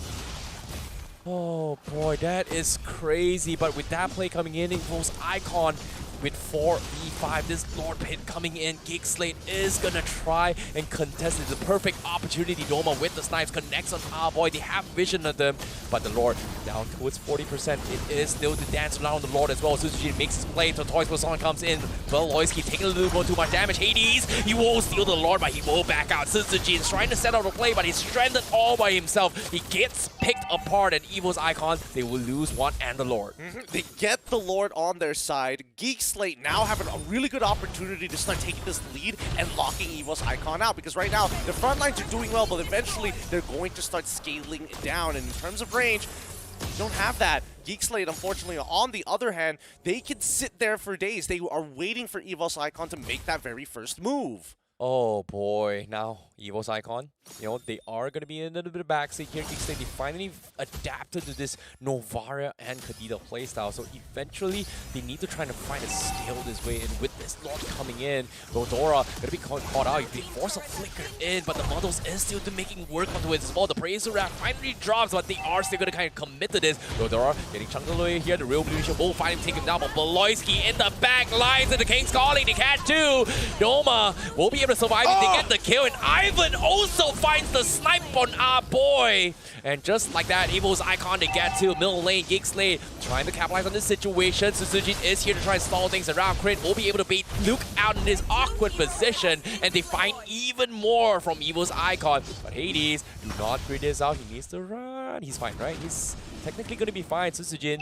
Oh boy, that is crazy. But with that play coming in, Evo's Icon with 4v5. This Lord Pit coming in. Geek Slate is gonna try and contest it. The perfect opportunity. Doma with the snipes connects on Boy. They have vision of them, but the Lord down towards 40%. It is still the dance around the Lord as well. Suzuki makes his play. Toys Poisson comes in. Veloisky taking a little bit too much damage. Hades, he won't steal the Lord, but he will back out. Suzuki is trying to set out a play, but he's stranded all by himself. He gets picked apart, and Evo's Icon, they will lose one and the Lord. They get the Lord on their side. Geek Slate now having a really good opportunity to start taking this lead and locking Evo's Icon out, because right now the front lines are doing well, but eventually they're going to start scaling down, and in terms of range, you don't have that. Geek Slate, unfortunately, on the other hand, they can sit there for days. They are waiting for Evo's Icon to make that very first move. Oh boy, now Evo's Icon, they are going to be in a little bit of backseat here. Geek Slate, they finally adapted to this Novara and Kadita playstyle, so eventually they need to try to find a scale this way, and with this Lord coming in, Rodora going to be caught out. They force a flicker in, but the models is still making work onto it as well. The Praiser Wrap finally drops, but they are still going to kind of commit to this. Rodora getting chunked away here. The Real Revolution will finally take him down, but Beloisky in the back lines, and the King's calling. They catch two. Doma will be able to survive if they get the kill, and Ivan also finds the snipe on our boy. And just like that, Evo's Icon to get to middle lane. Geek Slate trying to capitalize on this situation. Suzuki is here to try and stall things around. Crit will be able to bait Luke out in this awkward position, and they find even more from Evo's Icon. But Hades, do not grid this out. He needs to run. He's fine, right? He's technically going to be fine. Suzuki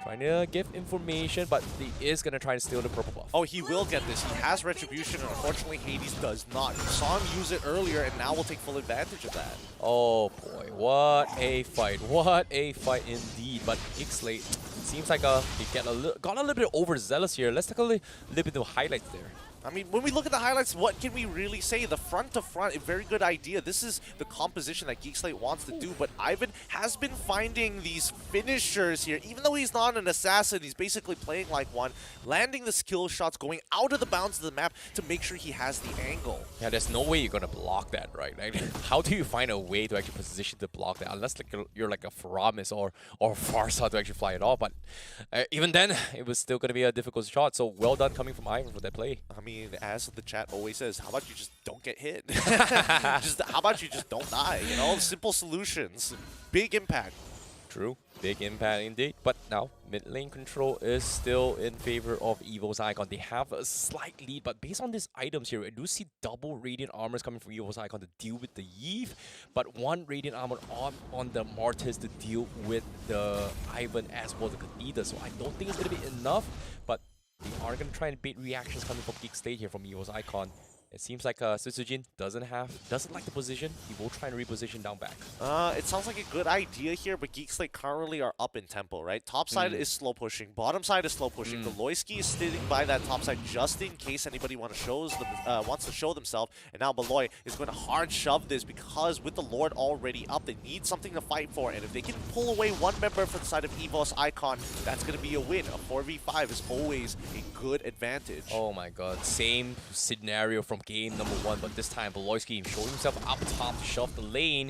trying to give information, but he is going to try to steal the purple buff. Oh, he will get this. He has Retribution, and unfortunately Hades does not. We saw him use it earlier, and now we'll take full advantage of that. Oh boy, what a fight. What a fight indeed. But Geek Slate, seems like they got a little bit overzealous here. Let's take a little bit of highlights there. I mean, when we look at the highlights, what can we really say? The front to front, a very good idea. This is the composition that Geek Slate wants to do, but Ivan has been finding these finishers here. Even though he's not an assassin, he's basically playing like one, landing the skill shots, going out of the bounds of the map to make sure he has the angle. Yeah, there's no way you're going to block that, right? Like, how do you find a way to actually position to block that? Unless you're like a Faramis or Farsa to actually fly it off. But even then, it was still going to be a difficult shot. So well done coming from Ivan for that play. I mean, as the chat always says, how about you just don't get hit? How about you just don't die? Simple solutions, big impact. True, big impact indeed. But now mid lane control is still in favor of Evo's Icon. They have a slight lead, but based on these items here, I do see double Radiant Armors coming from Evo's Icon to deal with the Eve, but one Radiant Armor on the Martyrs to deal with the Ivan as well as the Kadita. So I don't think it's going to be enough, but they are going to try and bait reactions coming from Geek Slate here from Evo's Icon. It seems like Sitsujin doesn't like the position. He will try and reposition down back. It sounds like a good idea here, but Geek Slate currently are up in tempo, right? Top side is slow pushing, bottom side is slow pushing. The Loisky is sitting by that top side just in case anybody wants to show themselves. And now Beloy is going to hard shove this because with the Lord already up, they need something to fight for. And if they can pull away one member from the side of Evo's Icon, that's going to be a win. A 4v5 is always a good advantage. Oh my god, same scenario from game number 1, but this time Beloisky showing himself up top to shove the lane,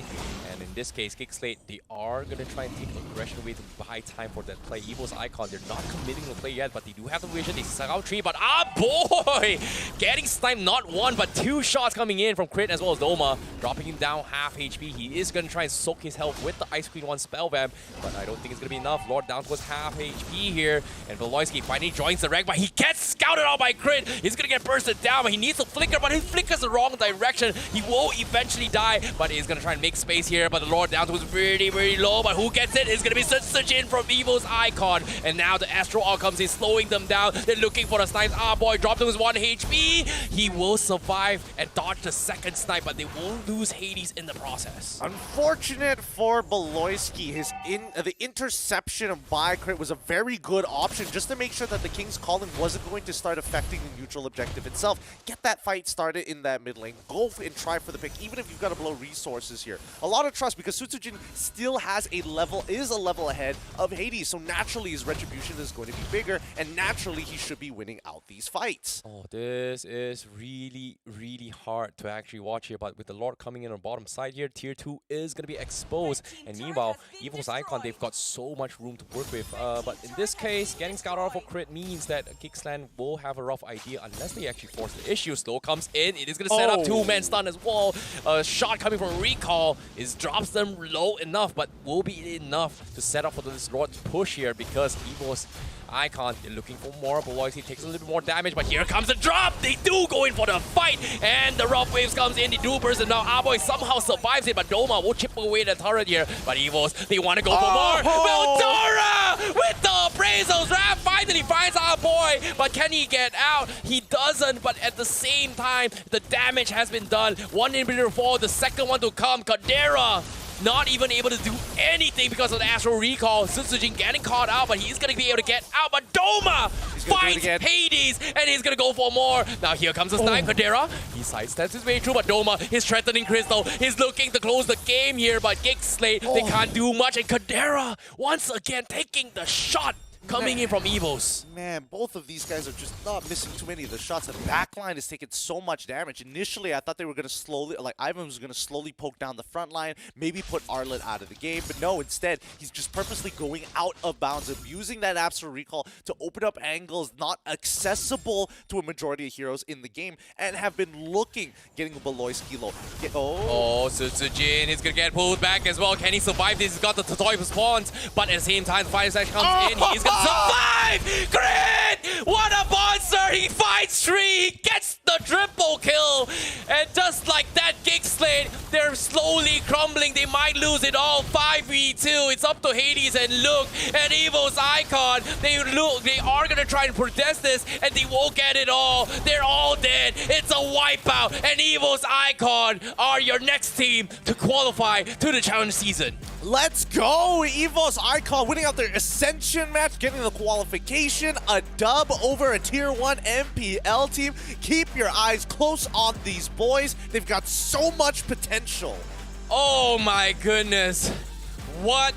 and in this case Geek Slate, they are going to try and take aggression away to buy time for that play. Evo's Icon, they're not committing the play yet, but they do have the vision. They suck out 3, but boy! Getting sniped, not 1 but 2 shots coming in from Crit as well as Doma, dropping him down half HP. He is going to try and soak his health with the Ice Queen 1 spell vamp, but I don't think it's going to be enough. Lord down towards half HP here, and Beloisky finally joins the rank, but he gets scouted out by Crit. He's going to get bursted down, but he needs a flicker, but he flickers the wrong direction. He will eventually die, but he's going to try and make space here, but the Lord down towards really, really low, but who gets it? It's going to be Sutsujin from Evo's Icon, and now the Astro All comes in, slowing them down. They're looking for the snipes. Boy, dropped him with 1 HP. He will survive and dodge the second snipe, but they will lose Hades in the process. Unfortunate for Beloisky. The interception by Crit was a very good option just to make sure that the King's Calling wasn't going to start affecting the neutral objective itself. Get that fight fight started in that mid lane, go and try for the pick, even if you've got to blow resources here. A lot of trust because Sutsujin still has a level ahead of Hades, so naturally his retribution is going to be bigger, and naturally he should be winning out these fights. Oh, this is really, really hard to actually watch here, but with the Lord coming in on bottom side here, tier 2 is going to be exposed, and meanwhile, Evil's Icon, they've got so much room to work with, but in this case, getting Scout out for crit means that Geeksland will have a rough idea unless they actually force the issue. Slow comes in, it is going to set up two-man stun as well. A shot coming from Recall drops them low enough, but will be enough to set up for this Lord push here because Evil's Icon, they're looking for more, but Loyalty takes a little bit more damage, but here comes the drop! They do go in for the fight, and the Rough Waves comes in, they do burst, and now Aboy somehow survives it, but Doma will chip away the turret here, but Evos, they want to go for more! Veldora with the appraisals! Raph finally finds Aboy, but can he get out? He doesn't, but at the same time, the damage has been done. One inhibitor fall, the second one to come, Kadera! Not even able to do anything because of the Astral Recall. Sutsujin getting caught out, but he's going to be able to get out. But Doma finds Hades, and he's going to go for more. Now here comes the snipe, Kadera. He sidesteps his way through, but Doma is threatening Crystal. He's looking to close the game here, but Geekslate, they can't do much. And Kadera, once again, taking the shot. Coming in from Evos. Man, both of these guys are just not missing too many of the shots. The backline is taking so much damage. Initially, I thought they were going to slowly, like Ivan was going to slowly poke down the front line, maybe put Arlet out of the game. But no, instead, he's just purposely going out of bounds, abusing that Absolute Recall to open up angles not accessible to a majority of heroes in the game, and have been looking, getting Beloyski low. Sutsujin is going to get pulled back as well. Can he survive this? He's got the Totoy spawns, but at the same time, the Fire Slash comes in. He's going to survive! Crit! What a monster! He fights 3! He gets the triple kill! And just like that, Geekslate, they're slowly crumbling. They might lose it all. 5v2. It's up to Hades, and look at Evo's Icon. They are going to try and protest this, and they won't get it all. They're all dead. It's a wipeout, and Evo's Icon are your next team to qualify to the challenge season. Let's go! Evo's Icon winning out their Ascension match, getting the qualification, a dub over a Tier 1 MPL team. Keep your eyes close on these boys. They've got so much potential. Oh my goodness. What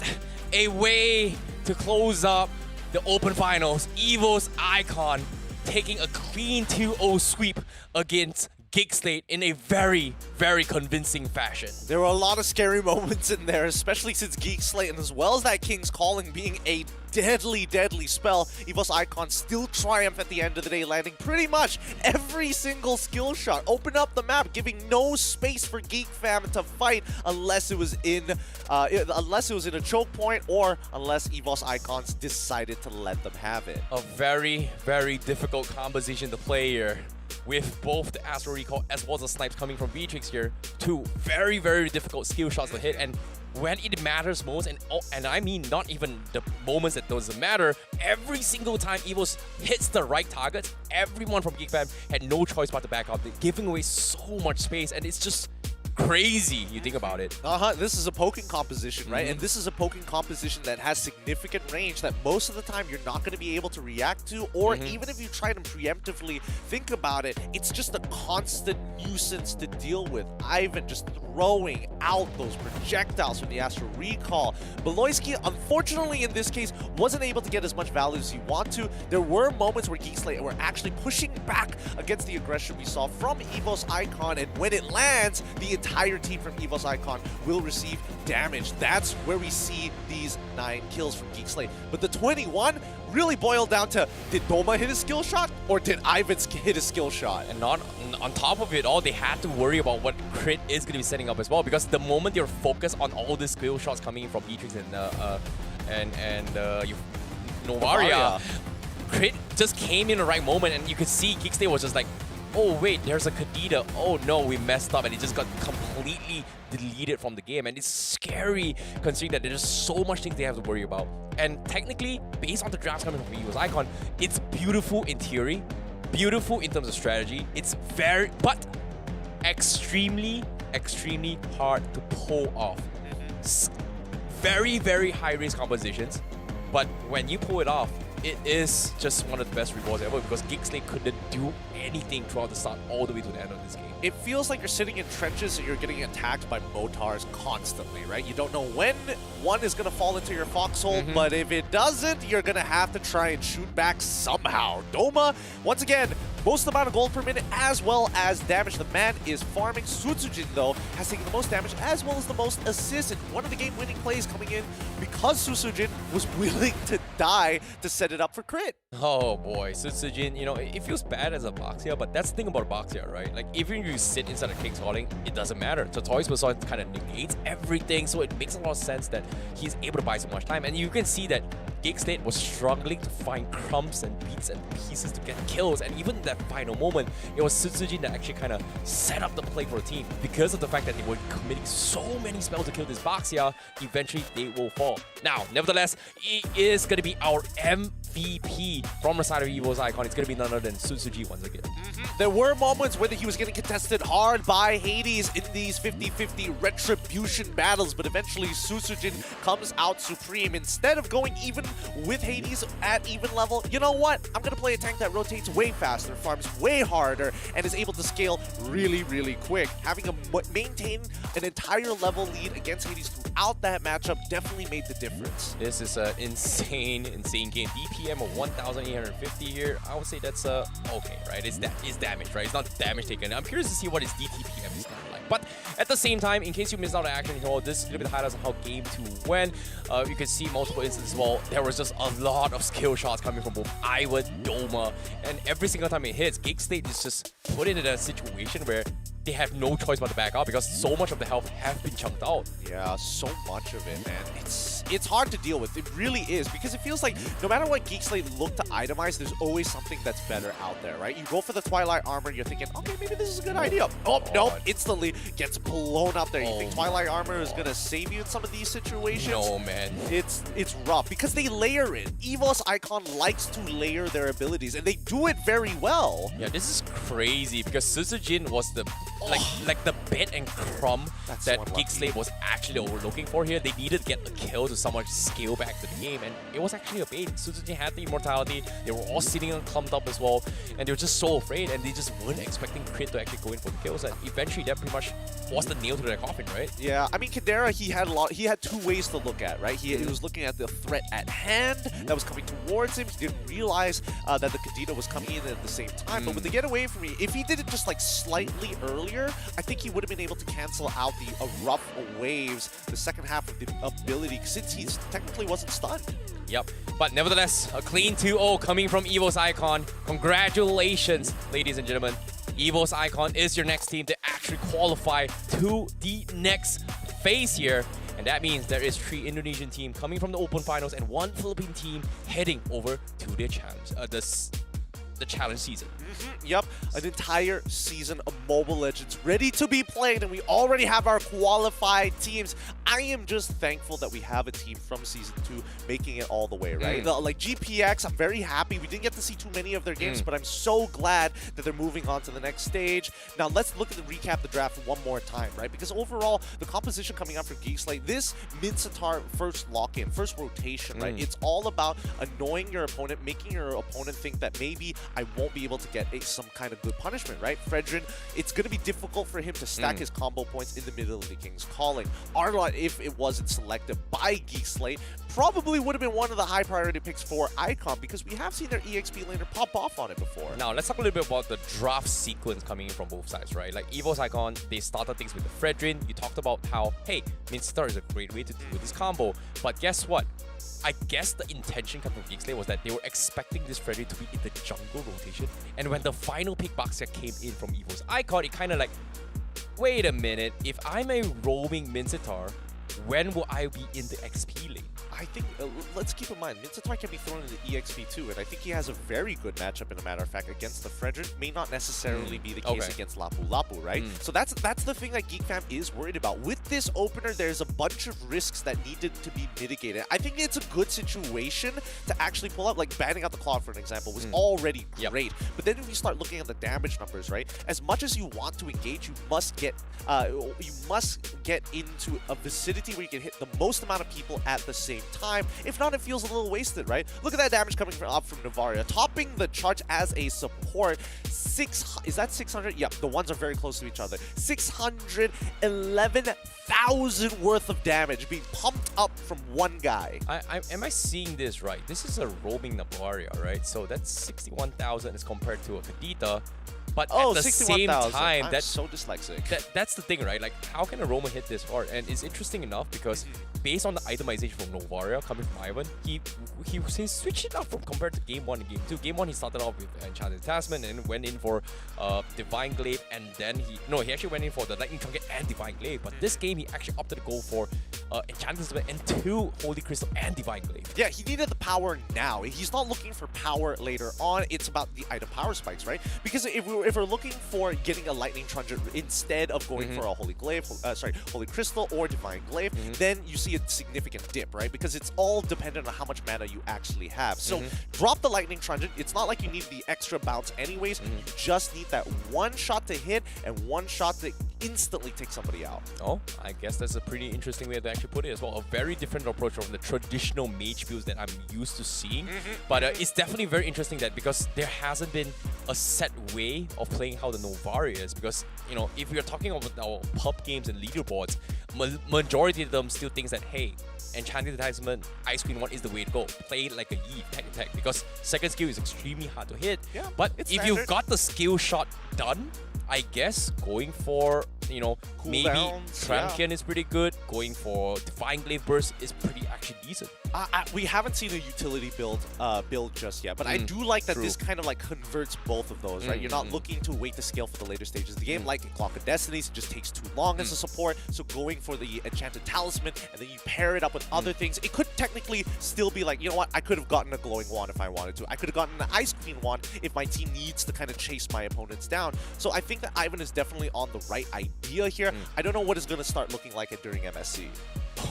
a way to close up the Open Finals. Evo's Icon taking a clean 2-0 sweep against Geekslate in a very, very convincing fashion. There were a lot of scary moments in there, especially since Geekslate, and as well as that King's Calling being a deadly, deadly spell, Evo's Icon still triumph at the end of the day, landing pretty much every single skill shot. Open up the map, giving no space for Geek Fam to fight unless it was in a choke point, or unless Evo's Icons decided to let them have it. A very, very difficult composition to play here, with both the Astral Recall as well as the snipes coming from Beatrix here. Two very, very difficult skill shots to hit, and when it matters most, and I mean not even the moments that doesn't matter, every single time Evos hits the right targets, everyone from Geek Fam had no choice but to back up. They're giving away so much space, and it's just crazy, you think about it. This is a poking composition, right? And this is a poking composition that has significant range that most of the time you're not going to be able to react to, or even if you try to preemptively think about it, it's just a constant nuisance to deal with. Ivan just throwing out those projectiles from the Astral Recall. Beloyski, unfortunately in this case, wasn't able to get as much value as he wanted to. There were moments where Geekslate were actually pushing back against the aggression we saw from Evo's Icon, and when it lands, the entire team from Evo's Icon will receive damage. That's where we see these 9 kills from Geekslate. But the 21 really boiled down to, did Doma hit a skill shot, or did Ivan hit a skill shot? And not on top of it all, they had to worry about what Crit is going to be setting up as well, because the moment they're focused on all the skill shots coming in from Beatrix and Novaria, Crit just came in the right moment, and you could see Geekslate was just like, oh wait, there's a Kadita. Oh no, we messed up, and it just got completely deleted from the game. And it's scary considering that there's so much things they have to worry about. And technically, based on the drafts coming from Evo's Icon, it's beautiful in theory, beautiful in terms of strategy. It's but extremely, extremely hard to pull off. Very, very high risk compositions, but when you pull it off, it is just one of the best rewards ever because Geekslate couldn't do anything throughout the start all the way to the end of this game. It feels like you're sitting in trenches and you're getting attacked by Motars constantly, right? You don't know when one is going to fall into your foxhole, but if it doesn't, you're going to have to try and shoot back somehow. Doma, once again, most amount of gold per minute as well as damage. The man is farming. Sutsujin, though, has taken the most damage as well as the most assists. And one of the game-winning plays coming in because Sutsujin was willing to die to set it up for crit. Oh boy, Sutsujin, you know, it feels bad as a Baxia, but that's the thing about Baxia, right? Like, even if you sit inside a King's Calling, it doesn't matter. Totoi's Bazaar kind of negates everything, so it makes a lot of sense that he's able to buy so much time. And you can see that Geekslate was struggling to find crumbs and beats and pieces to get kills, and even that final moment, it was Sutsujin that actually kind of set up the play for the team. Because of the fact that they were committing so many spells to kill this Baxia, eventually they will fall. Now, nevertheless, it is going to be our MVP from the side of Evo's Icon. It's going to be none other than Sutsujin once again. There were moments where he was getting contested hard by Hades in these 50-50 retribution battles, but eventually Sutsujin comes out supreme. Instead of going even with Hades at even level, you know what? I'm going to play a tank that rotates way faster, farms way harder, and is able to scale really, really quick. Having maintain an entire level lead against Hades throughout that matchup definitely made the difference. This is an insane game. DPM of 1,850 here. I would say that's okay, right? It's damage, right? It's not damage taken. I'm curious to see what his DTPM is kind of like. But at the same time, in case you missed out on action, you know, this is a little bit highlights on how game 2 went. You can see multiple instances as well. There was just a lot of skill shots coming from both Iwa, Doma, and every single time it hits, Geekslate is just put into a situation where they have no choice but to back out because so much of the health have been chunked out. Yeah, so much of it, man. It's hard to deal with. It really is, because it feels like no matter what Geekslate look to itemize, there's always something that's better out there, right? You go for the Twilight Armor, you're thinking, okay, maybe this is a good idea. Oh, no, instantly gets blown up there. You think Twilight Armor is gonna save you in some of these situations? No, man. It's rough, because they layer it. EVO's Icon likes to layer their abilities, and they do it very well. Yeah, this is crazy, because Sutsujin was the like the bit and crumb that Geekslate was actually overlooking for here. They needed to get a kill to somewhat scale back to the game, and it was actually a bait. Sutsujin had the immortality. They were all sitting and clumped up as well, and they were just so afraid, and they just weren't expecting Crit to actually go in for the kills, and eventually that pretty much was the nail to their coffin, right? Yeah, I mean, Kadera, he had two ways to look at, right? He was looking at the threat at hand that was coming towards him. He didn't realize that the Kadena was coming in at the same time, but with the get away from me, if he did it just like slightly earlier, I think he would have been able to cancel out the rough waves, the second half of the ability, since he technically wasn't stunned. Yep, but nevertheless, a clean 2-0 coming from EVO's Icon. Congratulations, ladies and gentlemen. EVO's Icon is your next team to actually qualify to the next phase here. And that means there is 3 Indonesian teams coming from the Open Finals and 1 Philippine team heading over to the challenge, the challenge season. Yep, an entire season of Mobile Legends ready to be played, and we already have our qualified teams. I am just thankful that we have a team from Season 2 making it all the way, right? Like GPX, I'm very happy. We didn't get to see too many of their games, but I'm so glad that they're moving on to the next stage. Now, let's look at the recap the draft one more time, right? Because overall, the composition coming out for Geekslate, this mid-Satar first lock-in, first rotation, right? It's all about annoying your opponent, making your opponent think that maybe I won't be able to get some kind of good punishment, right? Fredrin, it's going to be difficult for him to stack his combo points in the middle of the King's Calling. Arlott, if it wasn't selected by Geekslate, probably would have been one of the high priority picks for Icon, because we have seen their EXP laner pop off on it before. Now, let's talk a little bit about the draft sequence coming in from both sides, right? Like EVO's Icon, they started things with the Fredrin. You talked about how, hey, Minstar is a great way to do this combo, but guess what? I guess the intention coming from Geekslate was that they were expecting this Fredrin to be in the jungle rotation, and when the final pick Baxia came in from EVO's Icon, it kind of like, wait a minute, if I'm a roaming Mincetar, when will I be in the XP lane? I think, let's keep in mind, Mincetar can be thrown in the EXP too, and I think he has a very good matchup, in a matter of fact, against the Fredrin. May not necessarily be the case against Lapu Lapu, right? So that's the thing that GeekFam is worried about. With this opener, there's a bunch of risks that needed to be mitigated. I think it's a good situation to actually pull up, like banning out the Claw, for an example, was already great. But then when you start looking at the damage numbers, right? As much as you want to engage, you must get into a vicinity where you can hit the most amount of people at the same time. If not, it feels a little wasted, right? Look at that damage coming up from Navaria. Topping the charge as a support, is that 600? Yep, the ones are very close to each other. 611,000 worth of damage being pumped up from one guy. Am I seeing this right? This is a roaming Navaria, right? So that's 61,000 as compared to a Kadita. But at the same time, I'm so dyslexic. That's the thing, right? Like, how can a Roma hit this hard? And it's interesting enough because based on the itemization from Novaria coming from Ivan, he switched it up from compared to Game 1 and Game 2. Game 1, he started off with Enchanted Talisman and went in for Divine Glaive, and then he actually went in for the Lightning Trinket and Divine Glaive. But this game, he actually opted to go for Enchanted Talisman and 2 Holy Crystal and Divine Glaive. Yeah, he needed the power now. He's not looking for power later on. It's about the item power spikes, right? Because if we're looking for getting a Lightning Trinket instead of going for a Holy Glaive, Holy Crystal or Divine Glaive, then you see a significant dip, right? Because it's all dependent on how much mana you actually have. So drop the Lightning Trinket. It's not like you need the extra bounce anyways. You just need that one shot to hit and one shot to instantly take somebody out. Oh, I guess that's a pretty interesting way to actually put it as well. A very different approach from the traditional mage builds that I'm used to seeing. But it's definitely very interesting that because there hasn't been a set way of playing how the Novaria is. Because, you know, if we are talking about our pub games and leaderboards, majority of them still thinks that, hey, Enchanted Talisman, Ice Queen 1 is the way to go. Play it like a Yi, tech, because second skill is extremely hard to hit. Yeah, but if you've got the skill shot done, I guess going for, you know, maybe Trampion is pretty good. Going for Divine Glaive Burst is pretty actually decent. We haven't seen a utility build just yet, but I do like that this kind of like converts both of those, right? You're not looking to wait to scale for the later stages of the game, like in Clock of Destinies, it just takes too long as a support. So going for the Enchanted Talisman, and then you pair it up with other things, it could technically still be like, you know what, I could have gotten a Glowing Wand if I wanted to. I could have gotten an Ice Queen Wand if my team needs to kind of chase my opponents down. So I think that Ivan is definitely on the right idea here. I don't know what it's going to start looking like during MSC.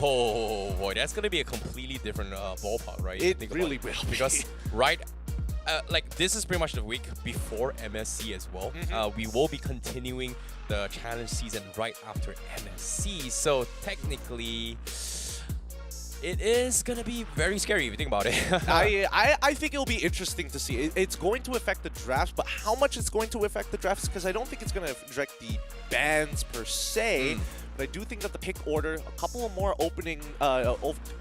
Oh boy, that's going to be a completely different ballpark, right? It really will. Because, right, like this is pretty much the week before MSC as well. We will be continuing the challenge season right after MSC. So technically, it is going to be very scary if you think about it. I think it'll be interesting to see. It's going to affect the drafts, but how much it's going to affect the drafts, because I don't think it's going to affect the bans per se. But I do think that the pick order, a couple of more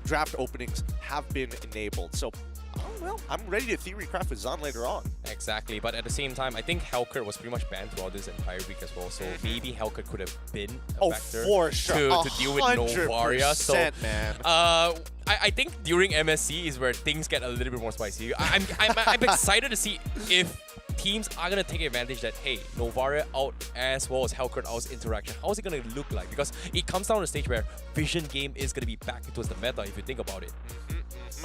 draft openings have been enabled. So, well, I'm ready to theory craft with Zahn later on. Exactly, but at the same time, I think Hellcat was pretty much banned throughout this entire week as well. So maybe Hellcat could have been a factor for sure. to deal with Novaria. So, man. I think during MSC is where things get a little bit more spicy. I'm excited to see if teams are going to take advantage that, hey, Novaria out as well as Hellcat out's interaction. How is it going to look like? Because it comes down to a stage where Vision game is going to be back towards the meta if you think about it.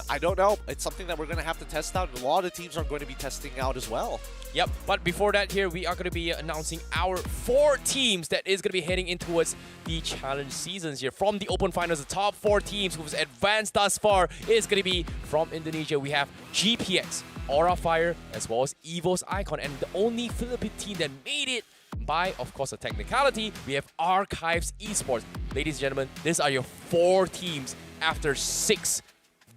I don't know. It's something that we're going to have to test out. A lot of teams are going to be testing out as well. Yep, but before that here, we are going to be announcing our 4 teams that is going to be heading in towards the challenge seasons here. From the Open Finals, the top 4 teams who've advanced thus far is going to be from Indonesia. We have GPX, Aura Fire, as well as Evo's Icon. And the only Philippine team that made it by, of course, a technicality, we have Archives Esports. Ladies and gentlemen, these are your 4 teams after 6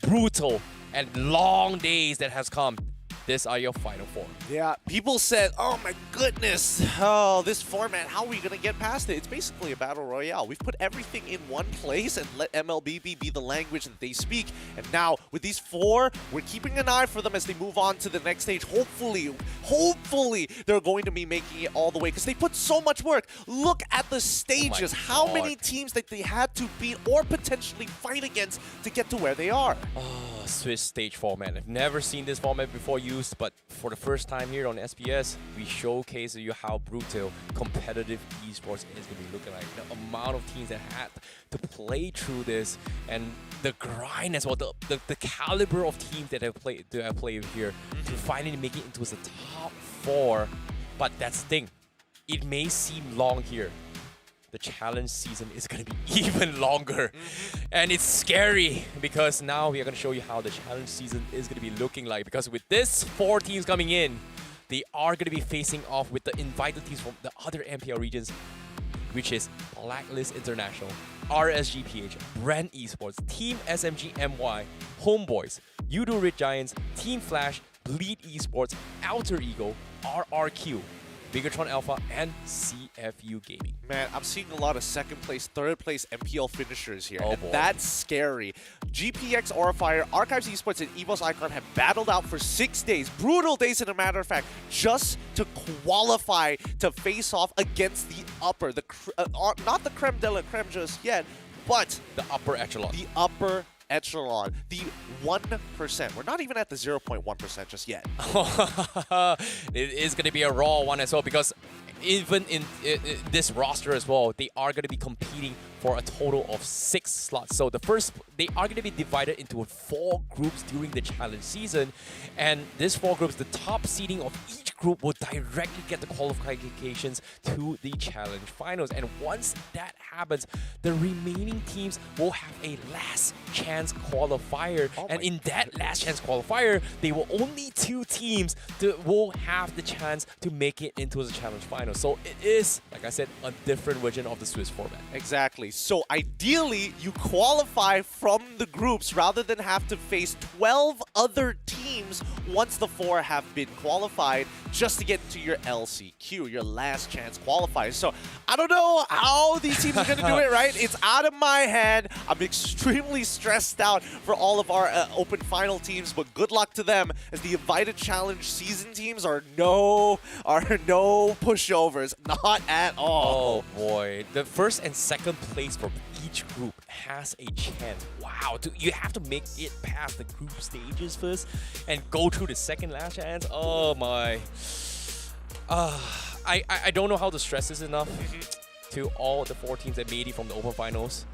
brutal and long days that has come. These are your final 4. Yeah, people said, oh my goodness, oh, this format, how are we going to get past it? It's basically a battle royale. We've put everything in one place and let MLBB be the language that they speak. And now, with these 4, we're keeping an eye for them as they move on to the next stage. Hopefully, they're going to be making it all the way, because they put so much work. Look at the stages, how many teams that they had to beat or potentially fight against to get to where they are. Oh, Swiss stage format. I've never seen this format before used, but for the first time here on SPS, we showcase you how brutal competitive esports is going to be looking like. The amount of teams that had to play through this, and the grind as well, the caliber of teams that have played here to finally make it into the top 4. But that's the thing, it may seem long here. The challenge season is going to be even longer. And it's scary because now we are going to show you how the challenge season is going to be looking like. Because with this 4 teams coming in, they are going to be facing off with the invited teams from the other MPL regions. which is Blacklist International, RSGPH, Brand Esports, Team SMG MY, Homeboys, Udo Red Giants, Team Flash, Bleed Esports, Alter Ego, RRQ, Bigatron Alpha, and CFU Gaming. Man, I'm seeing a lot of second place, third place MPL finishers here. Oh, and boy. That's scary. GPX, Aurafire, Archives Esports, and EVOS Icon have battled out for 6 days. Brutal days, in a matter of fact, just to qualify to face off against the upper, not the creme de la creme just yet, but the upper echelon. The upper echelon, the 1%. We're not even at the 0.1% just yet. It is going to be a raw one as well, because even in this roster as well, they are going to be competing for a total of 6 slots. So they are going to be divided into 4 groups during the challenge season, and these 4 groups, the top seeding of each group will directly get the qualifications to the challenge finals. And once that happens, the remaining teams will have a last chance qualifier, and in that last chance qualifier, they will only 2 teams that will have the chance to make it into the challenge final. So it is, like I said, a different version of the Swiss format. Exactly. So ideally, you qualify from the groups rather than have to face 12 other teams once the 4 have been qualified just to get into your LCQ, your last chance qualifiers. So I don't know how these teams are going to do it, right? It's out of my hand. I'm extremely stressed out for all of our open final teams, but good luck to them, as the invited challenge season teams are no pushovers, not at all. Oh boy, the first and second place from each group has a chance. Wow, you have to make it past the group stages first and go through the second last chance. Oh my. I don't know how to stress this enough to all the 4 teams that made it from the open finals.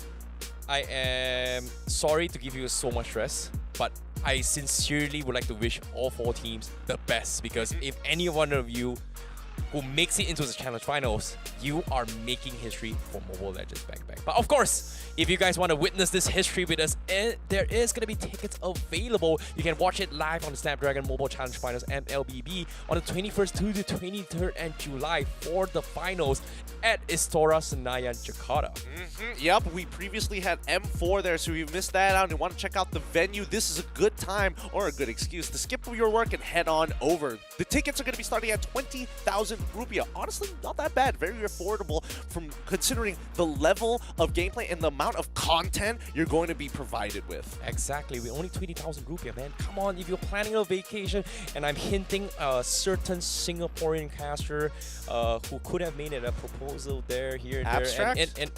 I am sorry to give you so much stress, but I sincerely would like to wish all 4 teams the best, because if any one of you who makes it into the challenge finals, you are making history for Mobile Legends Bang Bang. But of course, if you guys want to witness this history with us, there is going to be tickets available. You can watch it live on the Snapdragon Mobile Challenge Finals MLBB on the 21st to the 23rd and July for the finals at Istora Senayan, Jakarta. Yep, we previously had M4 there, so if you missed that out and you want to check out the venue, this is a good time or a good excuse to skip your work and head on over. The tickets are going to be starting at 20,000 rupiah. Honestly, not that bad. Very affordable from considering the level of gameplay and the amount of content you're going to be provided with. Exactly. We're only 20,000 rupiah, man. Come on, if you're planning a vacation, and I'm hinting a certain Singaporean caster who could have made it a proposal there, here, and Abstract? there. And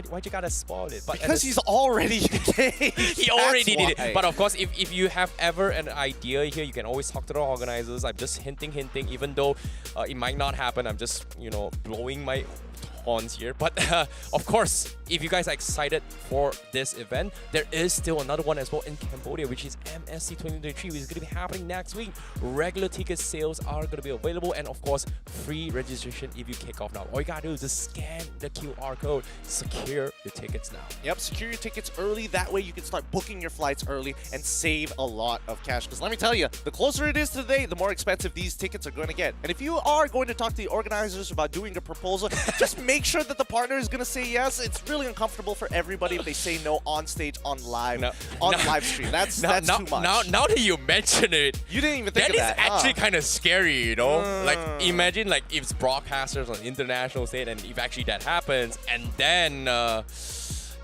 why'd you gotta spoil it? But because he's already engaged. He already did it. But of course, if you have ever an idea here, you can always talk to the organizers. I'm just hinting, even though it might not happen. I'm just, blowing my horns here. But of course, if you guys are excited for this event, there is still another one as well in Cambodia, which is MSC 2023, which is going to be happening next week. Regular ticket sales are going to be available, and of course, free registration if you kick off now. All you gotta do is just scan the QR code, secure your tickets now. Yep, secure your tickets early. That way you can start booking your flights early and save a lot of cash. Because let me tell you, the closer it is to the day, the more expensive these tickets are going to get. And if you are going to talk to the organizers about doing a proposal, just make sure that the partner is going to say yes. It's really uncomfortable for everybody if they say no on stage, on live stream. That's too much. Now that you mention it, you didn't even think of that. That is actually kind of scary, you know? Like, imagine like if it's broadcasters on international stage, and if actually that happens, and then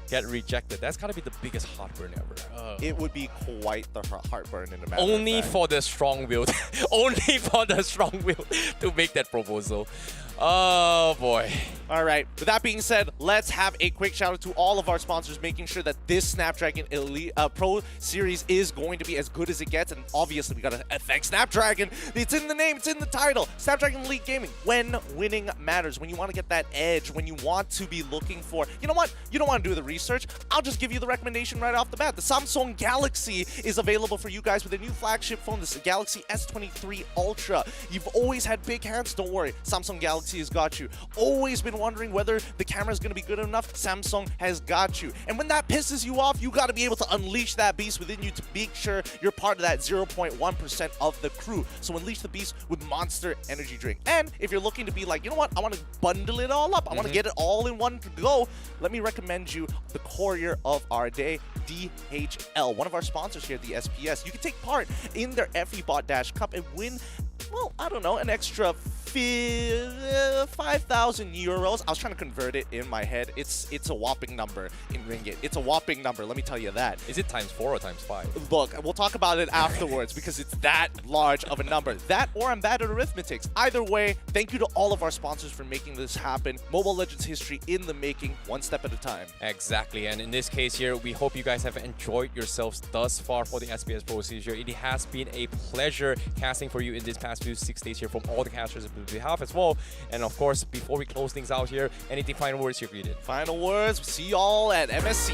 get rejected. That's gotta be the biggest heartburn ever. It would be quite the heartburn in the matter. Only for the strong-willed, only for the strong-willed to make that proposal. Oh boy. All right, with that being said, let's have a quick shout out to all of our sponsors, making sure that this Snapdragon Elite Pro Series is going to be as good as it gets. And obviously, we gotta thank Snapdragon. It's in the name, it's in the title. Snapdragon Elite Gaming, when winning matters, when you want to get that edge, when you want to be looking for, you know what? You don't want to do the research. I'll just give you the recommendation right off the bat. The Samsung Galaxy is available for you guys with a new flagship phone, this Galaxy S23 Ultra. You've always had big hands, don't worry. Samsung Galaxy Galaxy has got you. Always been wondering whether the camera is going to be good enough? Samsung has got you. And when that pisses you off, you got to be able to unleash that beast within you to make sure you're part of that 0.1% of the crew. So unleash the beast with Monster Energy Drink. And if you're looking to be like, you know what, I want to bundle it all up, I want to get it all in one go, let me recommend you the courier of our day, DHL, one of our sponsors here at the SPS. You can take part in their FEBot Dash Cup and win, well, I don't know, an extra 5,000 euros. I was trying to convert it in my head. It's a whopping number in ringgit. It's a whopping number, let me tell you that. Is it times 4 or times 5? Look, we'll talk about it afterwards because it's that large of a number. That or I'm bad at arithmetics. Either way, thank you to all of our sponsors for making this happen. Mobile Legends history in the making, one step at a time. Exactly, and in this case here, we hope you guys have enjoyed yourselves thus far for the SPS Pro Series here. It has been a pleasure casting for you in this past few 6 days here from all the casters on behalf as well. And of course, before we close things out here, anything final words here, Greeted? Final words, see y'all at MSC.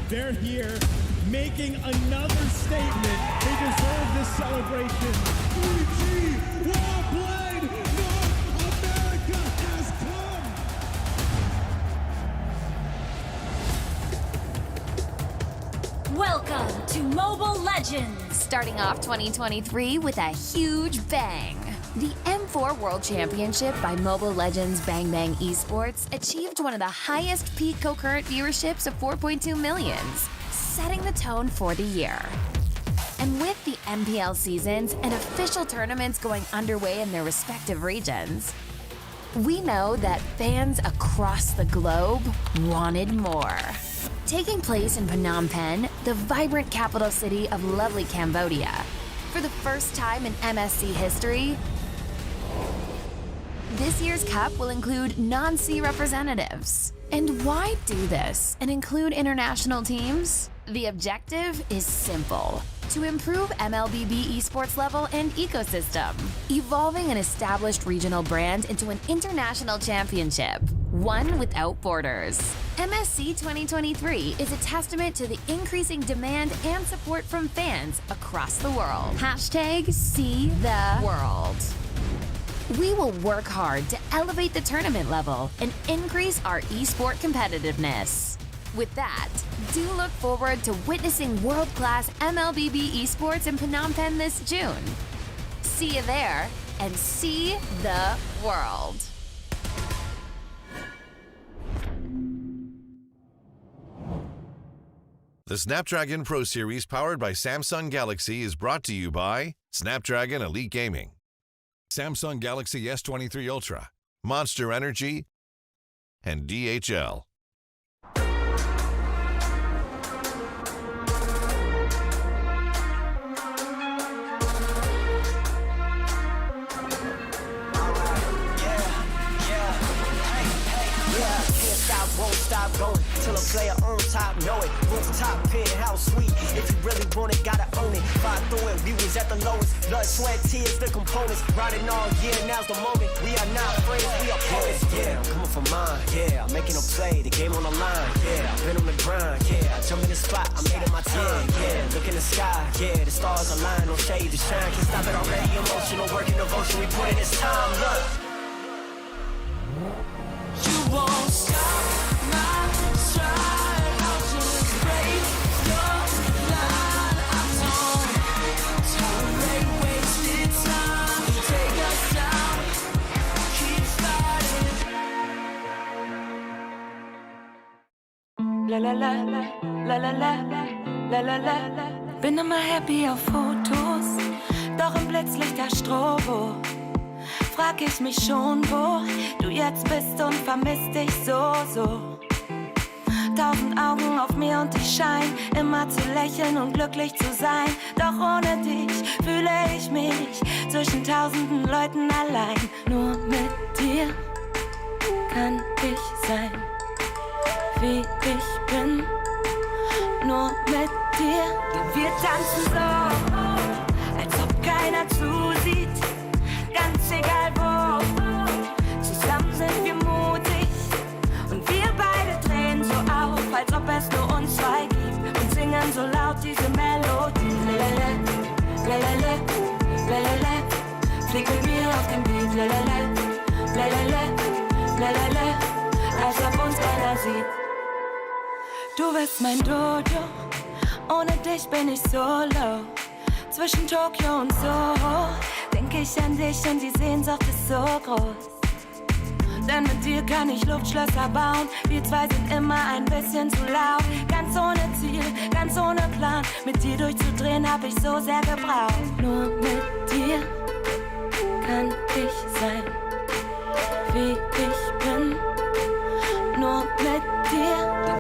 They're here making another statement. They deserve this celebration. 3G Worldwide North America has come. Welcome to Mobile Legends. Starting off 2023 with a huge bang. The M4 World Championship by Mobile Legends Bang Bang Esports achieved one of the highest peak concurrent viewerships of 4.2 millions, setting the tone for the year. And with the MPL seasons and official tournaments going underway in their respective regions, we know that fans across the globe wanted more. Taking place in Phnom Penh, the vibrant capital city of lovely Cambodia, for the first time in MSC history, this year's cup will include non-C representatives. And why do this and include international teams? The objective is simple: to improve MLBB esports level and ecosystem, evolving an established regional brand into an international championship, one without borders. MSC 2023 is a testament to the increasing demand and support from fans across the world. #SeeTheWorld. We will work hard to elevate the tournament level and increase our esport competitiveness. With that, do look forward to witnessing world-class MLBB esports in Phnom Penh this June. See you there, and see the world. The Snapdragon Pro Series powered by Samsung Galaxy is brought to you by Snapdragon Elite Gaming, Samsung Galaxy S23 Ultra, Monster Energy, and DHL. Won't stop going till a player on top know it. Rooftop penthouse suite. If you really want it, gotta own it. Fight through it, we was at the lowest. Blood, sweat, tears, the components. Riding all year, now's the moment. We are not friends, we are opponents. Yeah, I'm coming for mine. mind, yeah. I'm making a play, the game on the line, yeah. I've been on the grind, yeah. I jump in the spot, I made it my time, yeah. Look in the sky, yeah. The stars align, no shade to shine. Can't stop it already, emotional work and devotion. We put in this time, look. You won't stop my stride. I'll just break your line. I don't tolerate wasted time. Take us down, keep fighting. La la la la la la la la la la la. Bin immer happy auf Fotos, doch im Blitzlicht der Strobo. Frag ich mich schon, wo du jetzt bist und vermiss dich so. 1000 Augen auf mir und ich schein immer zu lächeln und glücklich zu sein. Doch ohne dich fühle ich mich zwischen tausenden Leuten allein. Nur mit dir kann ich sein, wie ich bin. Nur mit dir. Wir tanzen so, als ob keiner zusieht. Ganz egal wo, zusammen sind wir mutig. Und wir beide drehen so auf, als ob es nur uns zwei gibt. Und singen so laut diese Melodie. Lelele, lelele, lelele. Flieg mit mir auf dem Beat. Lelele, lelele, lelele. Als ob uns keiner sieht. Du bist mein Dodo, ohne dich bin ich solo. Zwischen Tokio und Soho denk ich an dich und die Sehnsucht ist so groß. Denn mit dir kann ich Luftschlösser bauen. Wir zwei sind immer ein bisschen zu laut. Ganz ohne Ziel, ganz ohne Plan. Mit dir durchzudrehen hab ich so sehr gebraucht. Nur mit dir kann ich sein, wie ich bin. Nur mit dir